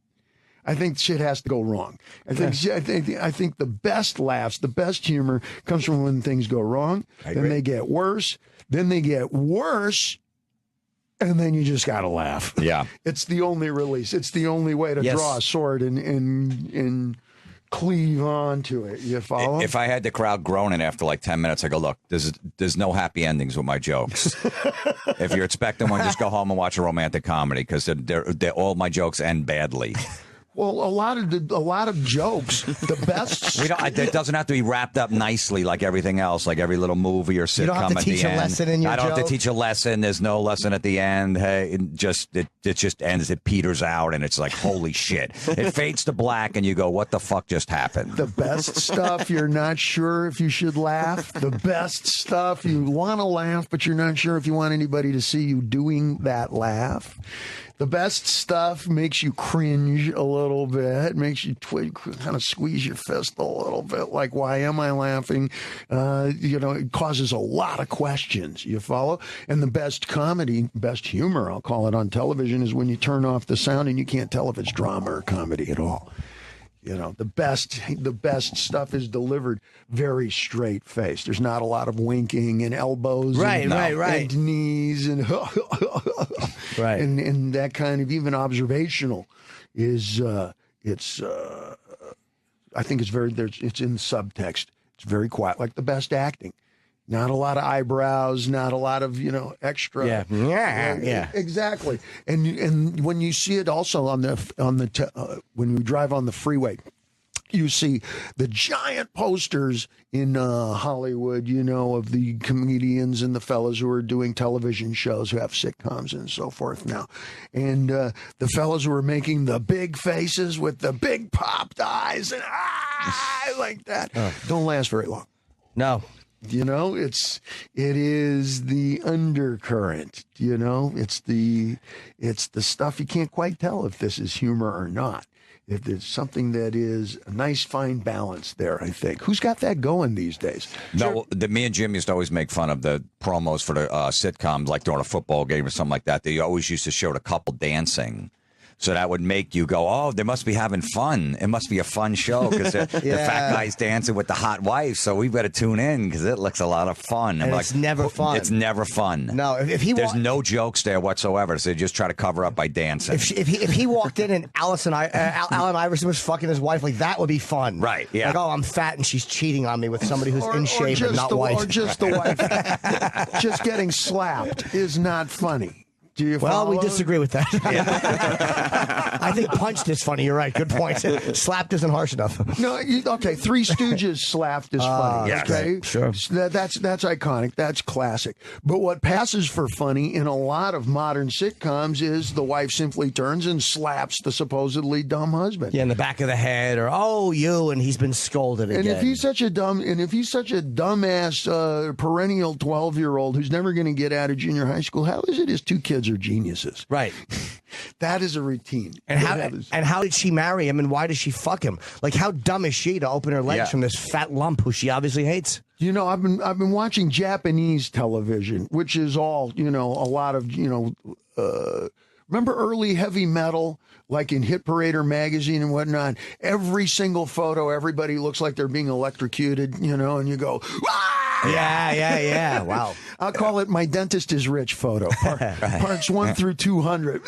I think shit has to go wrong. I think the best laughs, the best humor comes from when things go wrong. Then they get worse. Then they get worse. And then you just got to laugh. Yeah. It's the only release. It's the only way to draw a sword and cleave onto it. You follow? If I had the crowd groaning after like 10 minutes, I go, "Look, there's no happy endings with my jokes. If you're expecting one, just go home and watch a romantic comedy because they're all my jokes end badly." Well, a lot of jokes, the best. It doesn't have to be wrapped up nicely like everything else, like every little movie or sitcom. You don't have to at teach the a end. lesson in your I don't have joke? to teach a lesson. There's no lesson at the end. Hey, it just ends. It peters out, and it's like, holy shit! It fades to black, and you go, "What the fuck just happened?" The best stuff, you're not sure if you should laugh. The best stuff, you want to laugh, but you're not sure if you want anybody to see you doing that laugh. The best stuff makes you cringe a little bit, makes you kind of squeeze your fist a little bit, like, why am I laughing? It causes a lot of questions, you follow? And the best comedy, best humor, I'll call it, on television is when you turn off the sound and you can't tell if it's drama or comedy at all. The best stuff is delivered very straight faced. There's not a lot of winking and elbows, Right. and knees and Right. and that kind of even observational is I think it's it's in the subtext. It's very quiet, like the best acting. Not a lot of eyebrows, not a lot of extra. Yeah. Exactly. And when you see it also on when we drive on the freeway, you see the giant posters in Hollywood, of the comedians and the fellas who are doing television shows, who have sitcoms and so forth now. And the fellas who are making the big faces with the big popped eyes and like that don't last very long. No. It is the undercurrent, it's the stuff you can't quite tell if this is humor or not. If there's something that is a nice, fine balance there, I think. Who's got that going these days? No, me and Jim used to always make fun of the promos for the sitcoms, like during a football game or something like that. They always used to show the couple dancing. So that would make you go, oh, they must be having fun. It must be a fun show because the fat guy's dancing with the hot wife. So we've got to tune in because it looks a lot of fun. And it's never fun. It's never fun. No, there's no jokes there whatsoever. So they just try to cover up by dancing. If he walked in and Allen Iverson was fucking his wife, like that would be fun. Right, yeah. Like, oh, I'm fat and she's cheating on me with somebody who's in shape and not white. Or just the wife. Just getting slapped is not funny. Do you follow? We disagree with that. I think punched is funny. You're right. Good point. Slapped isn't harsh enough. No, okay. Three Stooges slapped is funny. Yes. Okay, sure. That's iconic. That's classic. But what passes for funny in a lot of modern sitcoms is the wife simply turns and slaps the supposedly dumb husband. Yeah, in the back of the head, or and he's been scolded again. And if he's such a dumbass perennial 12-year-old who's never going to get out of junior high school, how is it his two kids are geniuses? Right. That is a routine. And how did she marry him, and why does she fuck him? Like, how dumb is she to open her legs from this fat lump who she obviously hates? I've been watching Japanese television, which is all a lot of remember early heavy metal, like in Hit Parader magazine and whatnot. Every single photo, everybody looks like they're being electrocuted, and you go, ah! Yeah. Wow. I'll call it my dentist is rich photo. Parts 1 through 200.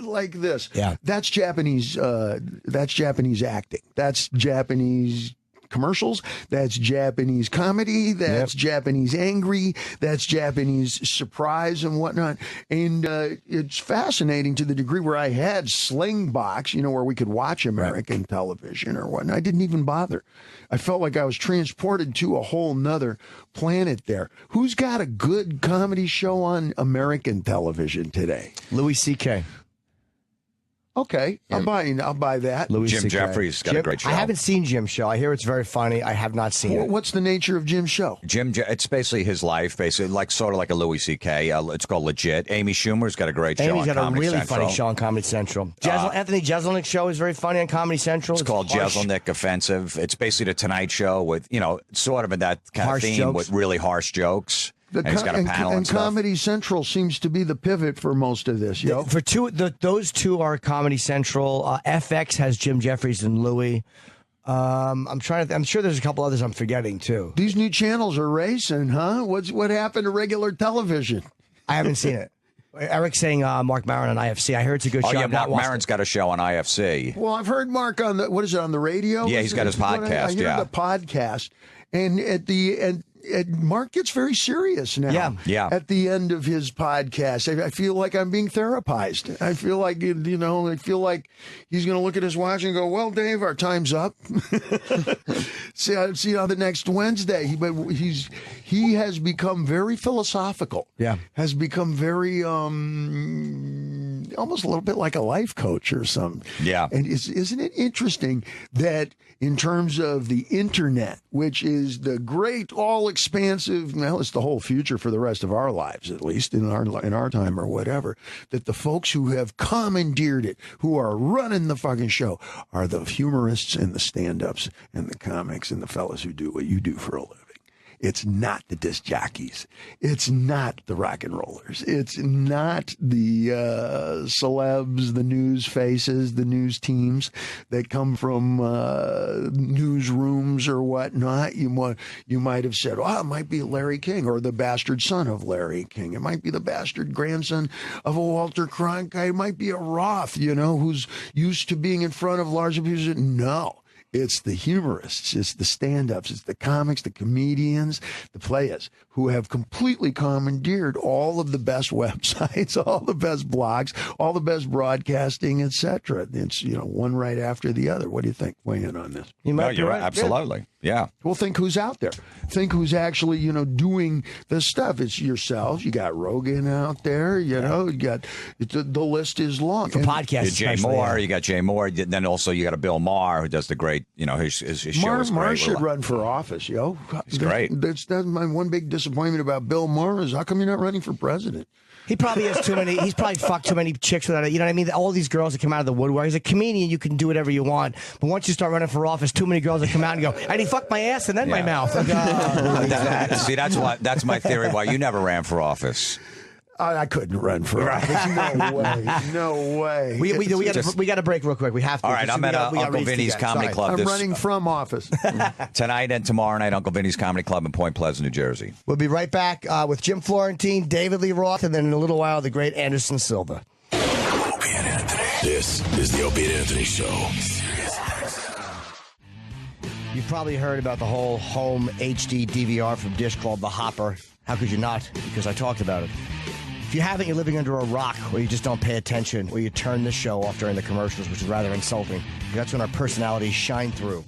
Like this. Yeah. That's Japanese. That's Japanese acting. That's Japanese commercials. That's Japanese comedy. That's Japanese angry. That's Japanese surprise and whatnot. And it's fascinating to the degree where I had Slingbox, where we could watch American television or whatnot. I didn't even bother. I felt like I was transported to a whole nother planet there. Who's got a good comedy show on American television today? Louis C.K. Okay, I'll buy that. Jim Jeffries got a great show. I haven't seen Jim's show. I hear it's very funny. I have not seen it. What's the nature of Jim's show? It's basically his life, sort of like a Louis C.K. It's called Legit. Amy Schumer's got a great show on Comedy Central. Amy's got a really funny show on Comedy Central. Anthony Jeselnik's show is very funny on Comedy Central. It's called Jeselnik Offensive. It's basically the Tonight Show with, sort of in that kind harsh of theme jokes. with really harsh jokes. And he's got a panel and stuff. Comedy Central seems to be the pivot for most of this, yo. For those two are Comedy Central. FX has Jim Jeffries and Louis. I'm sure there's a couple others I'm forgetting too. These new channels are racing, huh? What happened to regular television? I haven't seen it. Eric's saying Mark Maron on IFC. I heard it's a good show. Oh, yeah, Mark Maron's got a show on IFC. Well, I've heard Mark on the radio? Yeah, he's got his podcast, I hear the podcast. And at the end, Mark gets very serious now. Yeah. At the end of his podcast, I feel like I'm being therapized. I feel like he's going to look at his watch and go, "Well, Dave, our time's up. see you the next Wednesday." He has become very philosophical. Yeah, has become very almost a little bit like a life coach or something. Yeah. And isn't it interesting that in terms of the internet, which is the great, all-expansive, well, it's the whole future for the rest of our lives, at least in our time or whatever, that the folks who have commandeered it, who are running the fucking show, are the humorists and the stand-ups and the comics and the fellas who do what you do for a living. It's not the disc jockeys. It's not the rock and rollers. It's not the celebs, the news faces, the news teams that come from newsrooms or whatnot. You might have said, oh, it might be Larry King or the bastard son of Larry King. It might be the bastard grandson of a Walter Cronkite. It might be a Roth, who's used to being in front of larger people. No. It's the humorists, it's the stand-ups, it's the comics, the comedians, the players who have completely commandeered all of the best websites, all the best blogs, all the best broadcasting, etc. It's, one right after the other. What do you think? Weigh in on this. No, you're right. Absolutely. Yeah. Well, think who's out there. Think who's actually, doing this stuff. It's yourselves. You got Rogan out there. You got the list is long. For podcasts, Jay Moore. You got Jay Moore. Then also you got a Bill Maher who does the great. His show is great. Maher should run for office, yo. He's great. That's my one big disappointment about Bill Maher is how come you're not running for president? He probably has too many. He's probably fucked too many chicks without it. You know what I mean? All these girls that come out of the woodwork. He's a comedian. You can do whatever you want. But once you start running for office, too many girls that come out and go, and he fucked my ass and then my mouth. Like, See, that's my theory why you never ran for office. I couldn't run for office. No way. No way. We got to break real quick. We have to. All right, I'm at Uncle Vinny's Comedy Club. I'm running from office. Tonight and tomorrow night, Uncle Vinny's Comedy Club in Point Pleasant, New Jersey. We'll be right back with Jim Florentine, David Lee Roth, and then in a little while, the great Anderson Silva. Opie and Anthony. This is the Opie and Anthony Show. You've probably heard about the whole home HD DVR from Dish called the Hopper. How could you not? Because I talked about it. If you haven't, you're living under a rock, or you just don't pay attention, or you turn the show off during the commercials, which is rather insulting. That's when our personalities shine through.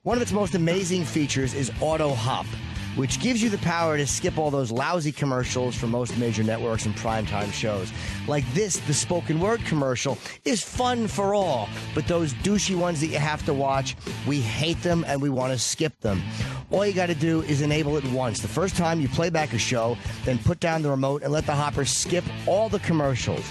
One of its most amazing features is Auto Hop, which gives you the power to skip all those lousy commercials for most major networks and primetime shows. Like this, the spoken word commercial, is fun for all, but those douchey ones that you have to watch, we hate them and we want to skip them. All you got to do is enable it once. The first time you play back a show, then put down the remote and let the hopper skip all the commercials.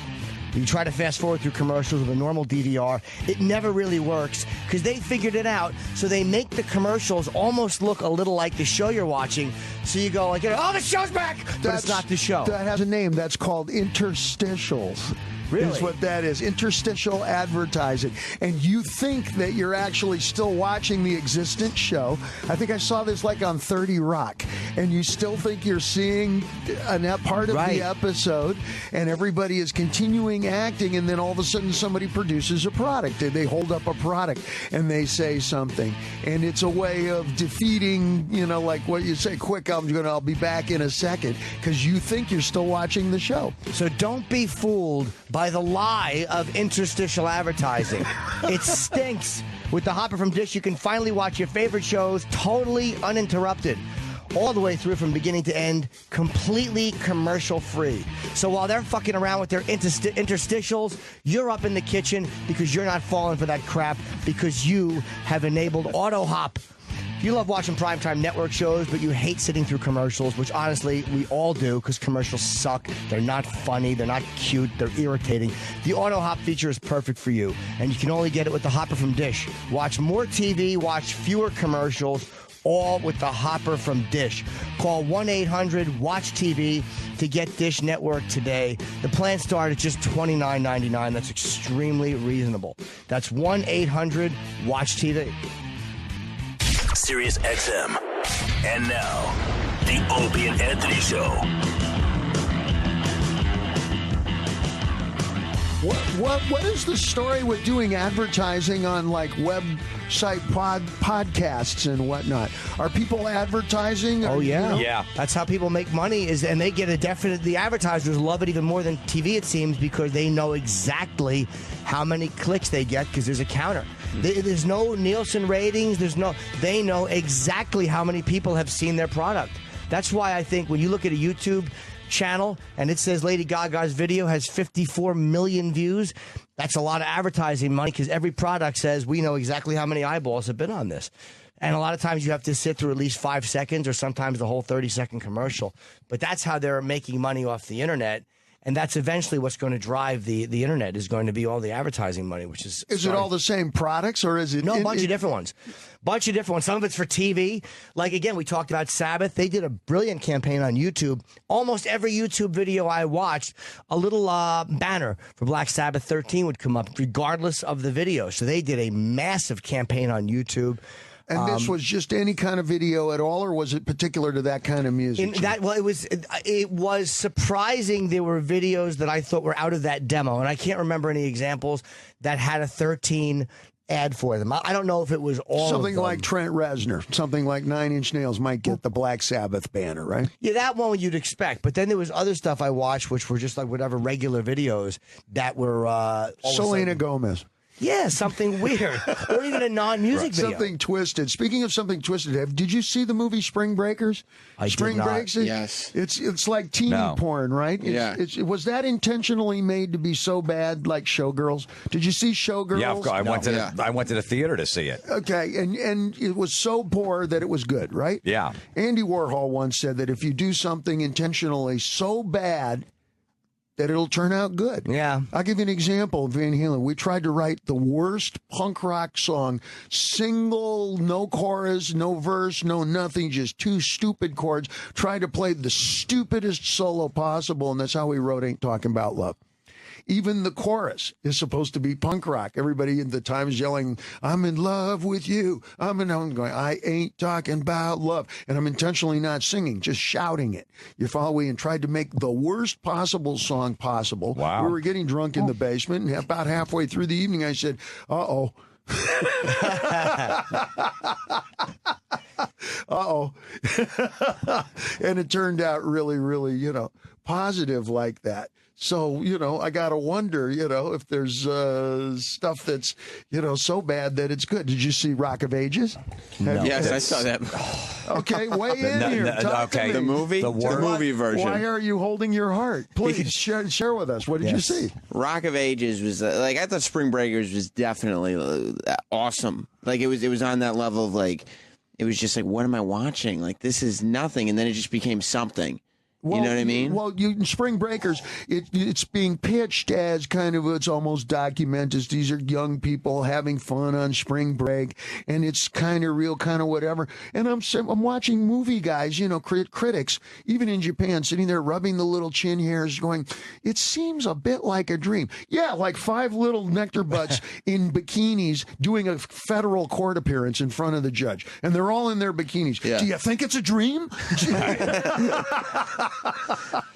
You try to fast forward through commercials with a normal DVR, it never really works because they figured it out. So they make the commercials almost look a little like the show you're watching. So you go like, oh, the show's back, but it's not the show. That has a name. That's called interstitials. Really? Is what that is. Interstitial advertising. And you think that you're actually still watching the existent show. I think I saw this like on 30 Rock. And you still think you're seeing that part of the episode. And everybody is continuing acting. And then all of a sudden somebody produces a product. They hold up a product and they say something. And it's a way of defeating, like what you say, quick, I'll be back in a second. Because you think you're still watching the show. So don't be fooled by the lie of interstitial advertising. It stinks. With the Hopper from Dish, you can finally watch your favorite shows totally uninterrupted. All the way through from beginning to end, completely commercial-free. So while they're fucking around with their interstitials, you're up in the kitchen because you're not falling for that crap because you have enabled Auto Hop. You love watching primetime network shows, but you hate sitting through commercials, which honestly, we all do because commercials suck. They're not funny. They're not cute. They're irritating. The Auto Hop feature is perfect for you, and you can only get it with the Hopper from Dish. Watch more TV, watch fewer commercials, all with the Hopper from Dish. Call 1-800-WATCH-TV to get Dish Network today. The plan start at just $29.99. That's extremely reasonable. That's 1-800-WATCH-TV. Sirius XM. And now, the Opie and Anthony Show. What is the story with doing advertising on like website podcasts and whatnot? Are people advertising? Oh yeah, yeah. That's how people make money. And they get a definite. The advertisers love it even more than TV. It seems because they know exactly how many clicks they get because there's a counter. There's no Nielsen ratings. They know exactly how many people have seen their product. That's why I think when you look at a YouTube channel and it says Lady Gaga's video has 54 million views, that's a lot of advertising money because every product says we know exactly how many eyeballs have been on this. And a lot of times you have to sit through at least 5 seconds or sometimes the whole 30-second commercial. But that's how they're making money off the internet. And that's eventually what's going to drive the internet is going to be all the advertising money, which is... Is it all the same products or is it... No, a bunch of different ones. Bunch of different ones. Some of it's for TV. Like, again, we talked about Sabbath. They did a brilliant campaign on YouTube. Almost every YouTube video I watched, a little banner for Black Sabbath 13 would come up regardless of the video. So they did a massive campaign on YouTube. And this was just any kind of video at all, or was it particular to that kind of music? It was surprising there were videos that I thought were out of that demo, and I can't remember any examples that had a 13 ad for them. I don't know if it was all something of them. like Trent Reznor, something like 9 Inch Nails might get the Black Sabbath banner, right? Yeah, that one you'd expect. But then there was other stuff I watched, which were just like whatever regular videos that were Selena Gomez. Yeah, something weird. Or even a non-music video. Something twisted. Speaking of something twisted, did you see the movie Spring Breakers? I Spring did not. Breaks? Yes. It's like teeny porn, right? Yeah. Was that intentionally made to be so bad, like Showgirls? Did you see Showgirls? Yeah, of course. I went to the theater to see it. Okay, and it was so poor that it was good, right? Yeah. Andy Warhol once said that if you do something intentionally so bad that it'll turn out good. Yeah. I'll give you an example of Van Halen. We tried to write the worst punk rock song, single, no chorus, no verse, no nothing, just 2 stupid chords. Tried to play the stupidest solo possible, and that's how we wrote Ain't Talking About Love. Even the chorus is supposed to be punk rock. Everybody at the time is yelling, I'm in love with you. I'm going, I ain't talking about love. And I'm intentionally not singing, just shouting it. You follow me? And tried to make the worst possible song possible. Wow. We were getting drunk in the basement, and about halfway through the evening, I said, uh-oh. Uh-oh. And it turned out really, really, positive like that. So, I got to wonder, if there's stuff that's, so bad that it's good. Did you see Rock of Ages? No. Yes, I saw that. Okay, weigh in here. Talk to me. The movie? The movie version. Why are you holding your heart? Please share with us. What did you see? Rock of Ages was I thought Spring Breakers was definitely awesome. Like it was on that level of it was just like, what am I watching? Like this is nothing, and then it just became something. Well, you know what I mean? Well, Spring Breakers, it's being pitched as kind of, it's almost documented. These are young people having fun on spring break, and it's kind of real, kind of whatever. And I'm watching movie guys, critics, even in Japan, sitting there rubbing the little chin hairs, going, it seems a bit like a dream. Yeah, like 5 little nectar butts in bikinis doing a federal court appearance in front of the judge, and they're all in their bikinis. Yeah. Do you think it's a dream?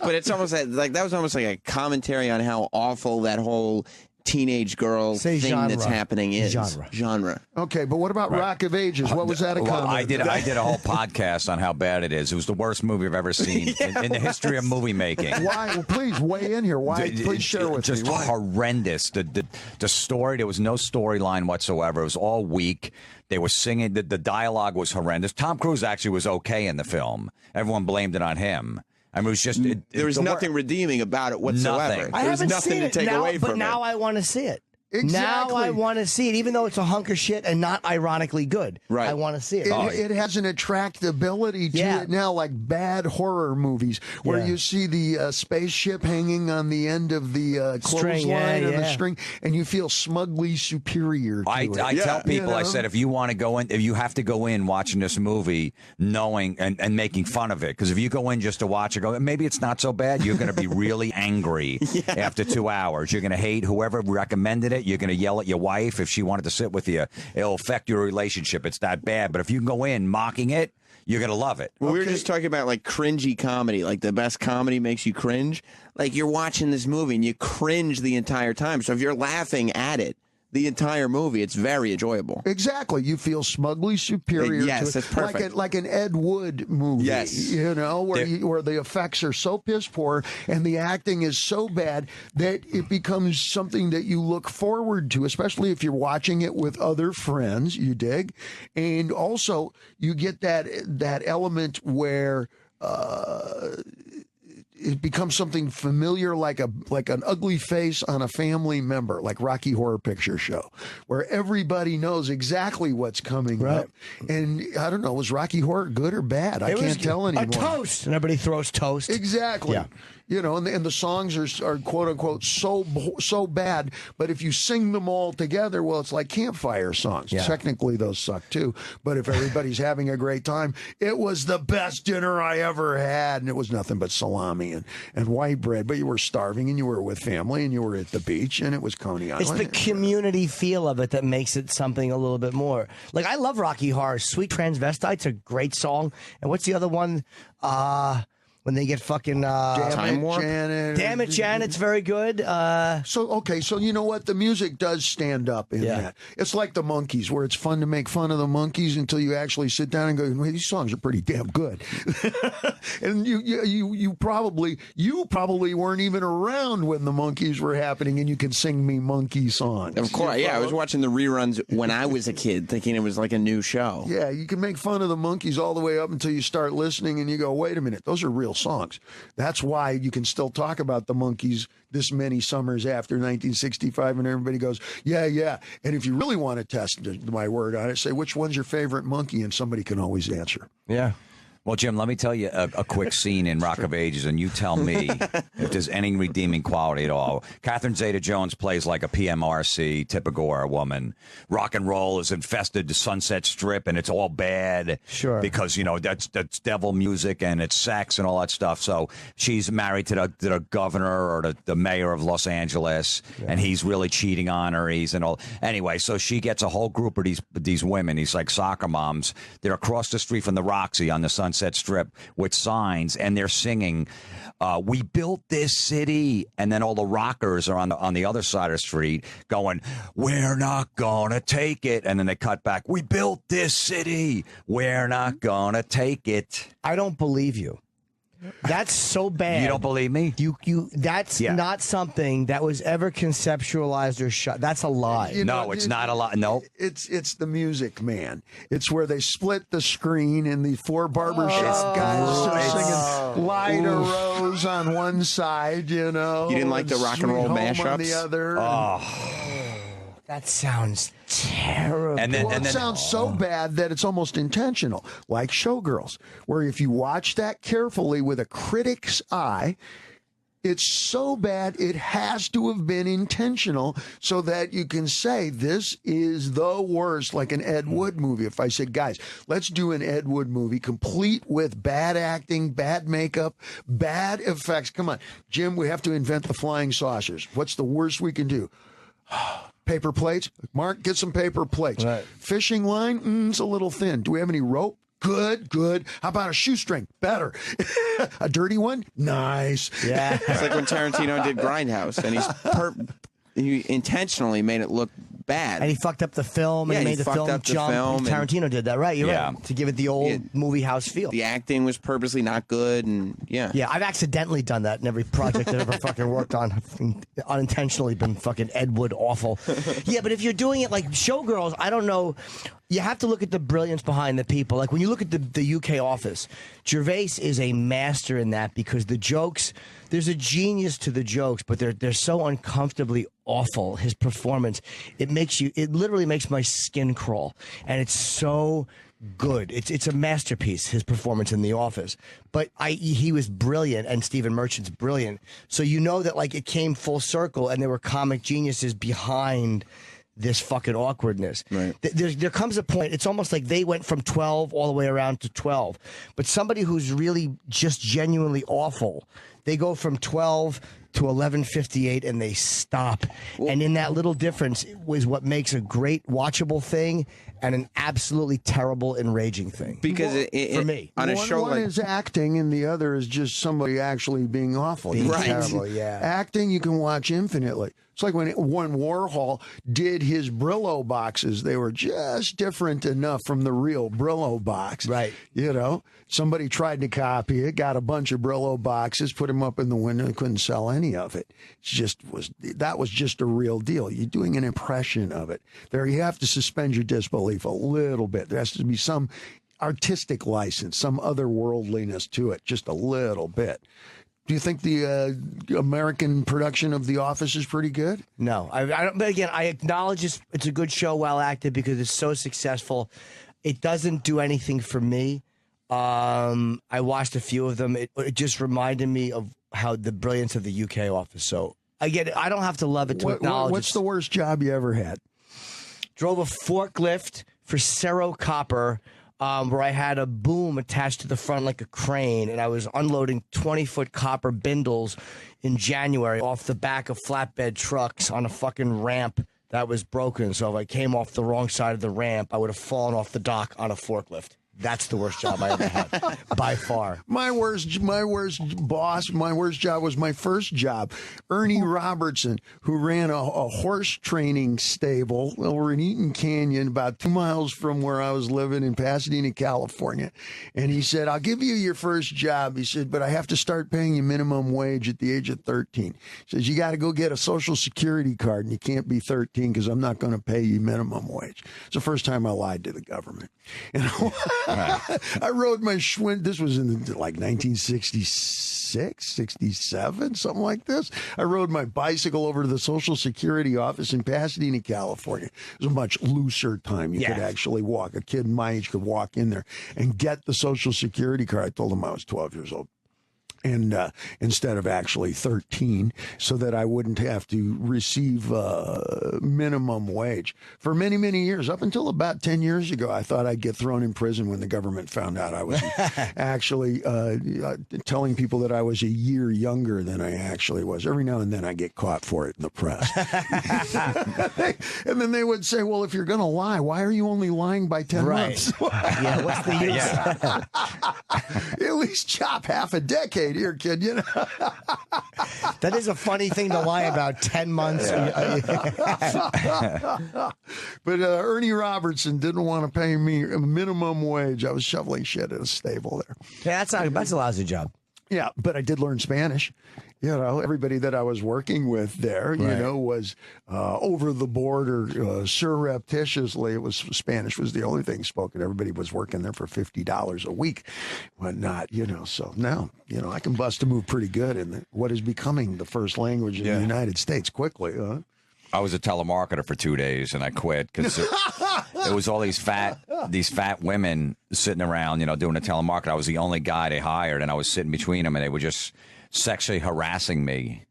But it's almost like that was almost like a commentary on how awful that whole teenage girl thing that's happening is. Genre. Okay, but what about Rock of Ages? What was that a comment? I did a whole podcast on how bad it is. It was the worst movie I've ever seen in the history of movie making. Why? Well, please weigh in here. Why? Please share with me. Just horrendous. The story, there was no storyline whatsoever. It was all weak. They were singing. The dialogue was horrendous. Tom Cruise actually was okay in the film. Everyone blamed it on him. I mean, it was just... there was nothing redeeming about it whatsoever. Nothing. I There was haven't nothing seen to it take now, away from but now I want to see it. Exactly. Now I want to see it, even though it's a hunk of shit and not ironically good. Right. I want to see it. It has an attractability to it now, like bad horror movies, where you see the spaceship hanging on the end of the clothesline or the string, and you feel smugly superior to it. I tell people, I said, if you want to go in, if you have to go in watching this movie knowing and making fun of it, because if you go in just to watch it, maybe it's not so bad, you're going to be really angry after 2 hours. You're going to hate whoever recommended it. You're going to yell at your wife if she wanted to sit with you. It'll affect your relationship. It's that bad. But if you can go in mocking it, you're going to love it. Well, we were just talking about like cringy comedy, like the best comedy makes you cringe. Like you're watching this movie and you cringe the entire time. So if you're laughing at it the entire movie, it's very enjoyable. Exactly. You feel smugly superior to it. That's perfect. Like an Ed Wood movie. Yes. Where the effects are so piss poor and the acting is so bad that it becomes something that you look forward to, especially if you're watching it with other friends, you dig? And also you get that element where it becomes something familiar, like an ugly face on a family member, like Rocky Horror Picture Show, where everybody knows exactly what's coming up. And I don't know, was Rocky Horror good or bad? I can't tell anymore. A toast, and everybody throws toast. Exactly. Yeah. You know, and the songs are quote unquote so bad, but if you sing them all together, well, it's like campfire songs. Yeah. Technically, those suck too. But if everybody's having a great time, it was the best dinner I ever had, and it was nothing but salami and white bread. But you were starving, and you were with family, and you were at the beach, and it was Coney Island. It's the community feel of it that makes it something a little bit more. Like, I love Rocky Horror. Sweet Transvestite's a great song. And what's the other one? When they get fucking Time Warp? Janet. Damn it, Janet's very good. So you know what? The music does stand up in that. It's like the Monkees, where it's fun to make fun of the Monkees until you actually sit down and go, well, these songs are pretty damn good. And you probably weren't even around when the Monkees were happening, and you can sing me monkey songs. Of course, I was watching the reruns when I was a kid, thinking it was like a new show. Yeah, you can make fun of the Monkees all the way up until you start listening, and you go, wait a minute, those are real songs. That's why you can still talk about the Monkees this many summers after 1965, and everybody goes, yeah. And if you really want to test my word on it, say, which one's your favorite monkey? And somebody can always answer. Yeah. Well, Jim, let me tell you a quick scene in Rock of Ages, and you tell me if there's any redeeming quality at all. Catherine Zeta-Jones plays like a PMRC, Tipagora woman. Rock and roll is infested the Sunset Strip, and it's all bad. Sure. Because, that's devil music, and it's sex and all that stuff. So she's married to the governor or the mayor of Los Angeles, and he's really cheating on her. Anyway, so she gets a whole group of these women, these like soccer moms. They're across the street from the Roxy on the Sunset Strip with signs, and they're singing, we built this city, and then all the rockers are on the other side of the street going, we're not gonna take it, and then they cut back, we built this city, we're not gonna take it. I don't believe you. That's so bad. You don't believe me? That's not something that was ever conceptualized or shot. That's a lie. It's not a lie. No. It's the music, man. It's where they split the screen and the four barbershop guys are singing Lyda Rose on one side, You didn't like the rock and roll mashups? On the other. That sounds terrible. And then it sounds so bad that it's almost intentional, like Showgirls, where if you watch that carefully with a critic's eye, it's so bad it has to have been intentional so that you can say this is the worst, like an Ed Wood movie. If I said, guys, let's do an Ed Wood movie complete with bad acting, bad makeup, bad effects. Come on, Jim, we have to invent the flying saucers. What's the worst we can do? Paper plates. Mark, get some paper plates. Right. Fishing line, it's a little thin. Do we have any rope? Good. How about a shoestring? Better. A dirty one? Nice. Yeah. It's like when Tarantino did Grindhouse, and he intentionally made it look bad. And he fucked up the film and made the film jump. Tarantino did that, right? You're right. To give it the old movie house feel. The acting was purposely not good, and Yeah, I've accidentally done that in every project I've ever fucking worked on. Unintentionally been fucking Ed Wood awful. Yeah, but if you're doing it like Showgirls, I don't know. You have to look at the brilliance behind the people. Like when you look at the UK Office, Gervais is a master in that because the jokes, there's a genius to the jokes, but they're so uncomfortably awful. His performance, it literally makes my skin crawl, and it's so good. It's a masterpiece, his performance in The Office. But he was brilliant, and Stephen Merchant's brilliant. So you know that like it came full circle, and there were comic geniuses behind this fucking awkwardness. Right. There comes a point, it's almost like they went from 12 all the way around to 12. But somebody who's really just genuinely awful, they go from 12 to 11:58 and they stop. And in that little difference was what makes a great watchable thing and an absolutely terrible, enraging thing. Because for me, on a show one like is acting, and the other is just somebody actually being awful. Being terrible, yeah. Acting you can watch infinitely. It's like when Warhol did his Brillo boxes; they were just different enough from the real Brillo box. Right. Somebody tried to copy it, got a bunch of Brillo boxes, put them up in the window, and couldn't sell any of it. That was just a real deal. You're doing an impression of it. There, you have to suspend your disbelief a little bit. There has to be some artistic license, some otherworldliness to it, just a little bit. Do you think the American production of The Office is pretty good? No, I don't. But again, I acknowledge it's a good show, well acted, because it's so successful. It doesn't do anything for me. I watched a few of them. It just reminded me of how the brilliance of the UK Office. So again, I don't have to love it to acknowledge. What's the worst job you ever had? Drove a forklift for Cerro Copper. Where I had a boom attached to the front like a crane, and I was unloading 20-foot copper bindles in January off the back of flatbed trucks on a fucking ramp that was broken. So if I came off the wrong side of the ramp, I would have fallen off the dock on a forklift. That's the worst job I ever had, by far. My worst job was my first job. Ernie Robertson, who ran a horse training stable over in Eaton Canyon, about 2 miles from where I was living in Pasadena, California. And he said, I'll give you your first job. He said, but I have to start paying you minimum wage at the age of 13. He says, you got to go get a Social Security card, and you can't be 13 because I'm not going to pay you minimum wage. It's the first time I lied to the government. And I rode my Schwinn. This was in like 1966, 67, something like this. I rode my bicycle over to the Social Security office in Pasadena, California. It was a much looser time. You could actually walk. A kid my age could walk in there and get the Social Security card. I told him I was 12 years old. And instead of actually 13, so that I wouldn't have to receive minimum wage. For many, many years, up until about 10 years ago, I thought I'd get thrown in prison when the government found out I was actually telling people that I was a year younger than I actually was. Every now and then I get caught for it in the press. And then they would say, well, if you're going to lie, why are you only lying by 10 months? Yeah, what's the use? At least chop half a decade here, kid, you know. That is a funny thing to lie about. 10 months. But Ernie Robertson didn't want to pay me a minimum wage. I was shoveling shit at a stable there. Yeah, that's a lousy job. Yeah, but I did learn Spanish. You know, everybody that I was working with there, you know, was over the border surreptitiously. It was Spanish was the only thing spoken. Everybody was working there for $50 a week, whatnot. You know, so now I can bust a move pretty good in what is becoming the first language in the United States quickly. I was a telemarketer for 2 days and I quit because it was all these fat women sitting around, doing a telemarketer. I was the only guy they hired, and I was sitting between them, and they were just sexually harassing me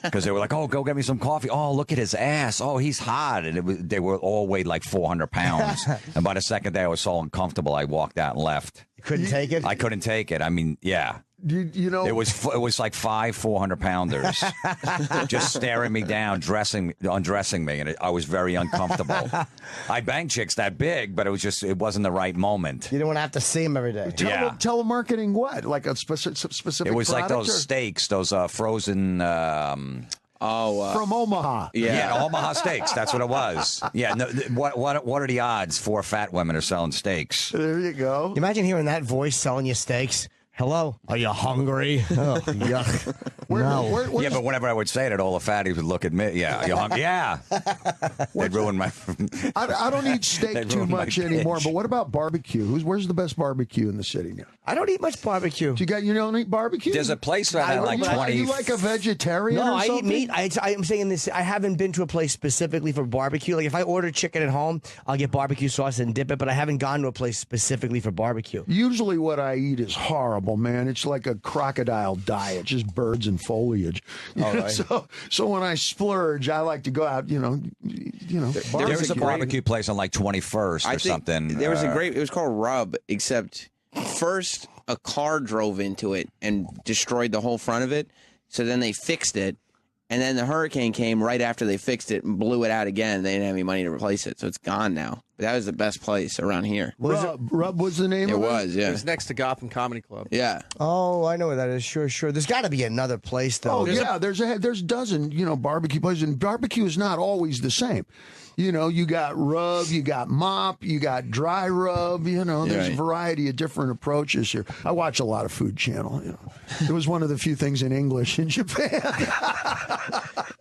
because they were like, "Oh, go get me some coffee. Oh, look at his ass. Oh, he's hot." And they were all weighed like 400 pounds. And by the second day, I was so uncomfortable, I walked out and left. You couldn't take it? I couldn't take it. I mean, yeah. You know, it was like 5 400-pounders just staring me down, undressing me, and I was very uncomfortable. I banged chicks that big, but it wasn't the right moment. You didn't want to have to see them every day. Telemarketing what? Like a specific It was like those steaks, those frozen. From Omaha. Yeah, Omaha steaks. That's what it was. Yeah. No, what are the odds 4 fat women are selling steaks? There you go. Imagine hearing that voice selling you steaks. Hello, are you hungry? Oh, yuck. Yeah, but whenever I would say that, all the fatties would look at me. Yeah, you hungry? Yeah. They'd ruin my... I don't eat steak too much anymore, but what about barbecue? Where's the best barbecue in the city now? I don't eat much barbecue. You don't eat barbecue? There's a place that had like 20... Are you like a vegetarian No, or something? I eat meat. I'm saying this, I haven't been to a place specifically for barbecue. Like if I order chicken at home, I'll get barbecue sauce and dip it, but I haven't gone to a place specifically for barbecue. Usually what I eat is horrible, man. It's like a crocodile diet, just birds and foliage. Right. So when I splurge, I like to go out, There was a barbecue place on like 21st or something. There was it was called Rub, except first a car drove into it and destroyed the whole front of it. So then they fixed it. And then the hurricane came right after they fixed it and blew it out again. They didn't have any money to replace it, so it's gone now. But that was the best place around here. Rub was the name of it? It was, yeah. It was next to Gotham Comedy Club. Yeah. Oh, I know where that is. Sure. There's got to be another place, though. Oh, there's a dozen, barbecue places. And barbecue is not always the same. You got rub, you got mop, you got dry rub. There's a variety of different approaches here. I watch a lot of Food Channel. It was one of the few things in English in Japan.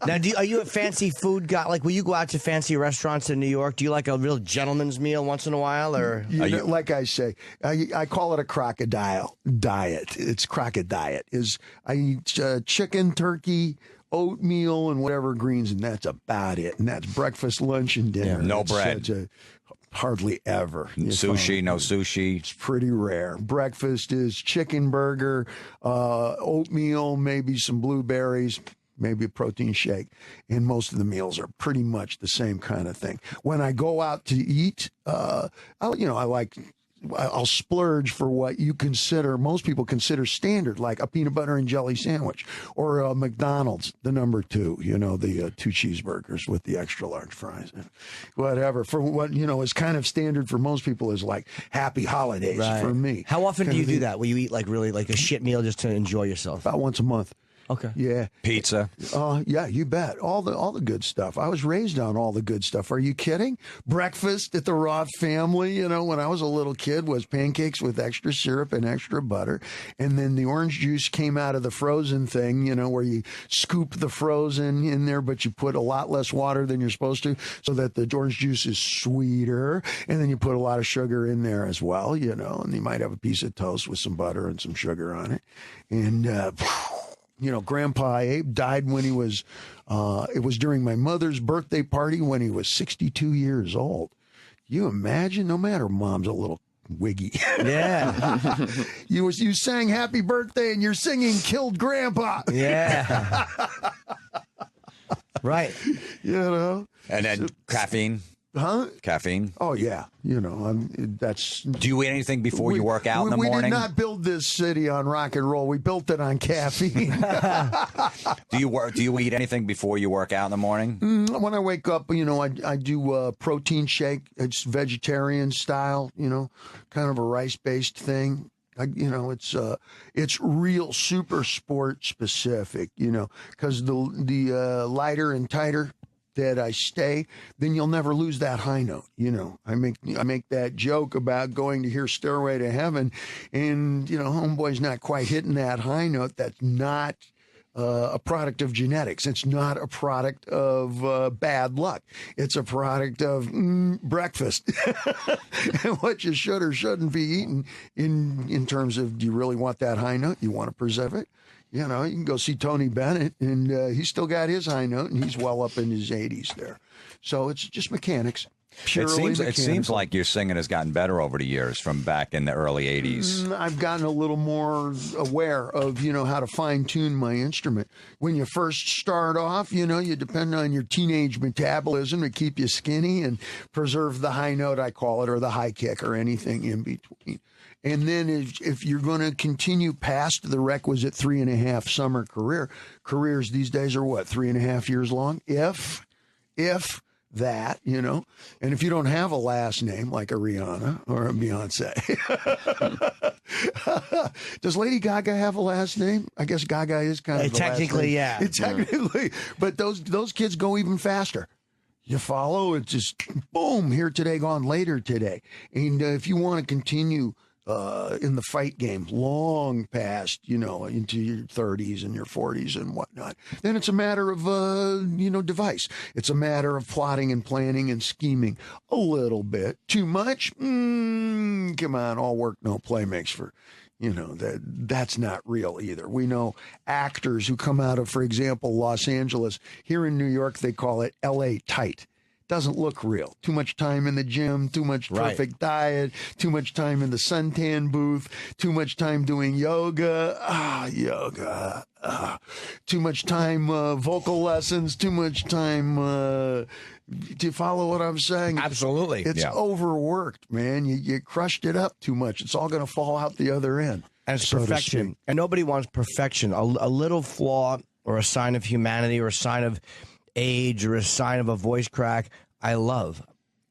Now, are you a fancy food guy? Like, will you go out to fancy restaurants in New York? Do you like a real gentleman gentleman's meal once in a while, or like I say, I call it a crocodile diet. It's crocodiet. I eat chicken, turkey, oatmeal, and whatever greens, and that's about it. And that's breakfast, lunch, and dinner. No It's bread. Hardly ever. Sushi, no sushi. It's pretty rare. Breakfast is chicken burger, oatmeal, maybe some blueberries, maybe a protein shake, and most of the meals are pretty much the same kind of thing. When I go out to eat, I'll splurge for what most people consider standard, like a peanut butter and jelly sandwich, or a McDonald's, the number 2, the 2 cheeseburgers with the extra large fries, whatever. For what, is kind of standard for most people is like happy holidays for me. How often do you do that? Will you eat like really like a shit meal just to enjoy yourself? About once a month. Okay. Yeah. Pizza. Yeah, you bet. All the good stuff. I was raised on all the good stuff. Are you kidding? Breakfast at the Roth family, when I was a little kid, was pancakes with extra syrup and extra butter. And then the orange juice came out of the frozen thing, where you scoop the frozen in there, but you put a lot less water than you're supposed to so that the orange juice is sweeter. And then you put a lot of sugar in there as well, and you might have a piece of toast with some butter and some sugar on it. And, Grandpa Abe died when he was, it was during my mother's birthday party when he was 62 years old. You imagine? No matter, Mom's a little wiggy. Yeah. You sang happy birthday and you're singing killed Grandpa. Yeah. Right. And then caffeine. Huh? Caffeine. Oh, yeah. That's. Do you eat anything before you work out in the morning? morning? We did not build this city on rock and roll. We built it on caffeine. Do you eat anything before you work out in the morning? When I wake up, I do a protein shake. It's vegetarian style, kind of a rice-based thing. It's real super sport specific, because the lighter and tighter that I stay, then you'll never lose that high note. I make that joke about going to hear Stairway to Heaven, and homeboy's not quite hitting that high note. That's not a product of genetics. It's not a product of bad luck. It's a product of breakfast and what you should or shouldn't be eating in terms of, do you really want that high note? You want to preserve it? You can go see Tony Bennett, and he's still got his high note, and he's well up in his 80s there. So it's just mechanics. It seems like your singing has gotten better over the years from back in the early 80s. I've gotten a little more aware of, how to fine-tune my instrument. When you first start off, you depend on your teenage metabolism to keep you skinny and preserve the high note, I call it, or the high kick, or anything in between. And then if you're going to continue past the requisite 3.5 summer careers these days are what, 3.5 years long? If that, and if you don't have a last name like a Rihanna or a Beyonce. Does Lady Gaga have a last name? I guess Gaga is kind of the technically, last name. Technically, but those kids go even faster. You follow? It's just boom, here today, gone later today. And if you want to continue in the fight game long past, into your 30s and your 40s and whatnot, then it's a matter of, device. It's a matter of plotting and planning and scheming a little bit. Too much? Come on, all work, no play makes for, that's not real either. We know actors who come out of, for example, Los Angeles. Here in New York, they call it L.A. tight. Doesn't look real. Too much time in the gym, too much perfect diet, too much time in the suntan booth, too much time doing yoga. Too much time vocal lessons, too much time. Do you follow what I'm saying? Absolutely. It's overworked, man. You crushed it up too much. It's all going to fall out the other end. And it's perfection. And nobody wants perfection. A little flaw or a sign of humanity or a sign of age or a sign of a voice crack, I love.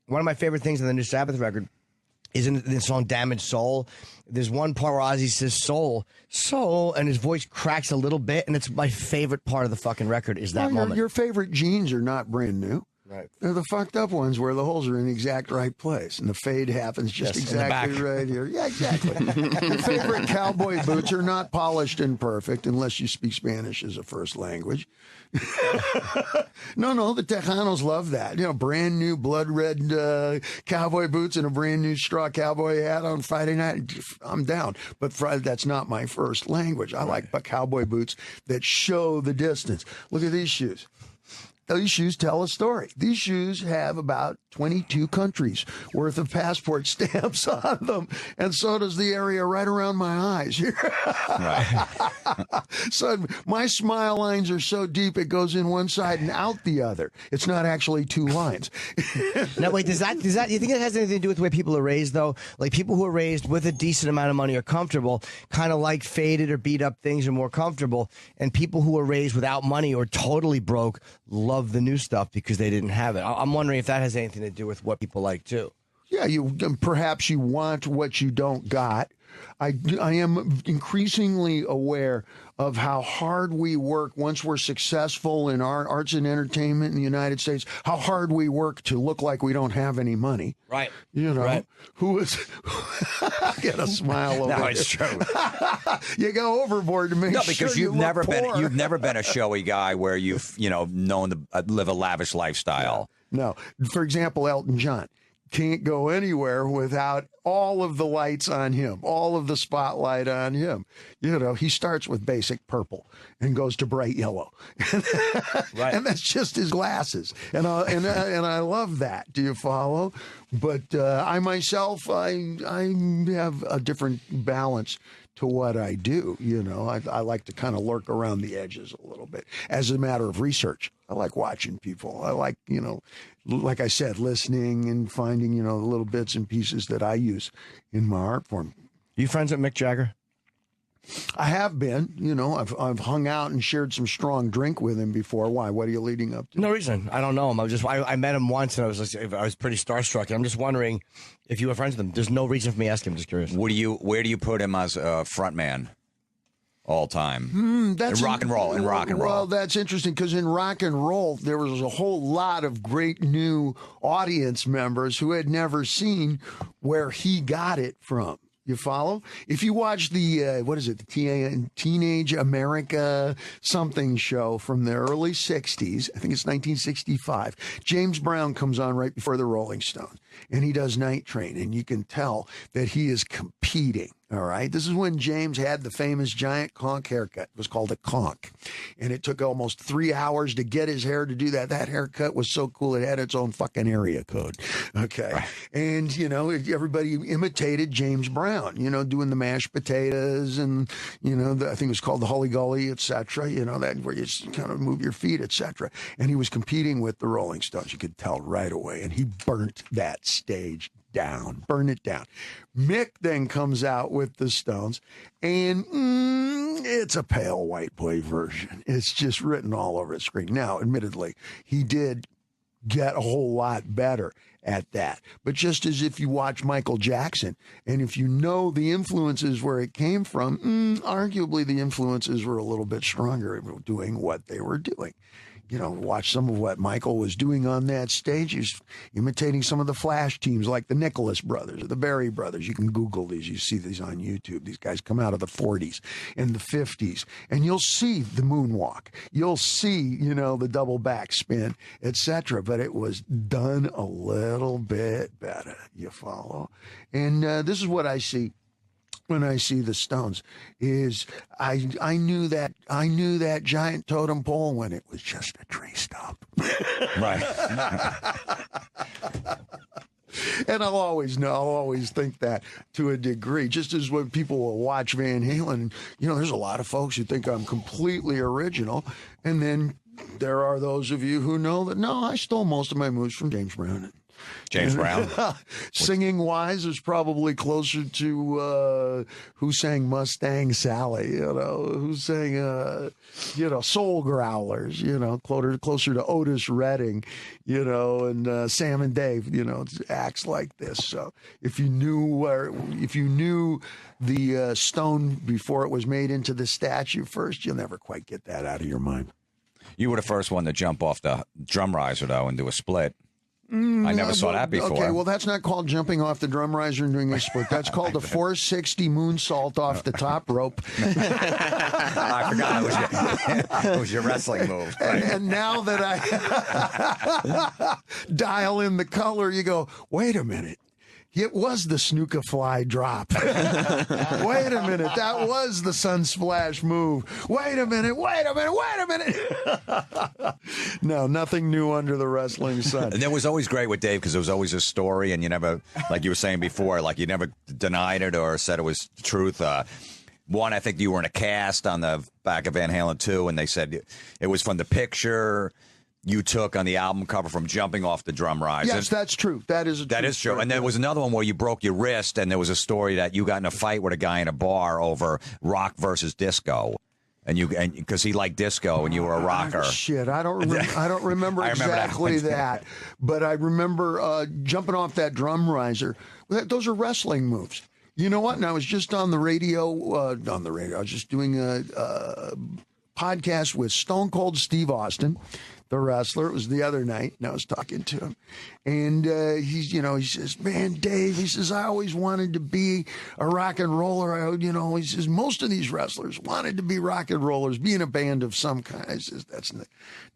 One of my favorite things in the new Sabbath record is in the song Damaged Soul. There's one part where Ozzy says soul, and his voice cracks a little bit, and it's my favorite part of the fucking record is that moment. Your favorite jeans are not brand new. Right. They're the fucked up ones where the holes are in the exact right place and the fade happens just Yes, in the exactly back. right here. Yeah, exactly. Your favorite cowboy boots are not polished and perfect unless you speak Spanish as a first language. No, the Tejanos love that. Brand new blood red cowboy boots and a brand new straw cowboy hat on Friday night. I'm down. But that's not my first language. I like cowboy boots that show the distance. Look at these shoes. These shoes tell a story. These shoes have about 22 countries worth of passport stamps on them, and so does the area right around my eyes. Right. So my smile lines are so deep it goes in one side and out the other. It's not actually two lines. Now, wait, does that you think it has anything to do with the way people are raised, though? Like people who are raised with a decent amount of money are comfortable, kind of like faded or beat up things are more comfortable, and people who are raised without money or totally broke love the new stuff because they didn't have it. I'm wondering if that has anything to do with what people like too. Yeah, perhaps you want what you don't got. I am increasingly aware of how hard we work once we're successful in our arts and entertainment in the United States, how hard we work to look like we don't have any money. Right. Right. Who is get a smile over No, there. it's true. You go overboard to make No, sure because you you've never been a showy guy where you've known to live a lavish lifestyle. No. For example, Elton John can't go anywhere without all of the lights on him, all of the spotlight on him. He starts with basic purple and goes to bright yellow. Right. And that's just his glasses. And I love that. Do you follow? But I myself, I have a different balance to what I do. I like to kind of lurk around the edges a little bit as a matter of research. I like watching people. I like, like I said, listening and finding, the little bits and pieces that I use in my art form. You friends with Mick Jagger? I have been, I've hung out and shared some strong drink with him before. Why? What are you leading up to? No reason. I don't know him. I met him once and I was pretty starstruck. And I'm just wondering if you were friends with him. There's no reason for me to ask him. Just curious. Where do you put him as a front man? All time. That's in rock and roll. Well, that's interesting because in rock and roll, there was a whole lot of great new audience members who had never seen where he got it from. You follow? If you watch the, the Teenage America something show from the early 60s, I think it's 1965, James Brown comes on right before the Rolling Stones, and he does Night Train, and you can tell that he is competing. All right. This is when James had the famous giant conch haircut. It was called a conch. And it took almost 3 hours to get his hair to do that. That haircut was so cool. It had its own fucking area code. Okay. And, everybody imitated James Brown, doing the mashed potatoes and, I think it was called the Hully Gully, et cetera, that where you just kind of move your feet, et cetera. And he was competing with the Rolling Stones. You could tell right away. And he burnt that stage down, burn it down. Mick then comes out with the Stones, and it's a pale white boy version. It's just written all over the screen. Now, admittedly, he did get a whole lot better at that. But just as if you watch Michael Jackson, and if you know the influences where it came from, arguably the influences were a little bit stronger in doing what they were doing. Watch some of what Michael was doing on that stage. He's imitating some of the Flash teams like the Nicholas brothers or the Berry brothers. You can Google these. You see these on YouTube. These guys come out of the 40s and the 50s, and you'll see the moonwalk. You'll see, the double back spin, etc. But it was done a little bit better. You follow? And this is what I see when I see the Stones is I knew that giant totem pole when it was just a tree stump. Right. And I'll always think that to a degree, just as when people will watch Van Halen, there's a lot of folks who think I'm completely original. And then there are those of you who know that, no, I stole most of my moves from James Brown. James Brown. Singing wise is probably closer to who sang Mustang Sally, who sang Soul Growlers, closer to Otis Redding, and Sam and Dave, acts like this. So if you knew the stone before it was made into the statue first, you'll never quite get that out of your mind. You were the first one to jump off the drum riser, though, and do a split. I never saw that before. Okay, well, that's not called jumping off the drum riser and doing a split. That's called a 460 moonsault off the top rope. I forgot it was your wrestling move. Right? And now that I dial in the color, you go, wait a minute. It was the snooker fly drop. Wait a minute. That was the sunsplash move. Wait a minute. No, nothing new under the wrestling sun. And it was always great with Dave because there was always a story, and you never, like you were saying before, like you never denied it or said it was the truth. One, I think you were in a cast on the back of Van Halen 2, and they said it was from the picture you took on the album cover from jumping off the drum riser. Yes, that's true. That is true. And there was another one where you broke your wrist, and there was a story that you got in a fight with a guy in a bar over rock versus disco. And because he liked disco and you were a rocker. Shit, I don't remember exactly that. But I remember jumping off that drum riser. Those are wrestling moves. You know what? And I was just on the radio. I was just doing a podcast with Stone Cold Steve Austin, the wrestler. It was the other night, and I was talking to him. And he says, man, Dave, he says, I always wanted to be a rock and roller. He says, most of these wrestlers wanted to be rock and rollers, be in a band of some kind. I says, that's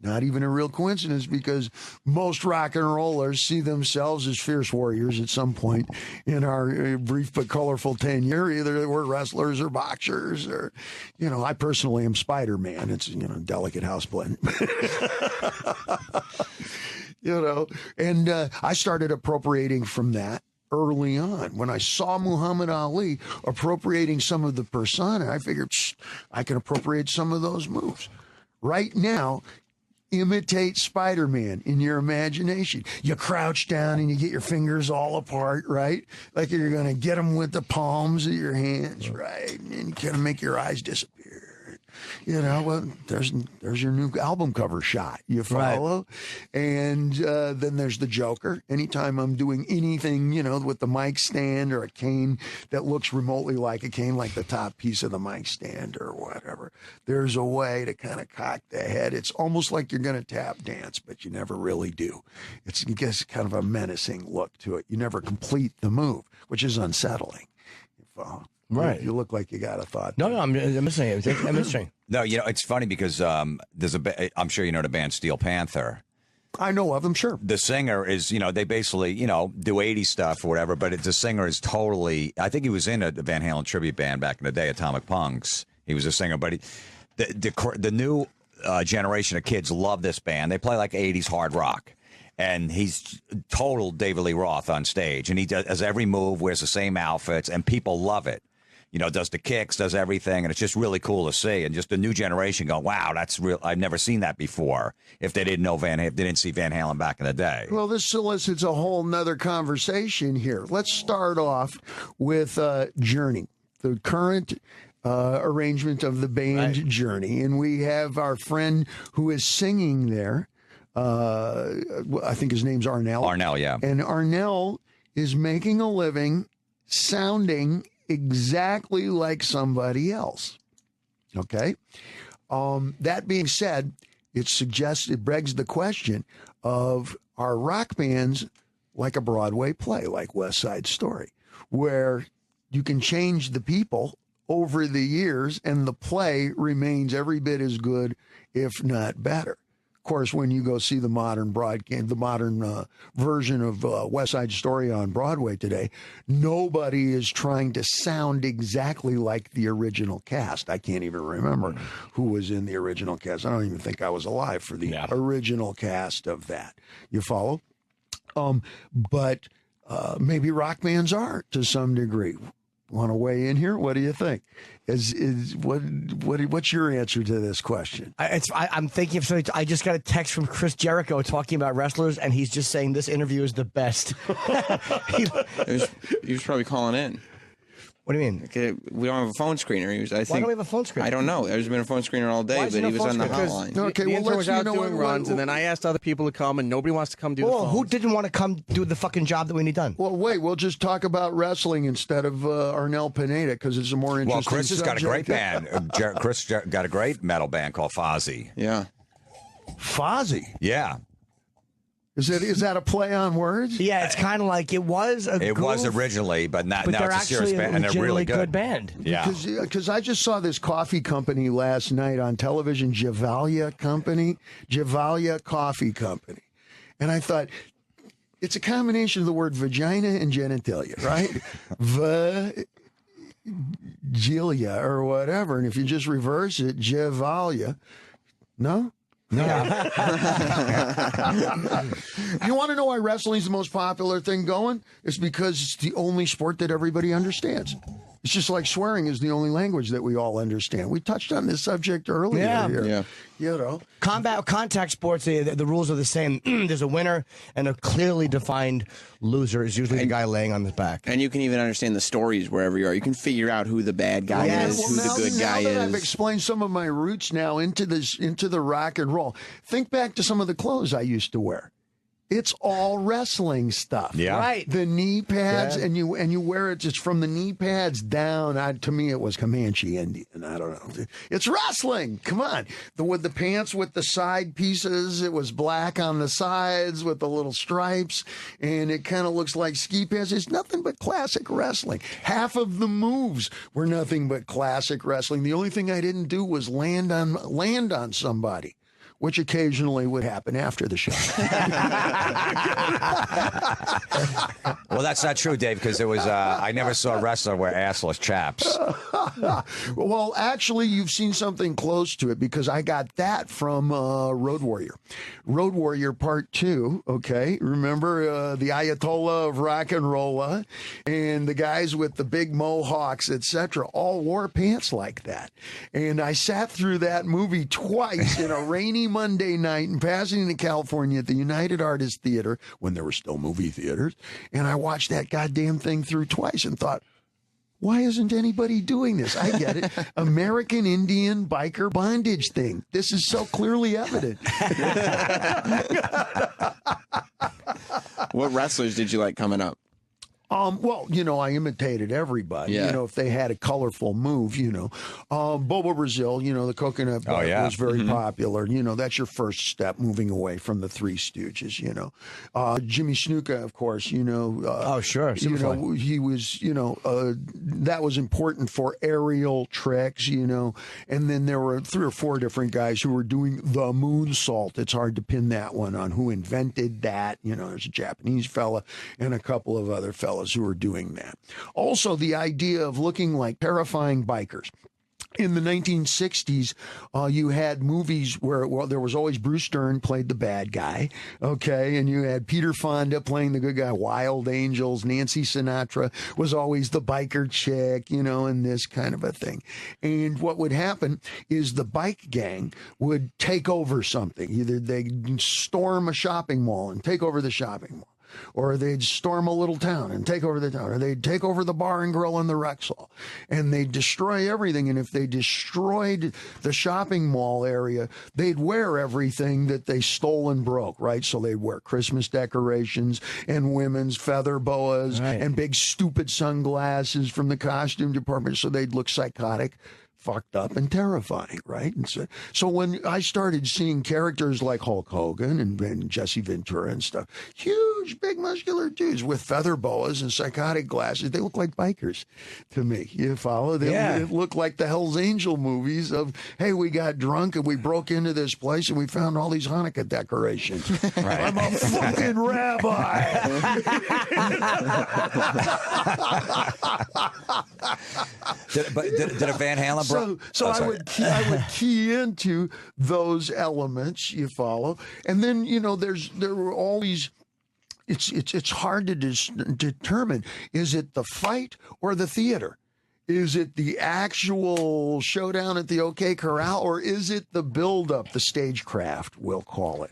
not even a real coincidence because most rock and rollers see themselves as fierce warriors at some point in our brief but colorful tenure. Either we're wrestlers or boxers or, I personally am Spider-Man. It's, delicate house blend. And I started appropriating from that early on. When I saw Muhammad Ali appropriating some of the persona, I figured I can appropriate some of those moves. Right now, imitate Spider-Man in your imagination. You crouch down and you get your fingers all apart, right? Like you're going to get them with the palms of your hands, right? And you kind of make your eyes disappear. Well, there's your new album cover shot. You follow? Right. And then there's the Joker. Anytime I'm doing anything, with the mic stand or a cane that looks remotely like a cane, like the top piece of the mic stand or whatever, there's a way to kind of cock the head. It's almost like you're going to tap dance, but you never really do. It gets kind of a menacing look to it. You never complete the move, which is unsettling. You follow? Right. You look like you got a thought. No, I'm listening. I'm listening. No, it's funny because there's I'm sure you know the band Steel Panther. I know of them, sure. The singer is, they basically, do 80s stuff or whatever, but the singer is totally, I think he was in a Van Halen tribute band back in the day, Atomic Punks. He was a singer, but the new generation of kids love this band. They play like 80s hard rock. And he's total David Lee Roth on stage. And he does every move, wears the same outfits, and people love it. Does the kicks, does everything, and it's just really cool to see. And just the new generation go, wow, that's real. I've never seen that before. If they didn't know if they didn't see Van Halen back in the day. Well, this solicits a whole nother conversation here. Let's start off with Journey, the current arrangement of the band Journey. And we have our friend who is singing there. I think his name's Arnell. Arnell, yeah. And Arnell is making a living sounding exactly like somebody else. Okay? That being said, it begs the question of, are rock bands like a Broadway play, like West Side Story, where you can change the people over the years and the play remains every bit as good, if not better? Of course, when you go see the modern version of West Side Story on Broadway today, nobody is trying to sound exactly like the original cast. I can't even remember who was in the original cast. I don't even think I was alive for the original cast of that. You follow? But maybe rock bands are to some degree. Want to weigh in here? What do you think? What's your answer to this question? I'm thinking of something. I just got a text from Chris Jericho talking about wrestlers, and he's just saying this interview is the best. He was probably calling in. What do you mean? Okay, we don't have a phone screener. Why don't we have a phone screener? I don't know. There's been a phone screener all day, but he was on the hotline. Okay, the intern was out doing runs, and then I asked other people to come, and nobody wants to come do the phones. Who didn't want to come do the fucking job that we need done? Well, wait, we'll just talk about wrestling instead of Arnell Pineda, because it's a more interesting Well, Chris has got a subject. great band. Chris got a great metal band called Fozzy. Yeah. Fozzie. Yeah. Is that a play on words? Yeah, it's kind of like it was a It was goof, originally, but now they're it's a serious actually band, and they're really good band. Yeah. Because I just saw this coffee company last night on television, Gevalia Coffee Company. And I thought, it's a combination of the word vagina and genitalia, right? Vagilia or whatever. And if you just reverse it, Gevalia. No? No. You want to know why wrestling is the most popular thing going? It's because it's the only sport that everybody understands. It's just like swearing is the only language that we all understand. We touched on this subject earlier. Yeah. Here. Yeah. You know. Contact sports, the rules are the same. There's a winner and a clearly defined loser. Is usually the guy laying on his back. And you can even understand the stories wherever you are. You can figure out who the bad guy is, who the good guy now that I've is. explained some of my roots now into the rock and roll. Think back to some of the clothes I used to wear. It's all wrestling stuff. Yeah. Right. The knee pads, Yeah. and you wear it just from the knee pads down. To me, it was Comanche Indian. I don't know. It's wrestling. Come on. With the pants with the side pieces, it was black on the sides with the little stripes, and it kind of looks like ski pants. It's nothing but classic wrestling. Half of the moves were nothing but classic wrestling. The only thing I didn't do was land on somebody, which occasionally would happen after the show. Well, that's not true, Dave, because there was I never saw a wrestler wear assless chaps. Well, actually, you've seen something close to it because I got that from Road Warrior. Road Warrior Part 2, okay? Remember the Ayatollah of rock and rolla and the guys with the big mohawks, etc., all wore pants like that. And I sat through that movie twice in a rainy Monday night in Pasadena, California at the United Artists Theater when there were still movie theaters. And I watched that goddamn thing through twice and thought, why isn't anybody doing this? I get it. American Indian biker bondage thing. This is so clearly evident. What wrestlers did you like coming up? Well, I imitated everybody. Yeah. If they had a colorful move, Bobo Brazil, the coconut butt was very popular. That's your first step moving away from the Three Stooges, Jimmy Snuka, of course, Oh, sure. Superfly. he was, that was important for aerial tricks, and then there were 3 or 4 different guys who were doing the moonsault. It's hard to pin that one on who invented that. There's a Japanese fella and a couple of other fellas who were doing that. Also, the idea of looking like terrifying bikers. In the 1960s, you had movies where there was always Bruce Dern played the bad guy, okay, and you had Peter Fonda playing the good guy, Wild Angels, Nancy Sinatra was always the biker chick, and this kind of a thing. And what would happen is the bike gang would take over something. Either they'd storm a shopping mall and take over the shopping mall, or they'd storm a little town and take over the town, or they'd take over the bar and grill in the Rexall, and they'd destroy everything. And if they destroyed the shopping mall area, they'd wear everything that they stole and broke, right? So they'd wear Christmas decorations and women's feather boas and big stupid sunglasses from the costume department, so they'd look psychotic, fucked up, and terrifying, right? And so when I started seeing characters like Hulk Hogan and Jesse Ventura and stuff, huge, big, muscular dudes with feather boas and psychotic glasses, they look like bikers to me. You follow? They look like the Hell's Angel movies of, hey, we got drunk and we broke into this place and we found all these Hanukkah decorations. Right. I'm a fucking rabbi. Did a Van Halen? So I would key into those elements. You follow, and then there were all these. It's hard to determine. Is it the fight or the theater? Is it the actual showdown at the OK Corral, or is it the build-up, the stagecraft, we'll call it?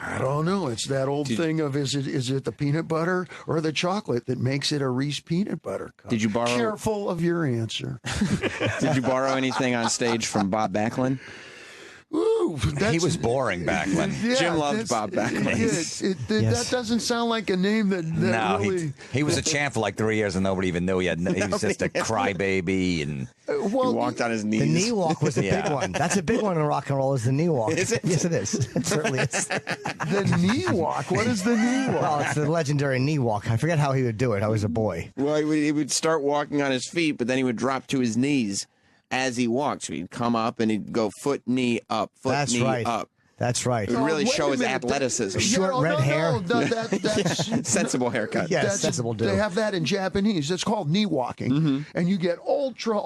I don't know. It's that old thing of is it the peanut butter or the chocolate that makes it a Reese peanut butter cup? Did you borrow? Careful of your answer. Did you borrow anything on stage from Bob Backlund? Ooh, true. He was boring back when. Yeah, Jim loved Bob Backlund. That doesn't sound like a name that No, really. he was a champ for like 3 years and nobody even knew he was just a crybaby and He walked on his knees. The knee walk was a big one. That's a big one in rock and roll. Is the knee walk? Is it? Yes, it is. It certainly is. The knee walk. What is the knee walk? Well, it's the legendary knee walk. I forget how he would do it. I was a boy. Well, he would start walking on his feet, but then he would drop to his knees as he walked. So he'd come up and he'd go foot, knee, up, foot, That's knee, right. up. That's right. It would really wait show a his minute. athleticism. Short red hair. That's Sensible haircut. Yes, That's- sensible dude. They have that in Japanese. It's called knee walking, and you get ultra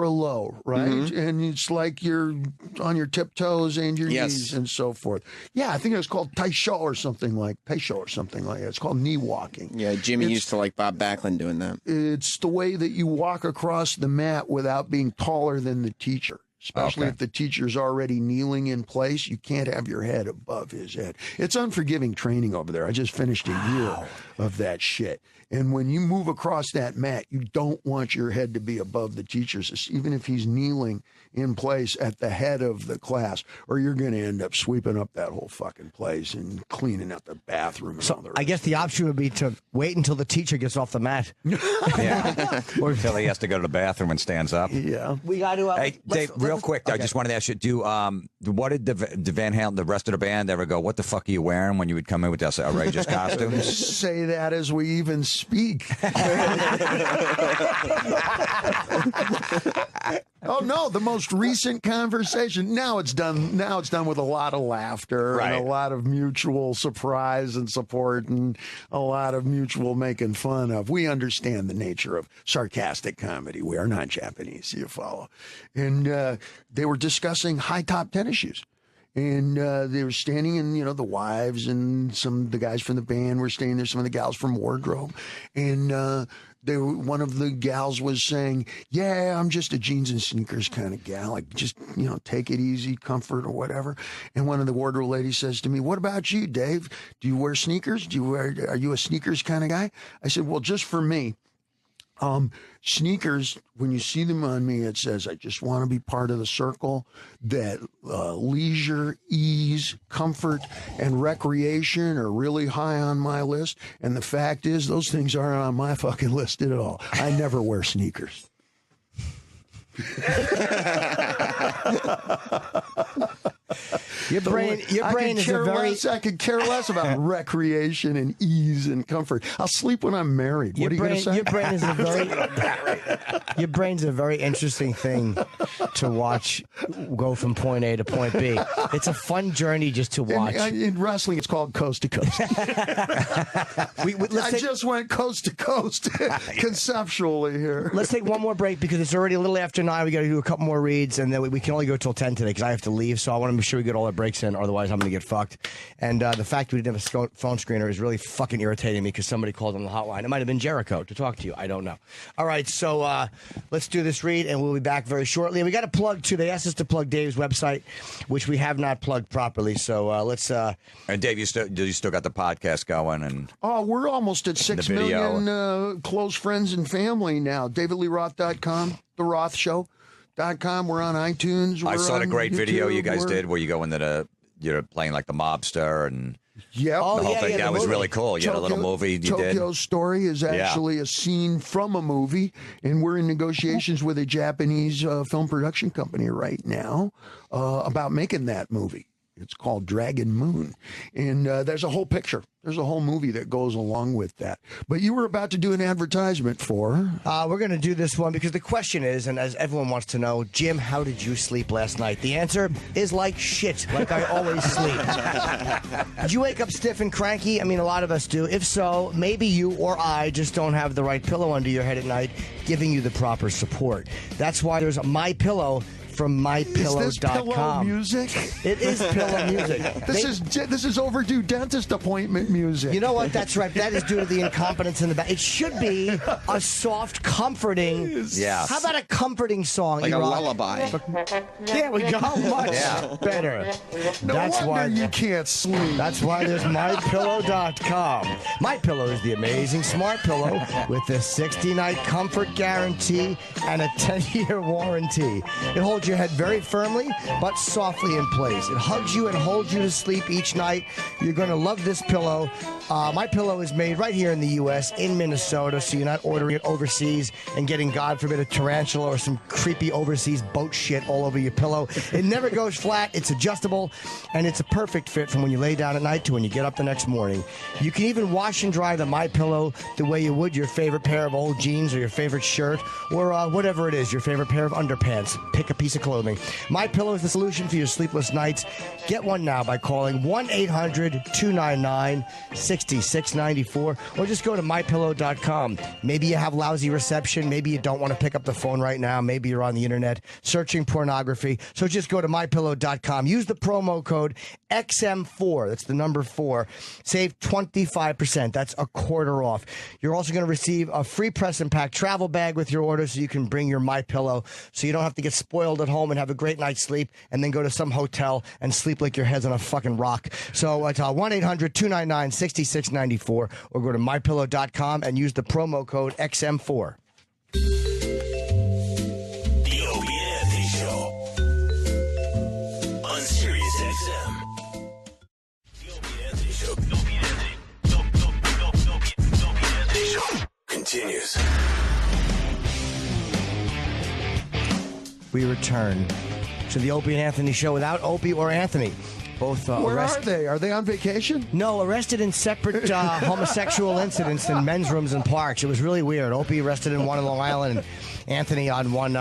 low, right? And it's like you're on your tiptoes and your Yes. knees and so forth. Yeah, I think it was called taisho or something like that. It's called knee walking. Yeah, Jimmy It's- used to like Bob Backlund doing that. It's the way that you walk across the mat without being taller than the teacher. Especially Okay. if the teacher's already kneeling in place, you can't have your head above his head. It's unforgiving training over there. I just finished a year of that shit. And when you move across that mat, you don't want your head to be above the teacher's, even if he's kneeling in place at the head of the class, or you're going to end up sweeping up that whole fucking place and cleaning out the bathroom. And all the I guess the option would be to wait until the teacher gets off the mat. yeah, or until he has to go to the bathroom and stands up. Yeah. We got to. Hey, Dave, real quick, I just wanted to ask you: what did the Van Halen, the rest of the band, ever go? What the fuck are you wearing when you would come in with this outrageous costumes? Say that as we even speak. Oh no, the most recent conversation. Now it's done with a lot of laughter and a lot of mutual surprise and support and a lot of mutual making fun of. We understand the nature of sarcastic comedy. We are not Japanese, you follow. And they were discussing high top tennis shoes. And they were standing in, the wives and some of the guys from the band were staying there, some of the gals from wardrobe. And one of the gals was saying, yeah, I'm just a jeans and sneakers kind of gal. Like, just, take it easy, comfort or whatever. And one of the wardrobe ladies says to me, what about you, Dave? Do you wear sneakers? Are you a sneakers kind of guy? I said, well, just for me. Sneakers, when you see them on me, it says, I just want to be part of the circle that leisure, ease, comfort, and recreation are really high on my list. And the fact is, those things aren't on my fucking list at all. I never wear sneakers. Your brain is a very. I could care less about recreation and ease and comfort. I'll sleep when I'm married. What are you going to say? Your brain is a very. Your brain's a very interesting thing to watch go from point A to point B. It's a fun journey just to watch. In wrestling, it's called coast to coast. I just went coast to coast conceptually here. Let's take one more break because it's already a little after 9. We got to do a couple more reads, and then we can only go till 10 today because I have to leave. So I want to make sure we get all our breaks in, otherwise I'm going to get fucked. And the fact we didn't have a phone screener is really fucking irritating me because somebody called on the hotline. It might have been Jericho to talk to you. I don't know. All right, so let's do this read, and we'll be back very shortly. And we got to plug too. They asked us to plug Dave's website, which we have not plugged properly. So let's. And Dave, you still got the podcast going, and we're almost at 6 million close friends and family now. DavidLeeRoth.com, The Roth Show.com. We're on iTunes. I saw the great YouTube. video you guys did where you go into you're playing like the mobster and yeah, the whole thing. That was really cool. You had a little movie you did. Tokyo Story is actually a scene from a movie, and we're in negotiations with a Japanese film production company right now about making that movie. It's called Dragon Moon, and there's a whole picture. There's a whole movie that goes along with that. But you were about to do an advertisement for... We're going to do this one because the question is, and as everyone wants to know, Jim, how did you sleep last night? The answer is like shit, like I always sleep. Did you wake up stiff and cranky? I mean, a lot of us do. If so, maybe you or I just don't have the right pillow under your head at night, giving you the proper support. That's why there's a My Pillow from mypillow.com. Is this pillow music? It is pillow music. This is overdue dentist appointment music. You know what? That's right. That is due to the incompetence in the back. It should be a soft, comforting. Yeah. How about a comforting song? Like a E-Rock? lullaby. There we go. Much better. No wonder you can't sleep. That's why there's mypillow.com. MyPillow is the amazing smart pillow with a 60-night comfort guarantee and a 10-year warranty. It holds your head very firmly but softly in place. It hugs you and holds you to sleep each night. You're going to love this pillow. My pillow is made right here in the U.S. in Minnesota, so you're not ordering it overseas and getting, God forbid, a tarantula or some creepy overseas boat shit all over your pillow. It never goes flat. It's adjustable, and it's a perfect fit from when you lay down at night to when you get up the next morning. You can even wash and dry the My Pillow the way you would your favorite pair of old jeans or your favorite shirt or whatever it is, your favorite pair of underpants. Pick a piece of clothing. My Pillow is the solution for your sleepless nights. Get one now by calling 1-800-299-6694 or just go to mypillow.com. Maybe you have lousy reception. Maybe you don't want to pick up the phone right now. Maybe you're on the internet searching pornography. So just go to mypillow.com. Use the promo code XM4. That's the number 4. Save 25%. That's a quarter off. You're also going to receive a free press and pack travel bag with your order so you can bring your My Pillow so you don't have to get spoiled at home and have a great night's sleep and then go to some hotel and sleep like your head's on a fucking rock. So it's 1-800-299-6694 or go to mypillow.com and use the promo code XM4. The Opie and Anthony Show on Sirius XM. The Opie and Anthony Show. The Opie and Anthony. The Opie and Anthony Show continues. We return to the Opie and Anthony Show without Opie or Anthony. Both Where arrested. are they? Are they on vacation? No, arrested in separate homosexual incidents in men's rooms and parks. It was really weird. Opie arrested in one in Long Island and Anthony on one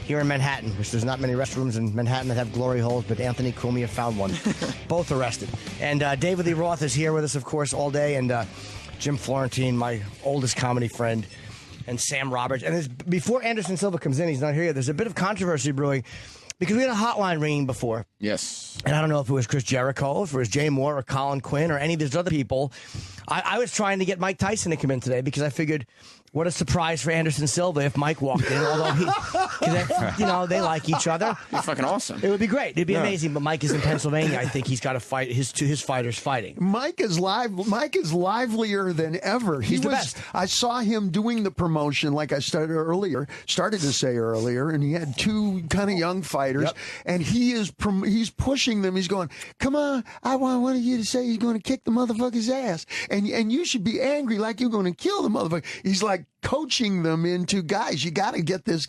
here in Manhattan, which there's not many restrooms in Manhattan that have glory holes, but Anthony Cumia found one. Both arrested. And David Lee Roth is here with us, of course, all day. And Jim Florentine, my oldest comedy friend, and Sam Roberts. And before Anderson Silva comes in, he's not here yet, there's a bit of controversy brewing. Because we had a hotline ringing before. Yes. And I don't know if it was Chris Jericho, if it was Jay Moore or Colin Quinn or any of these other people. I was trying to get Mike Tyson to come in today because I figured what a surprise for Anderson Silva if Mike walked in, although they like each other. It'd be fucking awesome. It would be great. It'd be amazing. But Mike is in Pennsylvania. I think he's got to fight his fighters fighting. Mike is livelier than ever. He's the best. I saw him doing the promotion, like I started to say earlier, and he had two kind of young fighters, and he's pushing them. He's going, "Come on, I want one of you to say he's going to kick the motherfucker's ass, and you should be angry like you're going to kill the motherfucker." He's like coaching them into, guys, you got to get this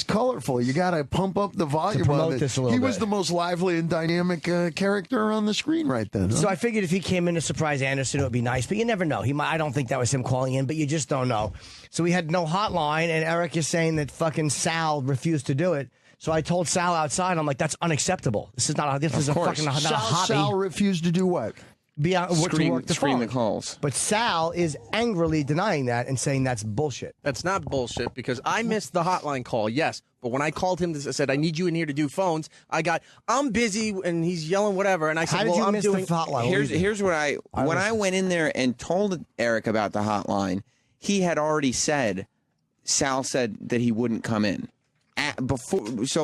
colorful. You got to pump up the volume promote of it. this a little He was bit. the most lively and dynamic character on the screen right then. Huh? So I figured if he came in to surprise Anderson, it would be nice. But you never know. I don't think that was him calling in, but you just don't know. So we had no hotline, and Eric is saying that fucking Sal refused to do it. So I told Sal outside, I'm like, that's unacceptable. This is not a fucking not a hobby. Sal refused to do what? Be out work the Screen phone. the calls. But Sal is angrily denying that and saying that's bullshit. That's not bullshit because I missed the hotline call, yes. But when I called him, I said, I need you in here to do phones. I'm busy, and he's yelling whatever. And I said, How did you I'm miss doing the hotline? Here's what when I went in there and told Eric about the hotline, he had already said, Sal said that he wouldn't come in. Before this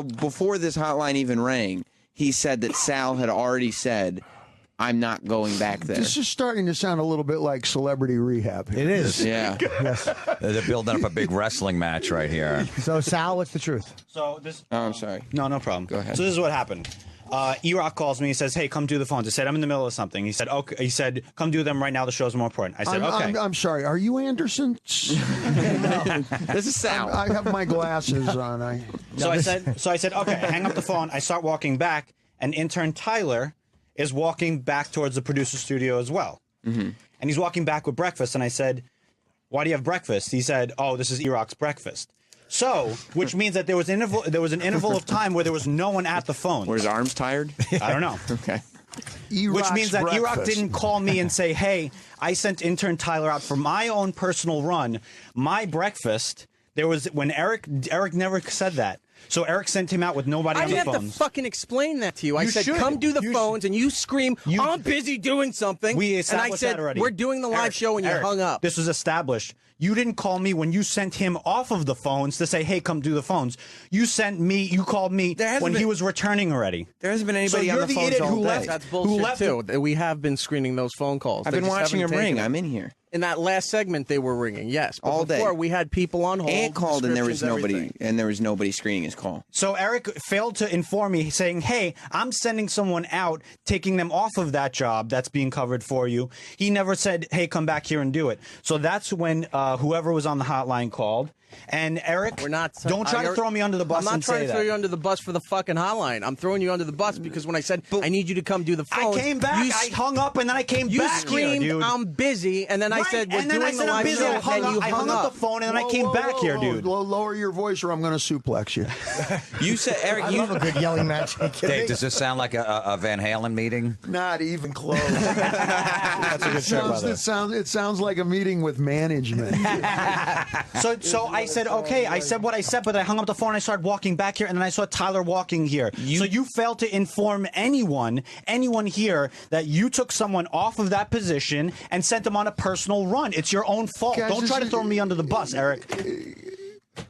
hotline even rang, he said that Sal had already said, I'm not going back there. This is starting to sound a little bit like Celebrity Rehab. It is. Yeah. Yes. They're building up a big wrestling match right here. So Sal, what's the truth? So this. Oh, I'm sorry. No problem. Go ahead. So this is what happened. E-Rock calls me. He says, "Hey, come do the phones." I said, "I'm in the middle of something." He said, "Okay." He said, "Come do them right now. The show's more important." I said, "Okay." I'm sorry. Are you Anderson? This is Sal. I have my glasses on. So I said, "Okay." I hang up the phone. I start walking back, and intern Tyler is walking back towards the producer studio as well. Mm-hmm. And he's walking back with breakfast. And I said, "Why do you have breakfast?" He said, "Oh, this is E-Rock's breakfast." So, which means that there was an interval of time where there was no one at the phone. Were his arms tired? I don't know. Okay. Which means that E-Rock didn't call me and say, "Hey, I sent intern Tyler out for my own personal run, my breakfast." There was when Eric never said that. So Eric sent him out with nobody on the I phones. didn't have to fucking explain that to you. I You said, should. come do the You phones, and you scream, I'm busy doing something. We and I established said, that already. we're doing the live Eric, show, and you hung up. This was established. You didn't call me when you sent him off of the phones to say, "Hey, come do the phones." You called me when he was returning already. There hasn't been anybody on the phones all day. That's bullshit, too. We have been screening those phone calls. I've been watching him ring. I'm in here. In that last segment, they were ringing. Yes, but All day. before we had people on hold. Ant called and there was descriptions, nobody, everything. and there was nobody screening his call. So Eric failed to inform me, saying, "Hey, I'm sending someone out, taking them off of that job that's being covered for you." He never said, "Hey, come back here and do it." So that's when whoever was on the hotline called. And Eric, don't try to throw me under the bus. I'm not and trying say to throw that. you under the bus for the fucking hotline. I'm throwing you under the bus because when I said I need you to come do the phone, I came back. I hung up and then I came you back. screamed, here, dude. "I'm busy," and then I said, "We're and then doing I said, the "I'm live busy." show," I hung up the phone and then I came back here, dude. Lower your voice or I'm going to suplex you. You said, Eric, I you love a good yelling match. Dave, does this sound like a Van Halen meeting? Not even close. That's a good show, by the way. It sounds like a meeting with management. So I said, okay, I said what I said, but I hung up the phone and I started walking back here, and then I saw Tyler walking here. So you failed to inform anyone here, that you took someone off of that position and sent them on a personal run. It's your own fault. Guys, Don't try to throw me under the bus, Eric.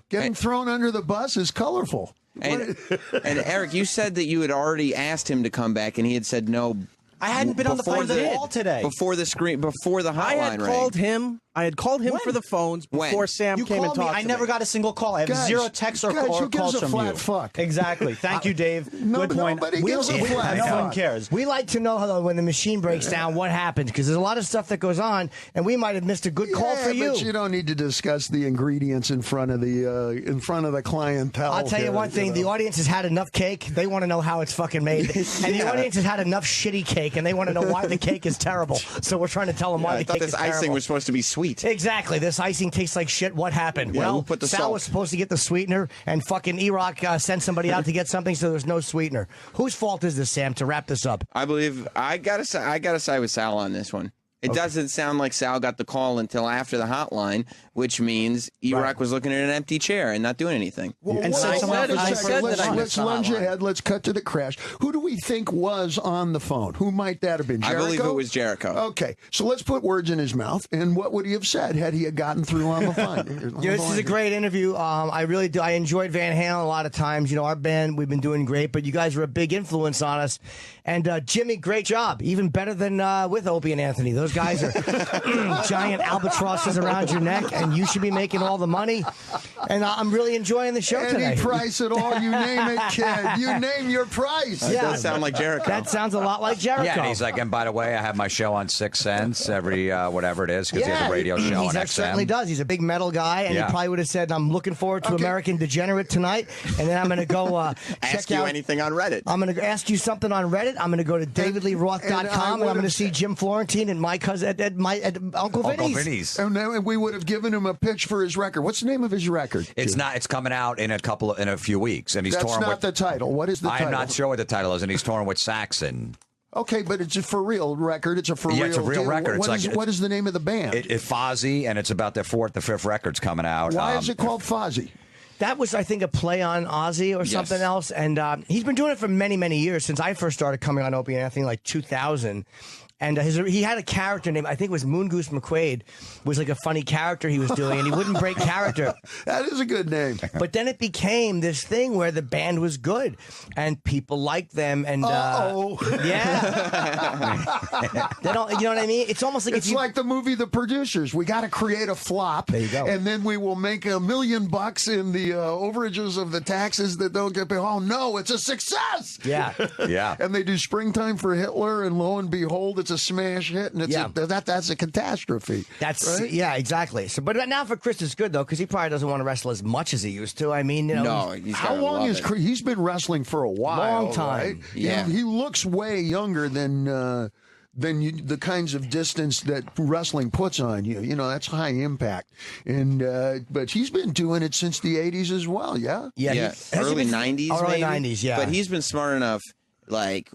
Getting thrown under the bus is colorful. And Eric, you said that you had already asked him to come back, and he had said no. I hadn't been on the phone at all today. Before the hotline I had called him. I had called him for the phones before Sam You came and called me. talked I to never me. got a single call. I have Guys, zero texts or who gives calls a from flat you. fuck? Exactly. Thank you, Dave. Good point. Nobody gives a flat No fuck. one cares. We like to know how, when the machine breaks down, what happens, because there's a lot of stuff that goes on, and we might have missed a good call for you. But you don't need to discuss the ingredients in front of the clientele. I'll tell you one thing: the audience has had enough cake; they want to know how it's fucking made, and the audience has had enough shitty cake, and they want to know why the cake is terrible. So we're trying to tell them why I the thought cake this is terrible. icing was supposed to be sweet. Exactly. This icing tastes like shit. What happened? Yeah, well, who put the Sal salt? was supposed to get the sweetener, and fucking E-Rock sent somebody out to get something, so there's no sweetener. Whose fault is this, Sam? To wrap this up, I believe I gotta side with Sal on this one. It doesn't sound like Sal got the call until after the hotline, which means E-Rock was looking at an empty chair and not doing anything. And sent someone out for I some said purpose. that I Let's lunge ahead. Let's cut to the crash. Who do we think was on the phone? Who might that have been? I Jericho? believe it was Jericho. Okay, so let's put words in his mouth. And what would he have said had he gotten through on the phone? yeah, this is a great interview. I really do. I enjoyed Van Halen a lot of times. You know, our band, we've been doing great, but you guys were a big influence on us. And Jimmy, great job. Even better than with Opie and Anthony. Those guys are giant albatrosses around your neck, and you should be making all the money. And I'm really enjoying the show today. Any price at all, you name it, kid. You name your price. It does sound like Jericho. That sounds a lot like Jericho. Yeah, and he's like, and by the way, I have my show on 6 cents every whatever it is, because he has a radio show on He certainly XM. does. He's a big metal guy, and he probably would have said, "I'm looking forward to American Degenerate tonight," and then I'm going to go Ask check you out anything on Reddit. I'm going to ask you something on Reddit. I'm going to go to davidleeroth.com, and I'm going to see Jim Florentine and my cousin at Uncle Vinny's. And then we would have given him a pitch for his record. What's the name of his record? It's Jim? not. It's coming out in a few weeks, and he's That's touring not with. the title. What is the title? I'm not sure what the title is, and he's touring with Saxon. Okay, but it's a for real record. It's a for real. Yeah, it's a real deal. record. What is the name of the band? It's Fozzy, and it's about their the fifth record's coming out. Why is it called Fozzy? That was, I think, a play on Ozzy or something else. And he's been doing it for many, many years, since I first started coming on Opie and Anthony, like 2000. And he had a character named, I think it was Moon Goose McQuaid, was like a funny character he was doing, and he wouldn't break character. That is a good name. But then it became this thing where the band was good, and people liked them. And yeah, they don't. You know what I mean? It's almost like it's like the movie The Producers. We got to create a flop, There you go. and then we will make $1 million in the overages of the taxes that don't get paid. Oh no, it's a success! Yeah, yeah. And they do Springtime for Hitler, and lo and behold, it's a smash hit, and that's a catastrophe. That's right? yeah, exactly. So, but now for Chris, it's good though, because he probably doesn't want to wrestle as much as he used to. I mean, you know, No, he's How gotta long love is it. Chris? He's been wrestling for a while, Long time. right? Yeah. He looks way younger than the kinds of distance that wrestling puts on you. You know, that's high impact. And but he's been doing it since the 80s as well, yeah? yeah, Yeah, has he early been- 90s, early maybe? 90s, yeah. But he's been smart enough, like,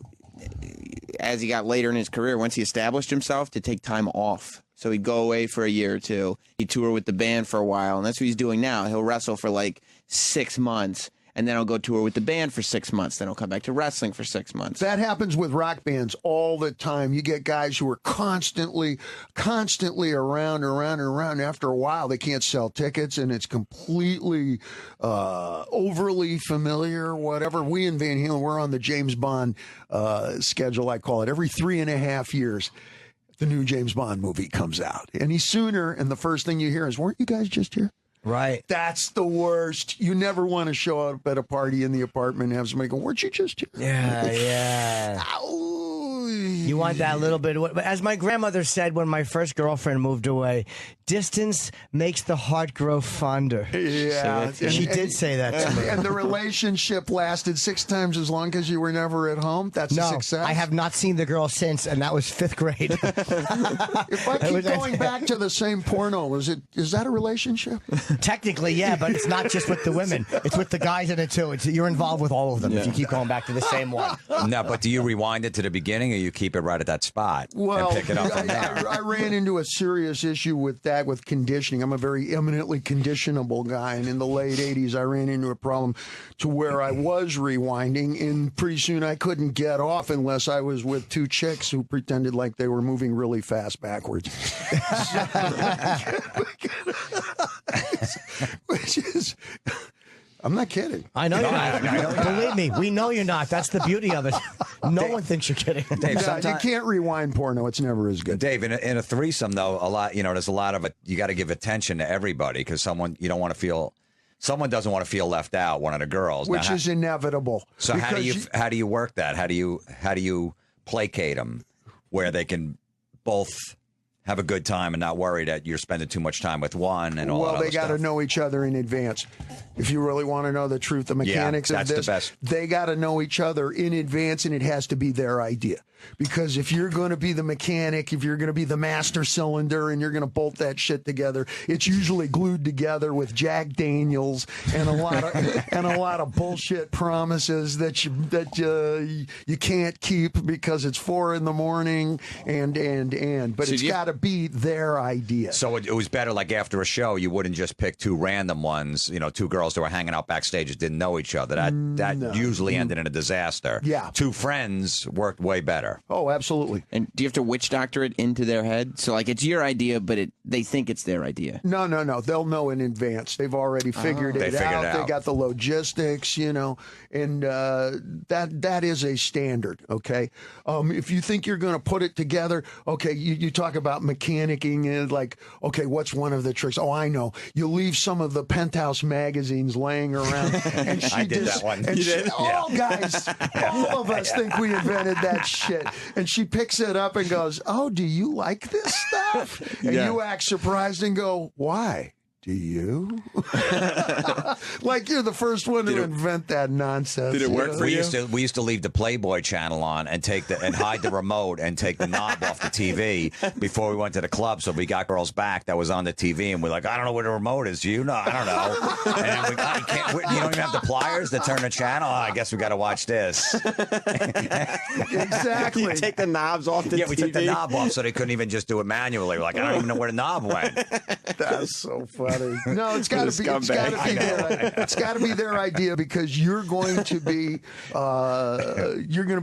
as he got later in his career, once he established himself, to take time off. So he'd go away for a year or two. He'd tour with the band for a while, and that's what he's doing now. He'll wrestle for like 6 months, and then he'll go tour with the band for 6 months. Then he'll come back to wrestling for 6 months. That happens with rock bands all the time. You get guys who are constantly around. After a while, they can't sell tickets, and it's completely overly familiar, whatever. We in Van Halen, we're on the James Bond schedule, I call it, every 3.5 years. the new James Bond movie comes out. Any sooner, and the first thing you hear is, weren't you guys just here? Right. That's the worst. You never want to show up at a party in the apartment and have somebody go, weren't you just here? Yeah. You want that little bit. As my grandmother said when my first girlfriend moved away, distance makes the heart grow fonder. Yeah. She did say that to me. And the relationship lasted 6 times as long because you were never at home? That's a success? I have not seen the girl since, and that was 5th grade. If I keep going back to the same porno, is that a relationship? Technically, yeah, but it's not just with the women. It's with the guys in it, too. You're involved with all of them if you keep going back to the same one. No, but do you rewind it to the beginning, or you keep it right at that spot Well, and pick it up from there? I ran into a serious issue with that, with conditioning. I'm a very eminently conditionable guy, and in the late 80s, I ran into a problem to where I was rewinding, and pretty soon I couldn't get off unless I was with 2 chicks who pretended like they were moving really fast backwards. Which is... I'm not kidding. I know you're not. Believe me, we know you're not. That's the beauty of it. No one thinks you're kidding. Dave, you can't rewind porno. It's never as good. Dave, in a threesome, though, there's a lot of it. You got to give attention to everybody because someone doesn't want to feel left out. One of the girls, which is inevitable. So how do you work that? How do you placate them where they can both have a good time and not worry that you're spending too much time with one and all that other they got to know each other in advance. If you really want to know the truth, the mechanics of this, they got to know each other in advance, and it has to be their idea. Because if you're going to be the mechanic, if you're going to be the master cylinder and you're going to bolt that shit together, it's usually glued together with Jack Daniels and a lot of bullshit promises that you can't keep because it's 4 a.m. But it's got to be their idea. So it was better, like after a show, you wouldn't just pick 2 random ones, 2 girls that were hanging out backstage that didn't know each other. That usually ended in a disaster. Yeah. 2 friends worked way better. Oh, absolutely. And do you have to witch doctor it into their head? So, like, it's your idea, but they think it's their idea. No. They'll know in advance. They've already figured it out. They got the logistics, and that is a standard, okay? If you think you're going to put it together, okay, you talk about mechanicking and like, okay, what's one of the tricks? Oh, I know. You leave some of the Penthouse magazines laying around. And I did that one. And guys, all of us think we invented that shit. And she picks it up and goes, oh, do you like this stuff? And you act surprised and go, why? Do you? Like you're the first one to invent that nonsense. Did it work for you? We used to leave the Playboy channel on and hide the remote and take the knob off the TV before we went to the club. So we got girls back that was on the TV, and we're like, I don't know where the remote is. Do you know? I don't know. And then you don't even have the pliers to turn the channel. Oh, I guess we got to watch this. Exactly. You take the knobs off the TV. Yeah, we took the knob off so they couldn't even just do it manually. We're like, I don't even know where the knob went. That's so funny. No, it's got to be. It's got to be their idea because you're going to be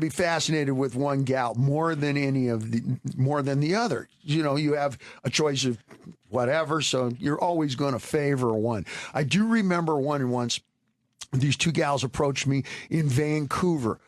fascinated with one gal more than the other. You have a choice of whatever, so you're always going to favor one. I do remember once. These 2 gals approached me in Vancouver.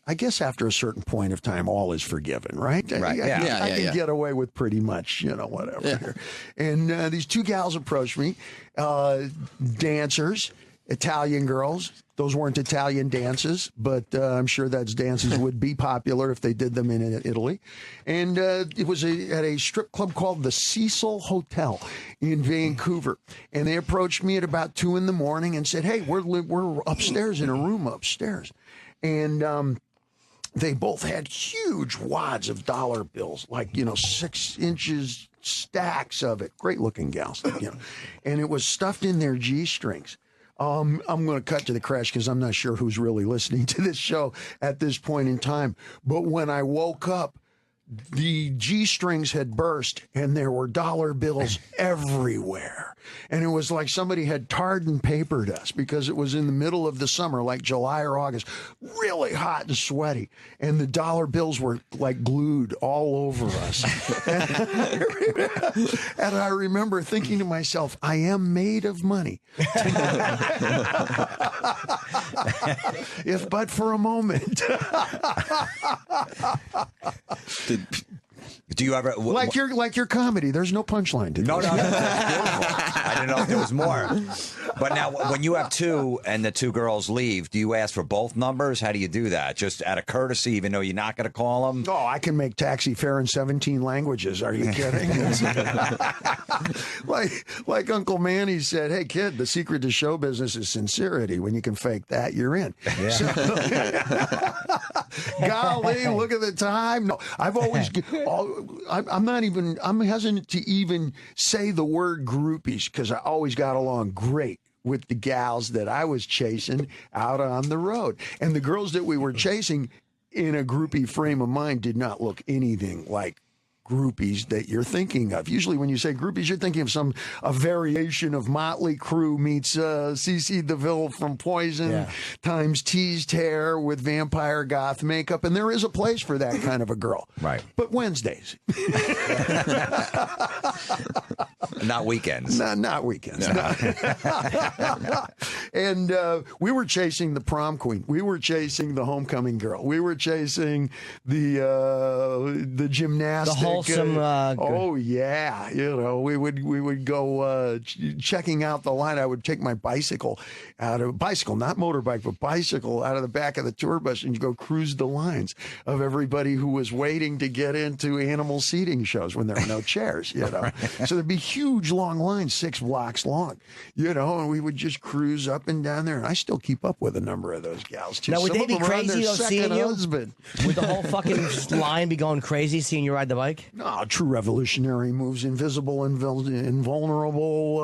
I guess after a certain point of time, all is forgiven, right? Right. I can get away with pretty much, whatever. Yeah. And these 2 gals approached me, dancers, Italian girls. Those weren't Italian dances, but I'm sure those dances would be popular if they did them in Italy. And it was at a strip club called the Cecil Hotel in Vancouver. And they approached me at about 2 a.m. and said, hey, we're upstairs in a room upstairs. And they both had huge wads of dollar bills, like, 6 inches stacks of it. Great looking gals, And it was stuffed in their G-strings. I'm going to cut to the crash because I'm not sure who's really listening to this show at this point in time. But when I woke up, the G-strings had burst and there were dollar bills everywhere. And it was like somebody had tarred and papered us because it was in the middle of the summer, like July or August, really hot and sweaty. And the dollar bills were like glued all over us. And I remember thinking to myself, I am made of money. If but for a moment. Do you ever Like your comedy. There's no punchline to this. No, that's beautiful. I didn't know if there was more. But now, when you have two and the two girls leave, do you ask for both numbers? How do you do that? Just out of courtesy, even though you're not going to call them? Oh, I can make taxi fare in 17 languages. Are you kidding? like Uncle Manny said, hey, kid, the secret to show business is sincerity. When you can fake that, you're in. Yeah. So, golly, look at the time. No, I've always... I'm hesitant to even say the word groupies because I always got along great with the gals that I was chasing out on the road. And the girls that we were chasing in a groupie frame of mind did not look anything like groupies that you're thinking of. Usually when you say groupies, you're thinking of a variation of Motley Crue meets CC DeVille from Poison times teased hair with vampire goth makeup. And there is a place for that kind of a girl. Right. But Wednesdays. Not weekends. Not weekends. No. And we were chasing the prom queen. We were chasing the homecoming girl. We were chasing the gymnastics. The wholesome. Oh yeah, we would go checking out the line. I would take my bicycle, not motorbike, but bicycle out of the back of the tour bus and go cruise the lines of everybody who was waiting to get into animal seating shows when there were no chairs. Right. So there'd be huge long lines, 6 blocks long. And we would just cruise up and down there. And I still keep up with a number of those gals too. Now would Some they of be them are on their crazy though second seeing you? husband. Would the whole fucking line be going crazy seeing you ride the bike? No, true revolutionary moves invisible and invulnerable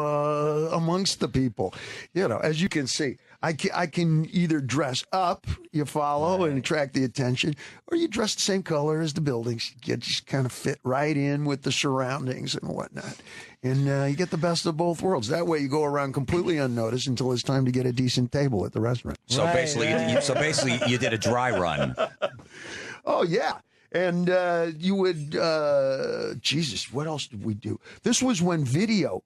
amongst the people. As you can see, I can either dress up, you follow, and attract the attention, or you dress the same color as the buildings. You just kind of fit right in with the surroundings and whatnot. And you get the best of both worlds. That way you go around completely unnoticed until it's time to get a decent table at the restaurant. So basically, you did a dry run. Oh, yeah. And you would, Jesus, what else did we do? This was when video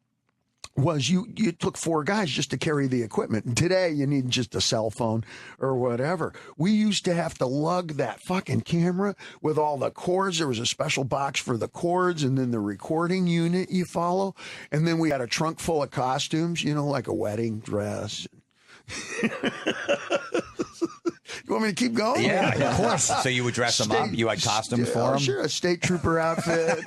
was you took 4 guys just to carry the equipment. And today you need just a cell phone or whatever. We used to have to lug that fucking camera with all the cords. There was a special box for the cords and then the recording unit, you follow. And then we had a trunk full of costumes, like a wedding dress. You want me to keep going? Yeah, of course. So you would dress them up? You had costumes for them? Sure, a state trooper outfit.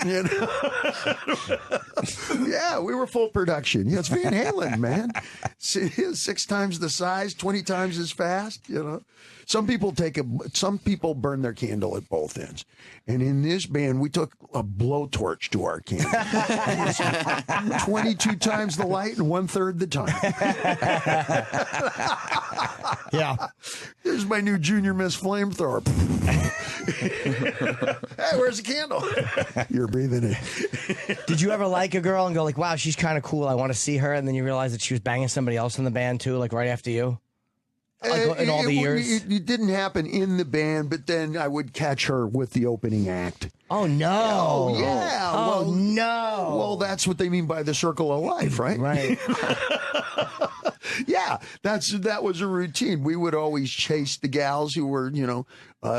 Yeah, we were full production. It's Van Halen, man. 6 times the size, 20 times as fast. Some people burn their candle at both ends. And in this band, we took a blowtorch to our candle. It was 22 times the light and 1/3 the time. Yeah. Here's my new Junior Miss flamethrower. Hey, where's the candle? You're breathing it. Did you ever like a girl and go like, wow, she's kind of cool, I want to see her, and then you realize that she was banging somebody else in the band too, like right after you? In all the years? It didn't happen in the band, but then I would catch her with the opening act. Oh, no. Oh, yeah. Oh, no. Well, that's what they mean by the circle of life, right? Right. Yeah, that was a routine. We would always chase the gals who were,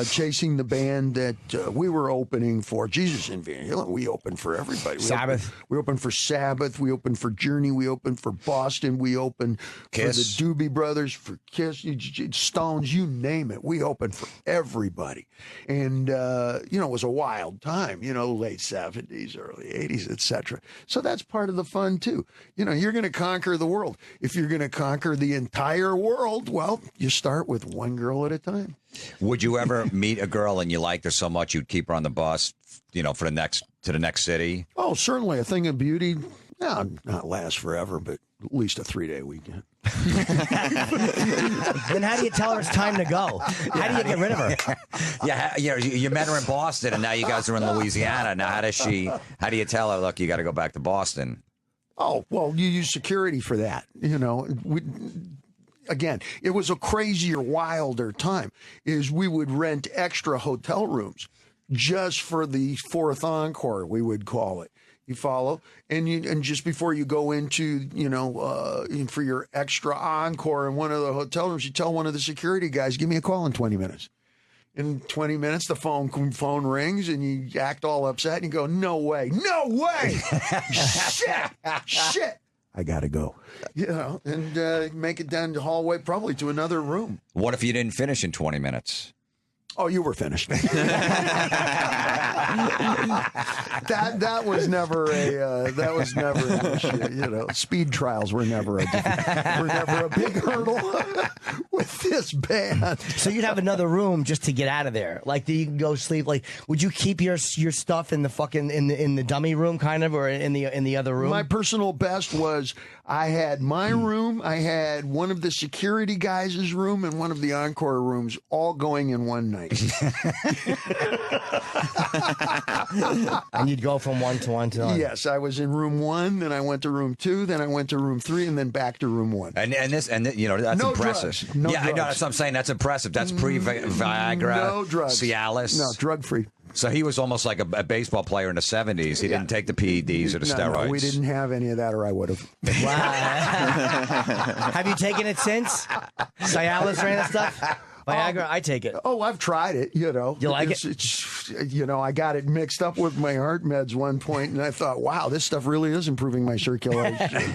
chasing the band that we were opening for. Jesus and Van Halen, we opened for everybody. Sabbath. We opened for Sabbath. We opened for Journey. We opened for Boston. We opened Kiss. for the Doobie Brothers, for Kiss, Stones, you name it. We opened for everybody. And, it was a wild time, late 70s, early 80s, etc. So that's part of the fun, too. You're going to conquer the world. If you're going to conquer the entire world, well, you start with one girl at a time. Would you ever meet a girl and you liked her so much you'd keep her on the bus, to the next city? Oh, certainly. A thing of beauty, not last forever, but at least a 3-day weekend. Then how do you tell her it's time to go? How do you get rid of her? Yeah, you met her in Boston and now you guys are in Louisiana. Now, how do you tell her, look, you got to go back to Boston? Oh, well, you use security for that. Again, it was a crazier, wilder time. We would rent extra hotel rooms just for the 4th encore, we would call it. You follow? And just before you go into, for your extra encore in one of the hotel rooms, you tell one of the security guys, give me a call in 20 minutes. In 20 minutes, the phone rings, and you act all upset, and you go, "No way, no way, shit, I gotta go," and make it down the hallway, probably to another room. What if you didn't finish in 20 minutes? Oh, you were finished. that was never an issue. Speed trials were never a big hurdle with this band. So you'd have another room just to get out of there. Like, you can go sleep. Like, would you keep your stuff in the fucking in the dummy room, kind of, or in the other room? My personal best was I had my room, I had one of the security guys' room, and one of the encore rooms, all going in one night. And you'd go from one to one to one. Yes, I was in room 1, then I went to room 2, then I went to room 3, and then back to room 1. And that's No impressive. drugs. No I know. drugs. That's what I'm saying. That's impressive. That's pre-Viagra. No drugs. Cialis. No, drug-free. So he was almost like a baseball player in the 70s. He didn't take the PEDs or the steroids. No, we didn't have any of that, or I would have. Wow. Have you taken it since? Cialis or any of that stuff? Viagra, I take it. Oh, I've tried it, You like it? It's, I got it mixed up with my heart meds one point, and I thought, wow, this stuff really is improving my circulation.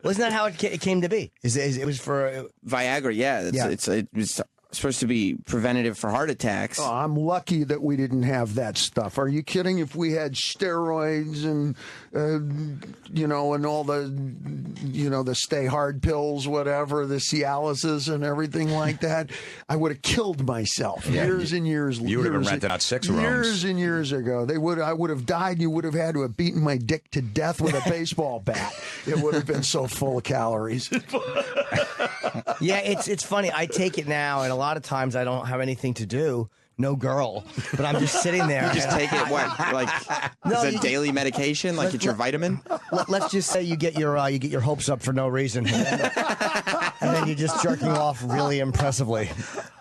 Well, isn't that how it came to be? It was for Viagra, yeah. It was supposed to be preventative for heart attacks. Oh, I'm lucky that we didn't have that stuff. Are you kidding? If we had steroids and and all the stay hard pills, whatever, the Cialises and everything like that, I would have killed myself years and years. You would have been renting out 6 rooms years and years ago. I would have died. You would have had to have beaten my dick to death with a baseball bat. It would have been so full of calories. Yeah, it's funny. I take it now, and a lot of times I don't have anything to do. No girl, but I'm just sitting there. You just take it, what, like, is it daily medication? Like, it's your vitamin? Let's just say you get your hopes up for no reason, and then you're just jerking off really impressively.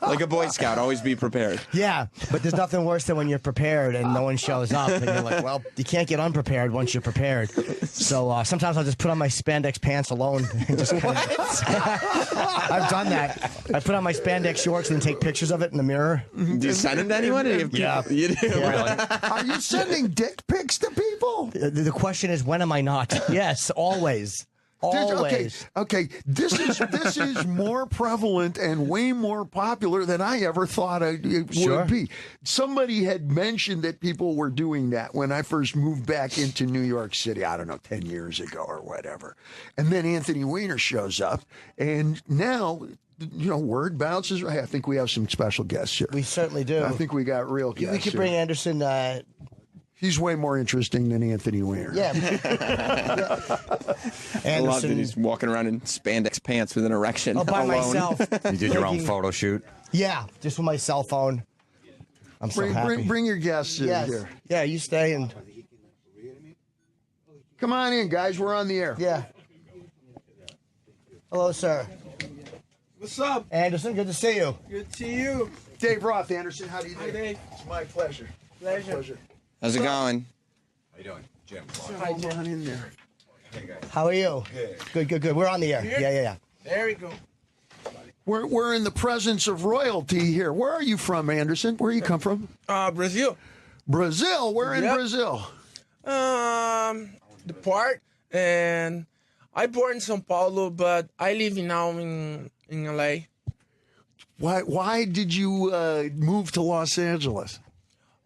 Like a Boy Scout, always be prepared. Yeah, but there's nothing worse than when you're prepared and no one shows up, and you're like, well, you can't get unprepared once you're prepared. So sometimes I'll just put on my spandex pants alone and just kind of... I've done that. I put on my spandex shorts and take pictures of it in the mirror. Do you send it to anyone? Yeah. You do? Yeah. Are you sending dick pics to people? The question is, when am I not? Yes, always. Always. Okay. This is more prevalent and way more popular than I ever thought it would be. Somebody had mentioned that people were doing that when I first moved back into New York City, I don't know, 10 years ago or whatever. And then Anthony Weiner shows up, and now, word bounces. I think we have some special guests here. We certainly do. I think we got real guests. We could bring Anderson. He's way more interesting than Anthony Weiner. Yeah. I love that he's walking around in spandex pants with an erection. Oh, by alone. myself. You did your own photo shoot? Yeah, just with my cell phone. I'm so happy. Bring your guests in here. Yeah, you stay and... Come on in, guys. We're on the air. Yeah. Hello, sir. What's up? Anderson, good to see you. Good to see you. Dave Roth, Anderson. How do you do? Hi, Dave. It's my pleasure. Pleasure. How's it going? How you doing, Jim? Hi, Jim. On in there. How are you? Good. We're on the air. Here? Yeah. There we go. We're in the presence of royalty here. Where are you from, Anderson? Where you come from? Brazil. Brazil? Where in Brazil? The part, and I born in São Paulo, but I live now in LA. Why did you move to Los Angeles?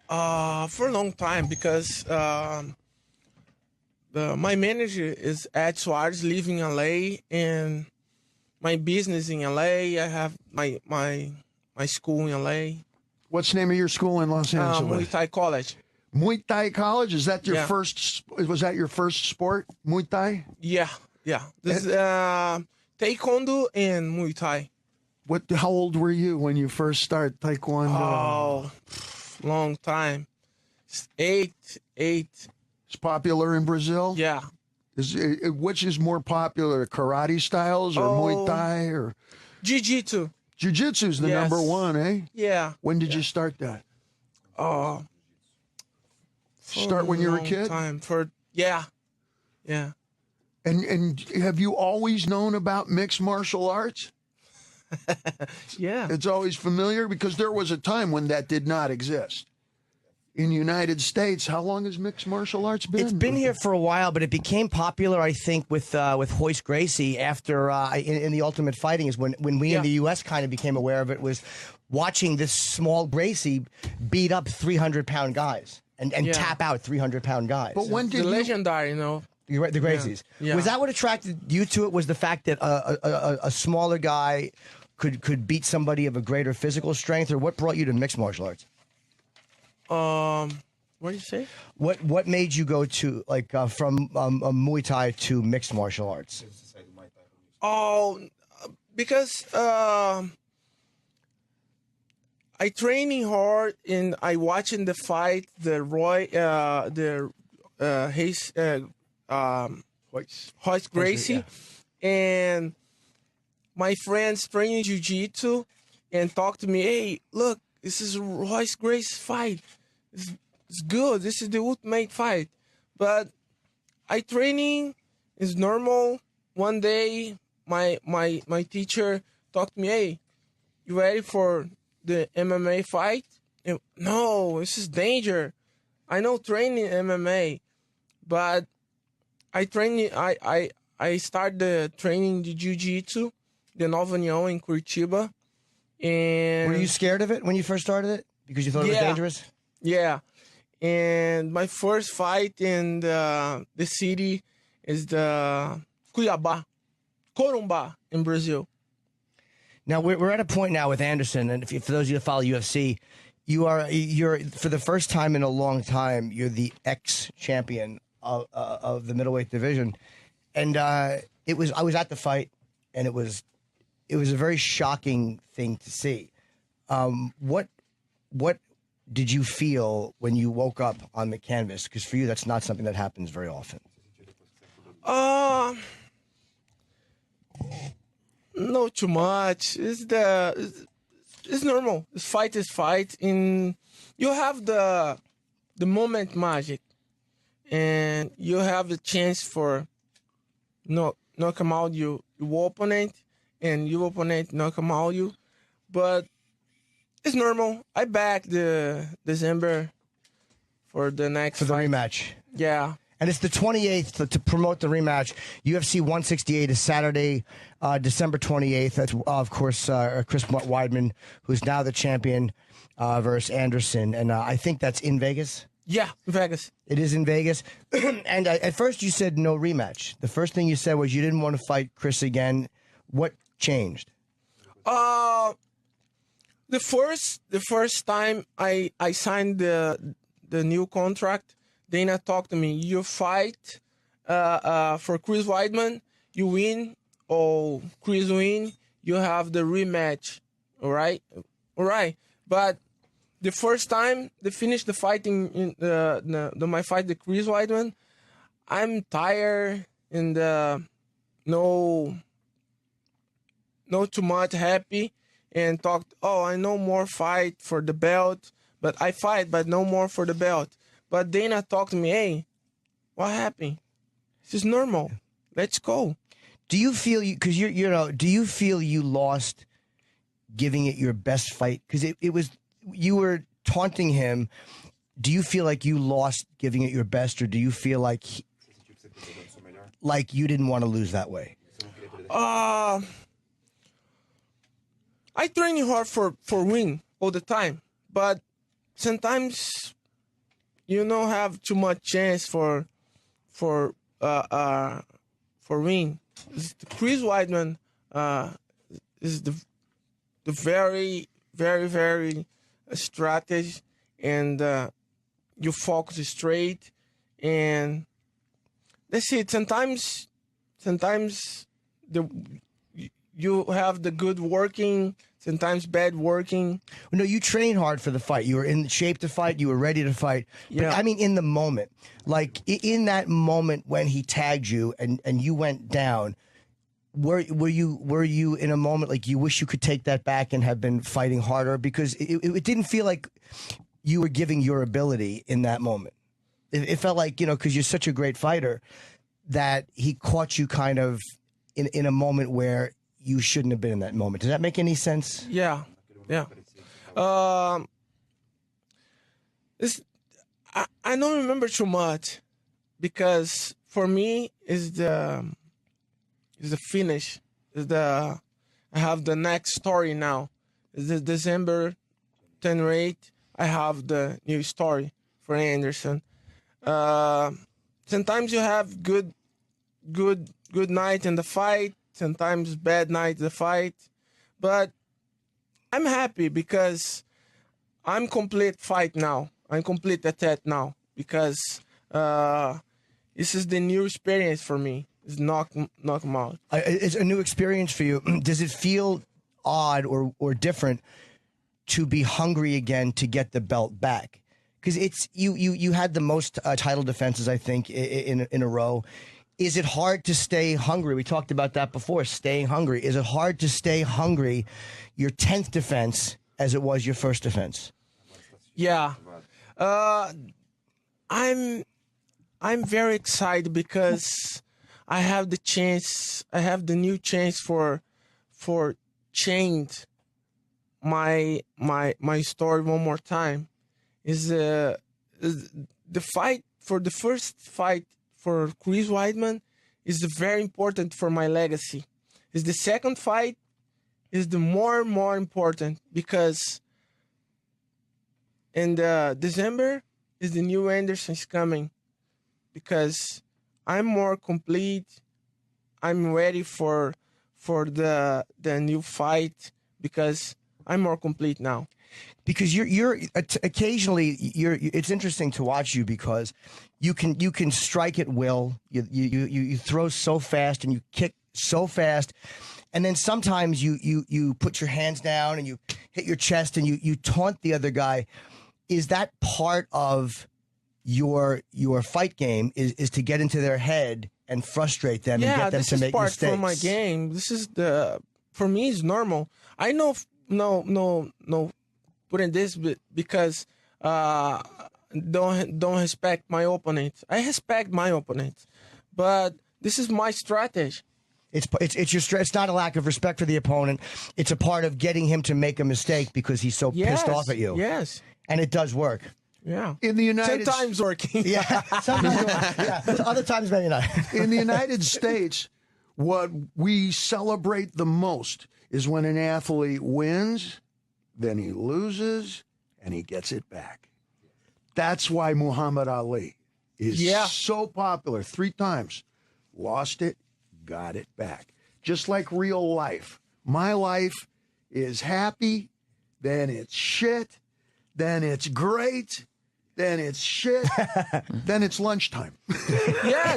For a long time, because my manager is Ed Suarez, living in LA, and my business in LA. I have my school in LA. What's the name of your school in Los Angeles? Muay Thai College. Muay Thai College? Is that your first? Was that your first sport? Muay Thai? Yeah. This Taekwondo and Muay Thai. How old were you when you first started Taekwondo? Oh, long time. Eight. It's popular in Brazil? Yeah. Which is more popular, karate styles or Muay Thai or Jiu-Jitsu? Jiu-Jitsu's the number one, eh? Yeah. When did you start that? Start when you were a kid? Yeah. And have you always known about mixed martial arts? Yeah. It's always familiar because there was a time when that did not exist. In the United States, how long has mixed martial arts been? It's been here for a while, but it became popular, I think, with Hoist Gracie after in the Ultimate Fighting is when we in the U.S. kind of became aware of it, was watching this small Gracie beat up 300-pound guys and tap out 300-pound guys. But when did The legendary, you know. You're right, the Gracies. Yeah. Was that what attracted you to it? Was the fact that a smaller guy could beat somebody of a greater physical strength, or what brought you to mixed martial arts? What do you say? What made you go to from Muay Thai to mixed martial arts? Oh, because I training hard and I watching the fight, Hoist Gracie, and my friends training jiu-jitsu and talk to me. Hey, look, this is Hoist Gracie's fight. It's good. This is the ultimate fight. But I training is normal. One day, my teacher talked to me. Hey, you ready for the MMA fight? And, no, this is danger. I know training MMA, but I started the training the jiu-jitsu, the Nova União in Curitiba. And were you scared of it when you first started it because you thought it was dangerous? Yeah. And my first fight in the city is the Cuiabá, Corumbá in Brazil. Now we're at a point now with Anderson, and for those of you that follow UFC, you're for the first time in a long time, you're the ex-champion of the middleweight division, and I was at the fight, and it was a very shocking thing to see. What did you feel when you woke up on the canvas? Because for you, that's not something that happens very often. Not too much. It's normal. Fight is fight. You have the moment magic, and you have the chance for knock him out your opponent, and your opponent knock him out you. But it's normal. I back the December for the next for the fight. rematch. Yeah. And it's the 28th to promote the rematch. UFC 168 is Saturday, December 28th. That's, of course, Chris Weidman, who's now the champion, versus Anderson. And I think that's in Vegas. Yeah, Vegas. It is in Vegas. And at first you said no rematch. The first thing you said was you didn't want to fight Chris again. What changed? The first time I signed the new contract, Dana talked to me. You fight for Chris Weidman, you win, or Chris win, you have the rematch. All right. But the first time they finished the fighting in my fight, the Chris Weidman, I'm tired and no too much happy, and talked. Oh, I no more fight for the belt, but I fight, but no more for the belt. But Dana talked to me, hey, what happened? This is normal. Let's go. Do you feel because do you feel you lost giving it your best fight? Because it was, you were taunting him. Do you feel like you lost giving it your best, or do you feel like you didn't want to lose that way? I train hard for win all the time, but sometimes you don't have too much chance for win. Chris Weidman is the very, very, very strategy, and you focus straight, and that's it. Sometimes you have the good working, sometimes bad working. No, you trained hard for the fight. You were in shape to fight. You were ready to fight. But, Yeah. I mean, in the moment, like in that moment when he tagged you and you went down, were you in a moment like you wish you could take that back and have been fighting harder? Because it didn't feel like you were giving your ability in that moment. It felt like, because you're such a great fighter, that he caught you kind of in a moment where you shouldn't have been in that moment. Does that make any sense? Yeah. I don't remember too much because for me is the finish. I have the next story now. It's the December 10/8. I have the new story for Anderson. Sometimes you have good night in the fight. Sometimes bad night in the fight, but I'm happy because I'm complete fight now. I'm complete attack now because this is the new experience for me. It's knock him out. It's a new experience for you. Does it feel odd or different to be hungry again to get the belt back? Because it's you had the most title defenses, I think, in a row. Is it hard to stay hungry? We talked about that before, staying hungry. Is it hard to stay hungry, your 10th defense, as it was your first defense? Yeah. I'm very excited because I have the chance, I have the new chance for change my story one more time. Is the fight for the first fight for Chris Weidman is very important for my legacy. Is the second fight is the more important because in December is the new Anderson's coming because I'm more complete. I'm ready for the new fight because I'm more complete now. Because you're occasionally it's interesting to watch you because you can strike at will. You throw so fast and you kick so fast, and then sometimes you put your hands down and you hit your chest and you taunt the other guy. Is that part of your fight game? Is to get into their head and frustrate them and get them to make mistakes? Yeah, this is part for my game. This is for me it's normal. I know no putting this because don't respect my opponent. I respect my opponent, but this is my strategy. It's your it's not a lack of respect for the opponent. It's a part of getting him to make a mistake because he's so pissed off at you. Yes, and it does work. Yeah, in the United sometimes working. Yeah, sometimes working. Yeah, other times maybe not. In the United States, what we celebrate the most is when an athlete wins, then he loses, and he gets it back. That's why Muhammad Ali is so popular. 3 times. Lost it, got it back. Just like real life. My life is happy, then it's shit, then it's great, then it's shit, then it's lunchtime. Yeah,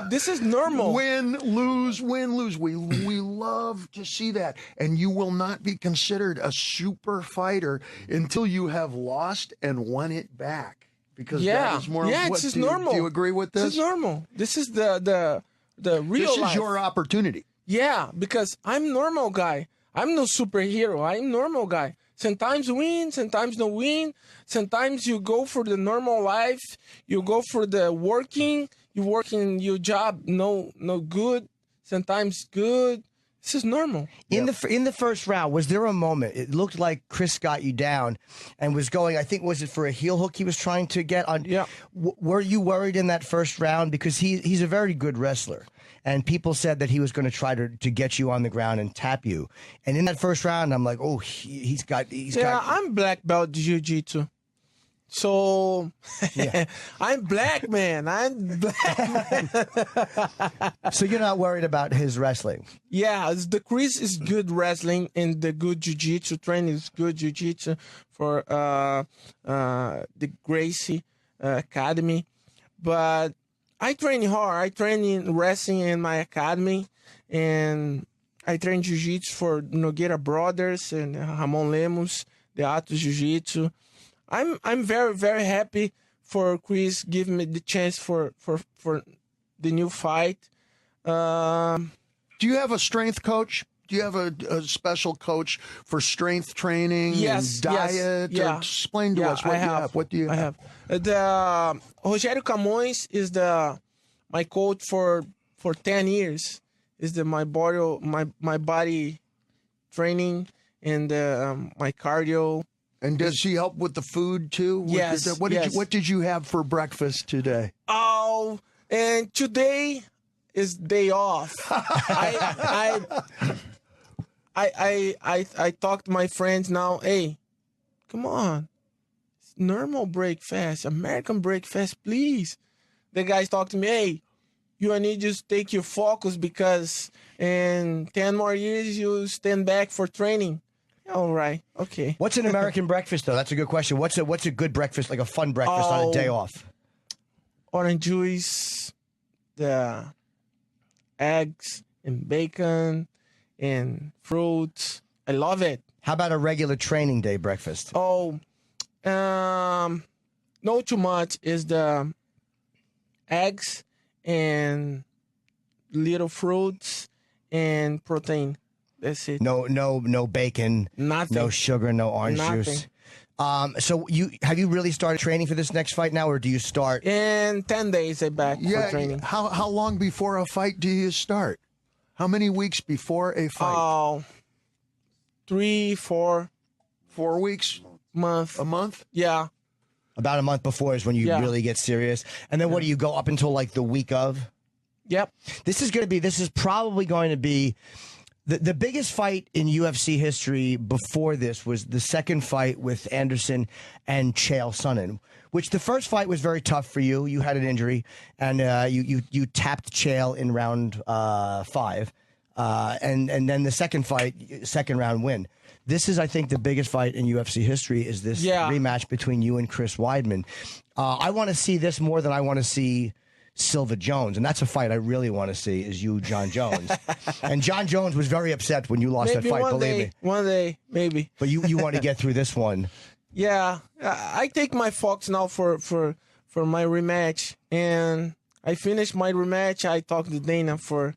this is normal. Win, lose, win, lose. We love to see that. And you will not be considered a super fighter until you have lost and won it back. Because that is more it's just normal. Do you agree with this? This is normal. This is the real This is life. your opportunity. Yeah, because I'm normal guy. I'm no superhero. I'm normal guy. Sometimes win, sometimes no win. Sometimes you go for the normal life. You go for the working. You work in your job, no good. Sometimes good. This is normal. In the first round, was there a moment? It looked like Chris got you down and was going. I think was it for a heel hook he was trying to get on? Yeah. Were you worried in that first round because he's a very good wrestler, and people said that he was going to try to get you on the ground and tap you. And in that first round, I'm like, oh, he's got. I'm black belt jiu-jitsu. So I'm black, man. I'm black. So you're not worried about his wrestling? Yeah, the Chris is good wrestling and the good jiu-jitsu training is good jiu-jitsu for the Gracie Academy. But I train hard. I train in wrestling in my academy, and I train jiu-jitsu for Nogueira Brothers and Ramon Lemos, the Atos Jiu-Jitsu. I'm very, very happy for Chris giving me the chance for the new fight. Do you have a strength coach? Do you have a special coach for strength training and diet? Yes, Or explain to us what you have. What do you have? The Rogério Camões is my coach for 10 years, is my body training and my cardio. And does she help with the food too? Yes. What did you have for breakfast today? Oh, and today is day off. I talked to my friends now. Hey, come on, it's normal breakfast, American breakfast, please. The guys talk to me. Hey, you need to just take your focus because in 10 more years you stand back for training. All right. Okay. What's an American breakfast, though? That's a good question. What's a good breakfast, like a fun breakfast on a day off? Orange juice, the eggs and bacon and fruits. I love it. How about a regular training day breakfast? Oh, not too much is the eggs and little fruits and protein. That's it. No bacon. Nothing. No sugar. No orange juice. So have you really started training for this next fight now, or do you start in 10 days? I back for training. How long before a fight do you start? How many weeks before a fight? Oh, 3, 4. 4 weeks. Month. A month? Yeah. About a month before is when you really get serious, and then what do you go up until like the week of? Yep. This is probably going to be. The biggest fight in UFC history before this was the second fight with Anderson and Chael Sonnen, which the first fight was very tough for you. You had an injury, and you tapped Chael in round 5, and then the second round win. This is, I think, the biggest fight in UFC history is this rematch between you and Chris Weidman. I want to see this more than I want to see Silva Jones, and that's a fight I really want to see is you, John Jones. And John Jones was very upset when you lost that fight, believe me. One day, maybe. But you want to get through this one. Yeah, I take my focus now for my rematch, and I finished my rematch. I talked to Dana for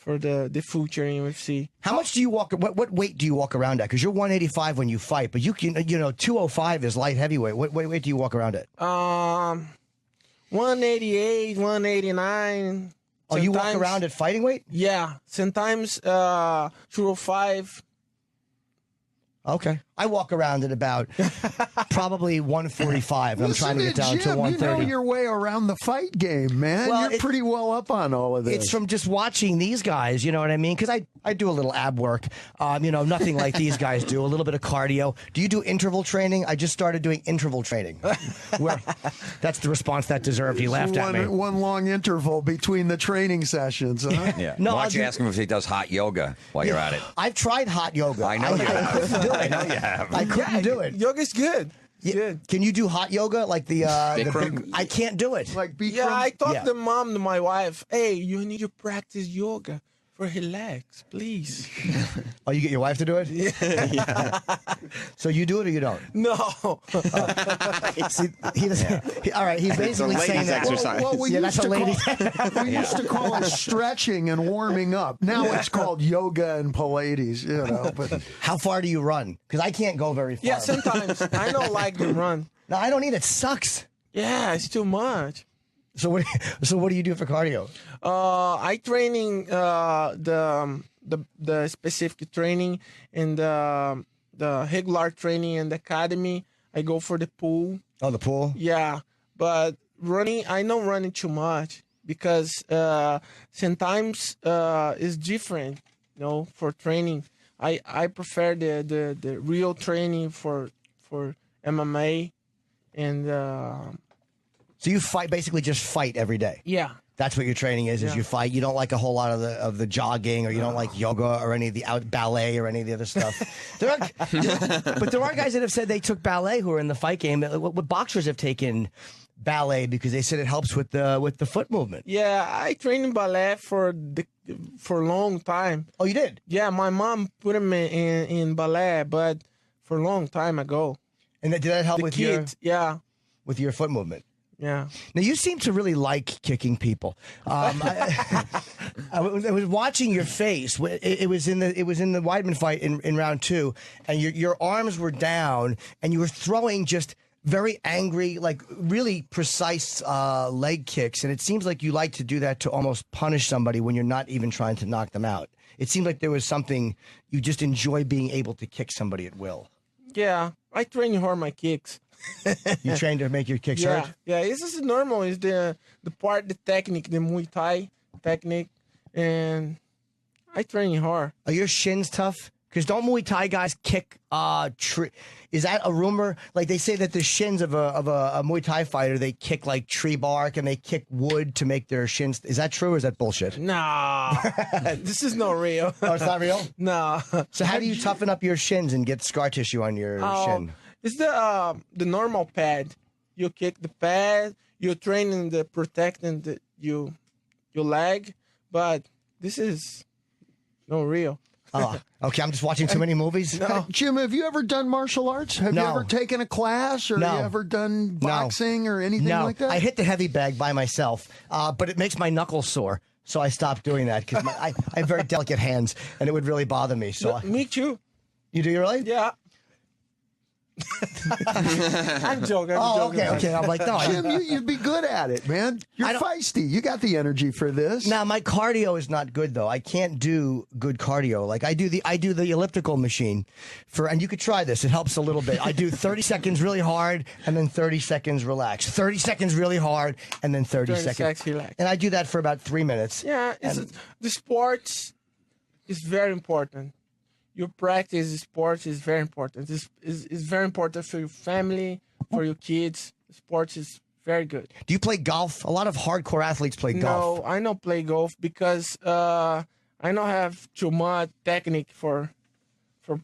the future in UFC. How much do you walk? What weight do you walk around at? Because you're 185 when you fight, but you can 205 is light heavyweight. What weight do you walk around at? 188, 189. Oh, you walk around at fighting weight? Yeah, sometimes 205. Okay. I walk around at about probably 145. I'm trying to get down to 130. You know your way around the fight game, man. Well, You're pretty well up on all of this. It's from just watching these guys, you know what I mean? Because I do a little ab work, nothing like these guys do, a little bit of cardio. Do you do interval training? I just started doing interval training. That's the response that deserved. He laughed at me. One long interval between the training sessions, huh? Yeah. No, why don't you ask him if he does hot yoga while you're at it? I've tried hot yoga. I know you have. I know you have. I couldn't do it. Yoga's good. Good. Can you do hot yoga like the big, I can't do it. Like Bikram? Yeah, I talked to my wife. Hey, you need to practice yoga for his legs, please. Oh, you get your wife to do it? Yeah. So you do it or you don't? No. See, he doesn't. All right, he's basically saying that. Well, we used to call it stretching and warming up. Now it's called yoga and Pilates. But how far do you run? Because I can't go very far. Yeah, sometimes I don't like to run. No, I don't need it. Sucks. Yeah, it's too much. So what do you do for cardio? I training the specific training and the regular training in the academy. I go for the pool. Oh, the pool? Yeah, but running, I don't running too much because sometimes it's different. For training, I prefer the real training for MMA and. So you basically just fight every day. Yeah. That's what your training is you fight. You don't like a whole lot of the jogging, or you don't like yoga or any of the ballet or any of the other stuff. But there are guys that have said they took ballet who are in the fight game. What boxers have taken ballet because they said it helps with the foot movement. Yeah, I trained in ballet for a long time. Oh, you did? Yeah, my mom put me in ballet, but for a long time ago. And did that help with kids? With your foot movement? Yeah. Now you seem to really like kicking people. I was watching your face. It was in the Weidman fight in round 2, and your arms were down, and you were throwing just very angry, like really precise leg kicks, and it seems like you like to do that to almost punish somebody when you're not even trying to knock them out. It seemed like there was something you just enjoy being able to kick somebody at will. Yeah, I train hard my kicks. You train to make your kicks Yeah, hurt? yeah. This is normal. It's the technique, the Muay Thai technique, and I train hard. Are your shins tough? Because don't Muay Thai guys kick tree? Is that a rumor? Like they say that the shins of a Muay Thai fighter, they kick like tree bark and they kick wood to make their shins. Is that true or is that bullshit? Nah, this is not real. Oh, it's not real? No. So how do you toughen up your shins and get scar tissue on your shin? It's the normal pad. You kick the pad. You're training the protecting your leg, but this is not real. Oh, okay. I'm just watching too many movies. No. Jim, have you ever done martial arts? Have you No. ever taken a class, or No. you ever done boxing or anything No, like that? I hit the heavy bag by myself, but it makes my knuckles sore. So I stopped doing that because I have very delicate hands, and it would really bother me. So Me too. You do, really? Yeah. I'm joking. Oh, okay. I'm like, no. Jim, you'd be good at it, man. You're feisty. You got the energy for this. Now my cardio is not good though. I can't do good cardio. Like I do the elliptical machine and you could try this. It helps a little bit. I do 30 seconds really hard and then 30 seconds relax. 30 seconds really hard and then 30 seconds relax. And I do that for about 3 minutes. Yeah, the sports is very important. Your practice sports is very important. This is very important for your family, for your kids. Sports is very good. Do you play golf? A lot of hardcore athletes play golf. No, I don't play golf because I don't have too much technique for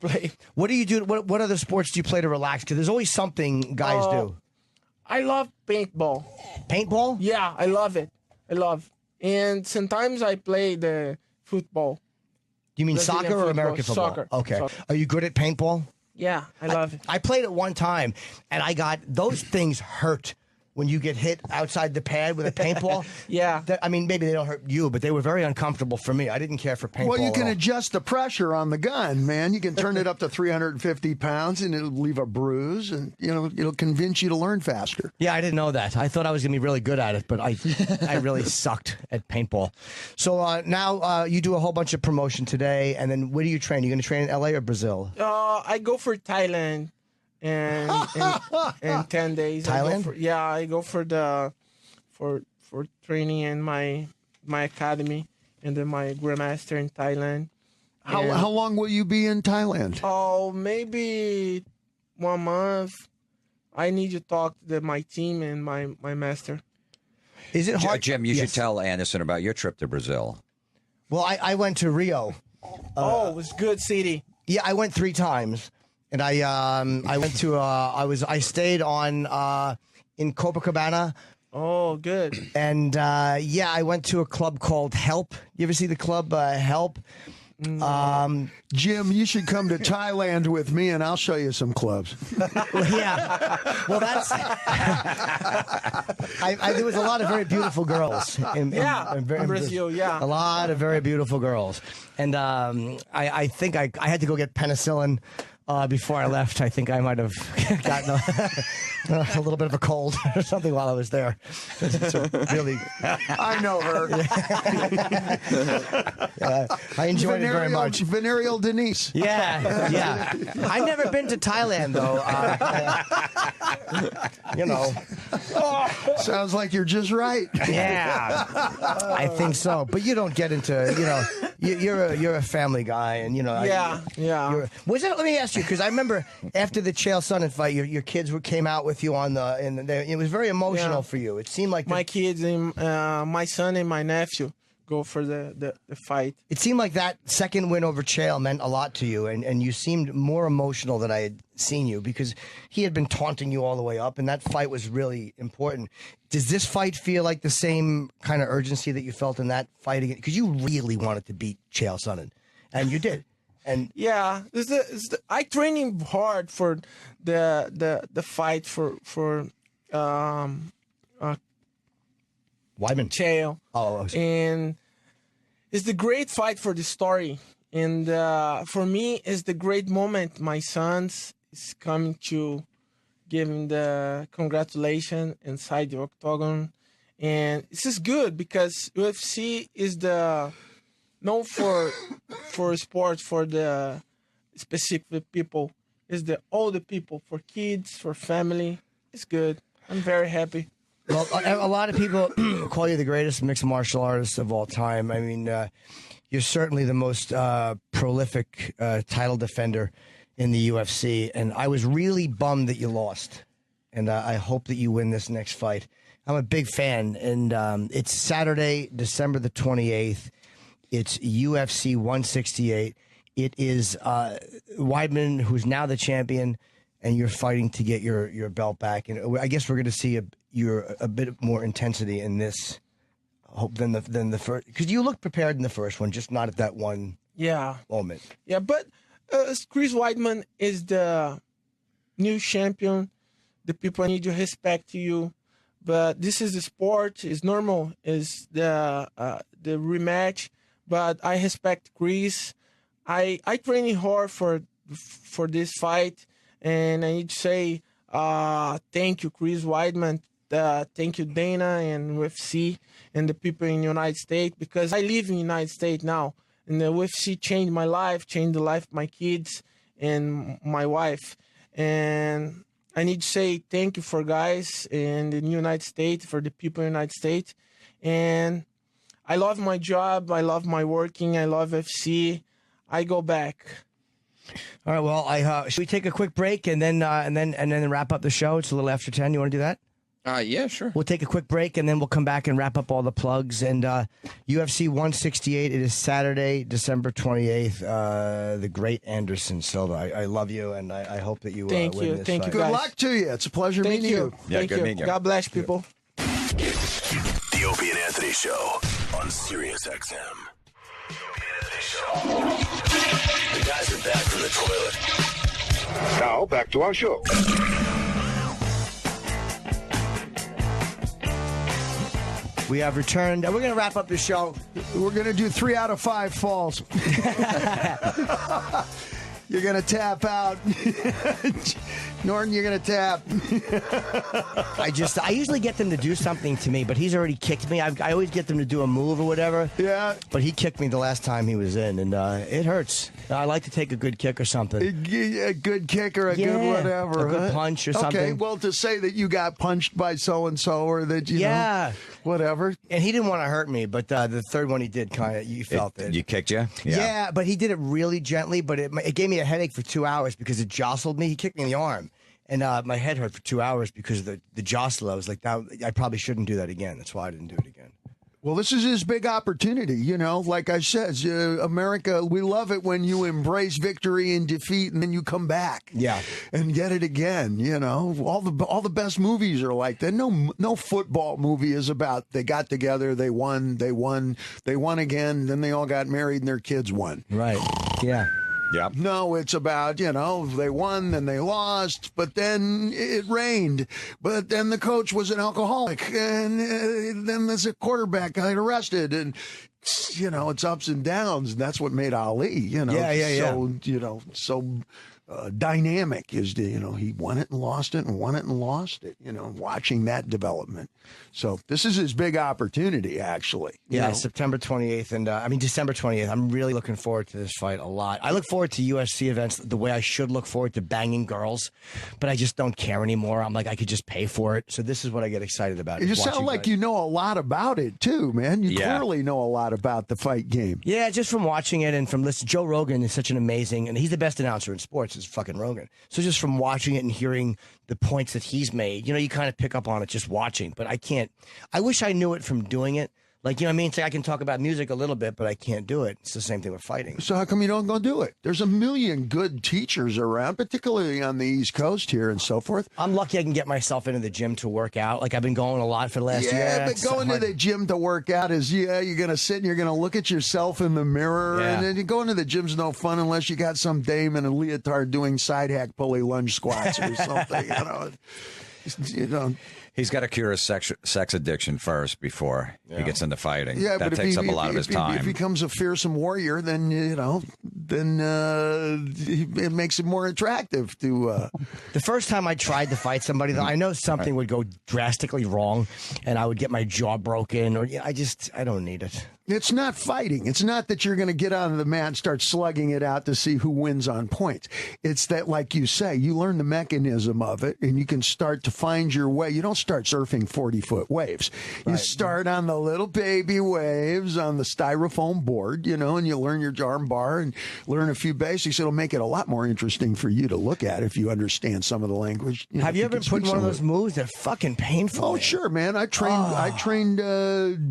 play. What do you do? What other sports do you play to relax? Because there's always something guys do. I love paintball. Paintball? Yeah, I love it. And sometimes I play the football. Do you mean Brazilian soccer or football. American football? Soccer. Okay. Soccer. Are you good at paintball? Yeah, I love it. I played it one time, and I got those things hurt when you get hit outside the pad with a paintball. Yeah. I mean, maybe they don't hurt you, but they were very uncomfortable for me. I didn't care for paintball. Well, you at can all. adjust the pressure on the gun, man. You can turn it up to 350 pounds, and it'll leave a bruise, and it'll convince you to learn faster. Yeah, I didn't know that. I thought I was going to be really good at it, but I really sucked at paintball. So now you do a whole bunch of promotion today, and then where do you train? Are you going to train in L.A. or Brazil? I go for Thailand, and in 10 days. Thailand? I go for training in my academy and then my grandmaster in Thailand. How long will you be in Thailand? Oh, maybe 1 month. I need to talk to my team and my master. Is it hard? Jim, you Yes. should tell Anderson about your trip to Brazil. Well, I went to Rio. It was good city. Yeah, I went 3 times, and I went to I stayed on in Copacabana. Oh, good. And I went to a club called Help. You ever see the club Help? Jim, you should come to Thailand with me, and I'll show you some clubs. Yeah. Well, that's. There was a lot of very beautiful girls in Brazil. Yeah, a lot of very beautiful girls, and I think I had to go get penicillin. Before I left, I think I might have gotten a little bit of a cold or something while I was there. It's really, I know her. I enjoyed it very much. Venereal Denise. Yeah. I've never been to Thailand though. Sounds like you're just right. Yeah, I think so. But you don't get into, you're a family guy, and Yeah. Was it? Let me ask you, because I remember after the Chael Sonnen fight, your kids came out with you on it was very emotional for you. It seemed like my kids and my son and my nephew go for the fight. It seemed like that second win over Chael meant a lot to you, and you seemed more emotional than I had seen you, because he had been taunting you all the way up, and that fight was really important. Does this fight feel like the same kind of urgency that you felt in that fight again? Because you really wanted to beat Chael Sonnen, and you did. And yeah, I training hard for the fight for Weidman. Chael. Oh, and it's the great fight for the story, and for me, it's the great moment. My sons is coming to give him the congratulation inside the octagon. And this is good because UFC is the known for sports for the specific people. It's the older people, for kids, for family. It's good. I'm very happy. Well, a lot of people call you the greatest mixed martial artist of all time. I mean, you're certainly the most prolific title defender in the UFC, and I was really bummed that you lost. And I hope that you win this next fight. I'm a big fan, and it's Saturday, December the 28th. It's UFC 168. It is Weidman, who's now the champion, and you're fighting to get your belt back. And I guess we're going to see a bit more intensity in this than the first, because you looked prepared in the first one, just not at that one moment. Yeah, but Chris Weidman is the new champion. The people need to respect you. But this is the sport. It's normal. It's the rematch. But I respect Chris. I training hard for this fight, and I need to say thank you, Chris Weidman. Thank you, Dana and UFC and the people in the United States, because I live in the United States now, and the UFC changed my life, changed the life of my kids and my wife, and I need to say thank you for guys in the United States, for the people in the United States. And I love my job. I love my working. I love FC. I go back. All right. Well, should we take a quick break and then wrap up the show? It's a little after 10. You want to do that? Yeah, sure. We'll take a quick break and then we'll come back and wrap up all the plugs. And UFC 168, it is Saturday, December 28th. The great Anderson Silva. I love you, and I hope that you win this Thank fight. you. Good luck to you. It's a pleasure meeting you. Yeah, Thank good you. meeting you. God bless people. The Opie and Anthony Show on Sirius XM. The Opie and Anthony Show. The guys are back from the toilet. Now, back to our show. We have returned. We're going to wrap up the show. We're going to do 3 out of 5 falls. You're going to tap out. Norton, you're going to tap. I usually get them to do something to me, but he's already kicked me. I always get them to do a move or whatever. Yeah. But he kicked me the last time he was in, and it hurts. I like to take a good kick or something. A good kick or a good whatever. A good punch or something. Okay, well, to say that you got punched by so-and-so or that, you know, whatever. And he didn't want to hurt me, but the third one he did kind of, you felt it. You kicked you? Yeah, but he did it really gently, but it gave me a headache for 2 hours because it jostled me. He kicked me in the arm. And my head hurt for 2 hours because of the jostle. I was like, I probably shouldn't do that again. That's why I didn't do it again. Well, this is his big opportunity, you know. Like I said, America, we love it when you embrace victory and defeat, and then you come back, and get it again. You know, all the best movies are like that. No football movie is about they got together, they won again, then they all got married and their kids won. Right? Yeah. Yep. No, it's about, you know, they won, then they lost, but then it rained, but then the coach was an alcoholic, and then there's a quarterback got arrested, and, you know, it's ups and downs, and that's what made Ali, you know. So, you know, dynamic is, you know, he won it and lost it and won it and lost it, you know, watching that development. So this is his big opportunity, actually. Yeah, September 28th and December 28th. I'm really looking forward to this fight a lot. I look forward to UFC events the way I should look forward to banging girls, but I just don't care anymore. I'm like, I could just pay for it. So this is what I get excited about. You sound like you know a lot about it, too, man. You clearly know a lot about the fight game. Yeah, just from watching it and from listening. Joe Rogan is such an amazing, and he's the best announcer in sports, is fucking Rogan. So just from watching it and hearing the points that he's made, you know, you kind of pick up on it just watching. But I can't. I wish I knew it from doing it. Like, you know what I mean? It's like I can talk about music a little bit, but I can't do it. It's the same thing with fighting. So how come you don't go do it? There's a million good teachers around, particularly on the East Coast here and so forth. I'm lucky I can get myself into the gym to work out. Like, I've been going a lot for the last year. Yeah, but going to the gym to work out is, you're going to sit and you're going to look at yourself in the mirror. Yeah. And then going to the gym's no fun unless you got some dame in a leotard doing side hack pulley lunge squats or something, you know. He's got to cure his sex addiction first before he gets into fighting. Yeah, that but takes up a lot of his time. If he becomes a fearsome warrior, then, you know, then it makes it more attractive to. The first time I tried to fight somebody, though, I know something would go drastically wrong, and I would get my jaw broken, or I don't need it. It's not fighting. It's not that you're going to get on the mat and start slugging it out to see who wins on points. It's that, like you say, you learn the mechanism of it, and you can start to find your way. You don't start surfing 40-foot waves. You start on the little baby waves on the styrofoam board, and you learn your arm bar and learn a few basics. It'll make it a lot more interesting for you to look at if you understand some of the language. Have you ever put one of those moves? They're fucking painful. Oh, sure, man. I trained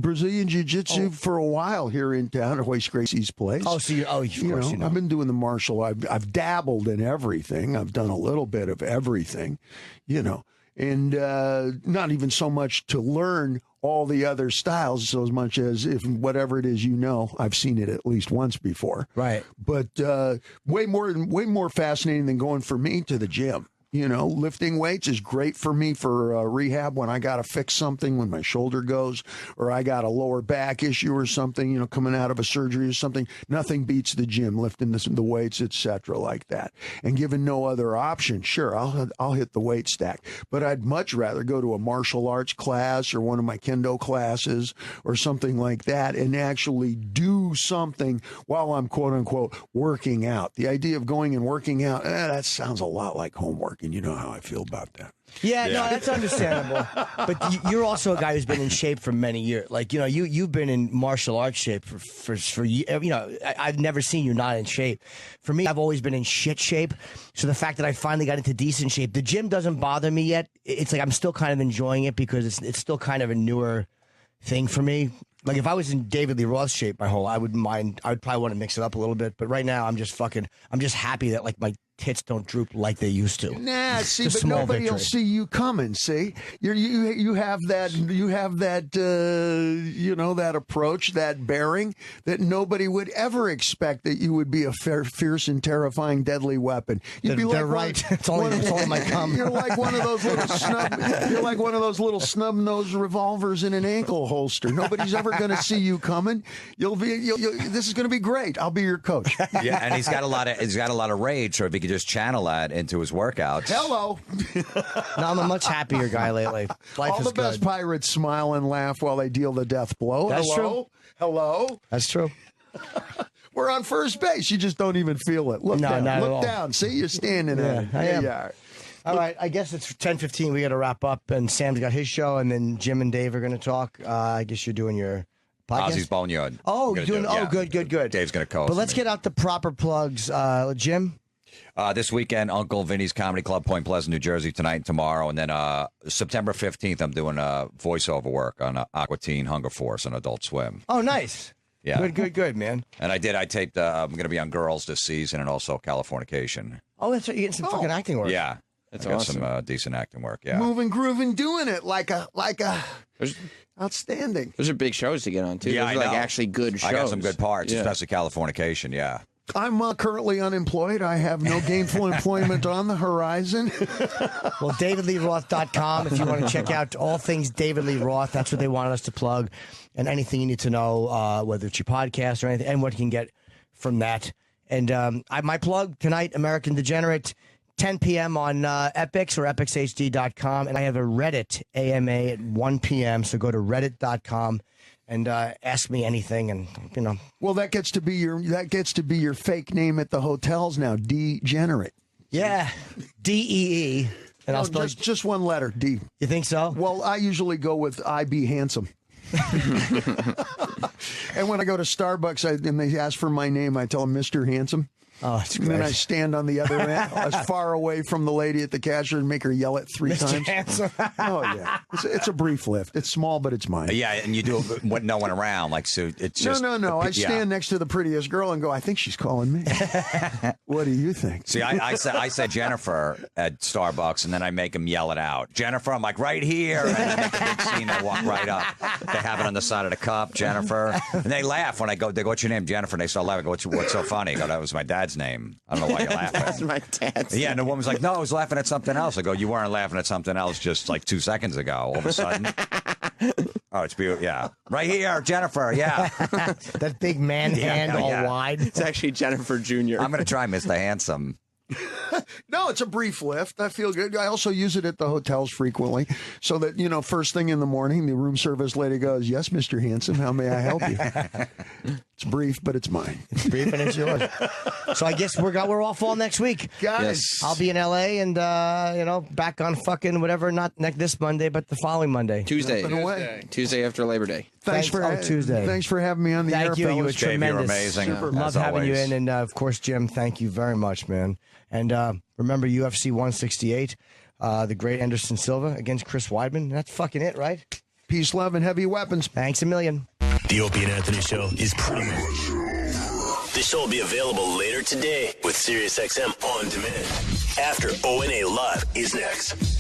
Brazilian Jiu-Jitsu for a while here in town at Hoist Gracie's place. Oh, so I've been doing the martial. I've dabbled in everything. I've done a little bit of everything, and not even so much to learn all the other styles so as much as if whatever it is, I've seen it at least once before. Right. But way more fascinating than going for me to the gym. Lifting weights is great for me for rehab when I got to fix something, when my shoulder goes, or I got a lower back issue or something, coming out of a surgery or something. Nothing beats the gym, lifting the weights, etc., like that. And given no other option, sure, I'll hit the weight stack. But I'd much rather go to a martial arts class or one of my kendo classes or something like that and actually do something while I'm, quote unquote, working out. The idea of going and working out, that sounds a lot like homework. And you know how I feel about that. Yeah, no, that's understandable. But you're also a guy who's been in shape for many years. Like, you've been in martial arts shape for I've never seen you not in shape. For me, I've always been in shit shape. So the fact that I finally got into decent shape, the gym doesn't bother me yet. It's like I'm still kind of enjoying it because it's still kind of a newer thing for me. Like, if I was in David Lee Roth shape I would mind. I would probably want to mix it up a little bit. But right now, I'm just happy that, like, my tits don't droop like they used to. Nah, see, but nobody will see you coming. See, you have that that approach, that bearing that nobody would ever expect that you would be a fierce and terrifying, deadly weapon. You'd be they're right. It's only my cum. You're like one of those little snub-nosed revolvers in an ankle holster. Nobody's ever going to see you coming. This is going to be great. I'll be your coach. Yeah, and he's got a lot of rage. So if he could just channel that into his workouts. Hello. No, I'm a much happier guy lately. Life All is the best good. pirates smile and laugh while they deal the death blow. That's Hello? true. Hello? That's true. We're on first base. You just don't even feel it. Look down. not at Look all. down. See, you're standing there. I am. You are. All right, I guess it's 10:15. We got to wrap up, and Sam's got his show, and then Jim and Dave are going to talk. I guess you're doing your podcast. Ozzy's Boneyard. Oh, you're doing. Good. Dave's going to co-host. But let's get out the proper plugs, Jim. This weekend, Uncle Vinny's Comedy Club, Point Pleasant, New Jersey, tonight and tomorrow. And then September 15th, I'm doing voiceover work on Aqua Teen Hunger Force on Adult Swim. Oh, nice. Yeah. Good, man. And I taped, I'm going to be on Girls this season and also Californication. Oh, that's right. You getting some fucking acting work. Yeah. That's I got awesome. some decent acting work, yeah. Moving, grooving, doing it like a outstanding. Those are big shows to get on, too. Yeah, Those are I like know. actually good shows. I got some good parts, Yeah. especially Californication, yeah. I'm currently unemployed. I have no gainful employment on the horizon. Well, DavidLeeRoth.com if you want to check out all things David Lee Roth. That's what they wanted us to plug. And anything you need to know, whether it's your podcast or anything, and what you can get from that. And my plug tonight, American Degenerate, 10 p.m. on Epix or EpixHD.com. And I have a Reddit AMA at 1 p.m. So go to Reddit.com. And ask me anything, and Well, that gets to be your fake name at the hotels now, Degenerate. Yeah, DEE. And I'll spell just one letter, D. You think so? Well, I usually go with I be handsome. And when I go to Starbucks and they ask for my name, I tell them Mr. Handsome. Oh, that's And great. then I stand on the other end, as far away from the lady at the cashier, and make her yell it 3 Mr. times. Handsome. Oh yeah, it's a brief lift. It's small, but it's mine. Yeah, and you do it with no one around. Like, so it's just. No. I stand next to the prettiest girl and go, I think she's calling me. What do you think? See, I said Jennifer at Starbucks, and then I make them yell it out. Jennifer, I'm like, right here. And then make a big scene. They walk right up. They have it on the side of the cup, Jennifer. And they laugh when I go, they go, what's your name, Jennifer? And they start laughing. I go, what's so funny? I go, that was my dad's name. I don't know why you're laughing. That's my dad's. Yeah, and the woman's like, no, I was laughing at something else. I go, you weren't laughing at something else just like 2 seconds ago. All of a sudden. Oh, it's beautiful. Yeah. Right here, Jennifer. Yeah. That big man hand all wide. It's actually Jennifer Jr. I'm going to try Mr. Handsome. No, it's a brief lift. I feel good. I also use it at the hotels frequently so that, first thing in the morning, the room service lady goes, "Yes, Mr. Hanson, how may I help you?" It's brief, but it's mine. It's brief and it's yours. So I guess we're off all next week. Guys. Yes. I'll be in L.A. and, back on fucking whatever, not this Monday, but the following Monday. Tuesday. Away. Tuesday after Labor Day. Thanks for Tuesday. Thanks for having me on the air, Thank you. You were fellas. Dave, you were tremendous. amazing. Super. As Love having you always. in. And, of course, Jim, thank you very much, man. And remember UFC 168, the great Anderson Silva against Chris Weidman. That's fucking it, right? Peace, love, and heavy weapons. Thanks a million. The Opie and Anthony Show is pretty much. The show will be available later today with SiriusXM On Demand. After O&A Live is next.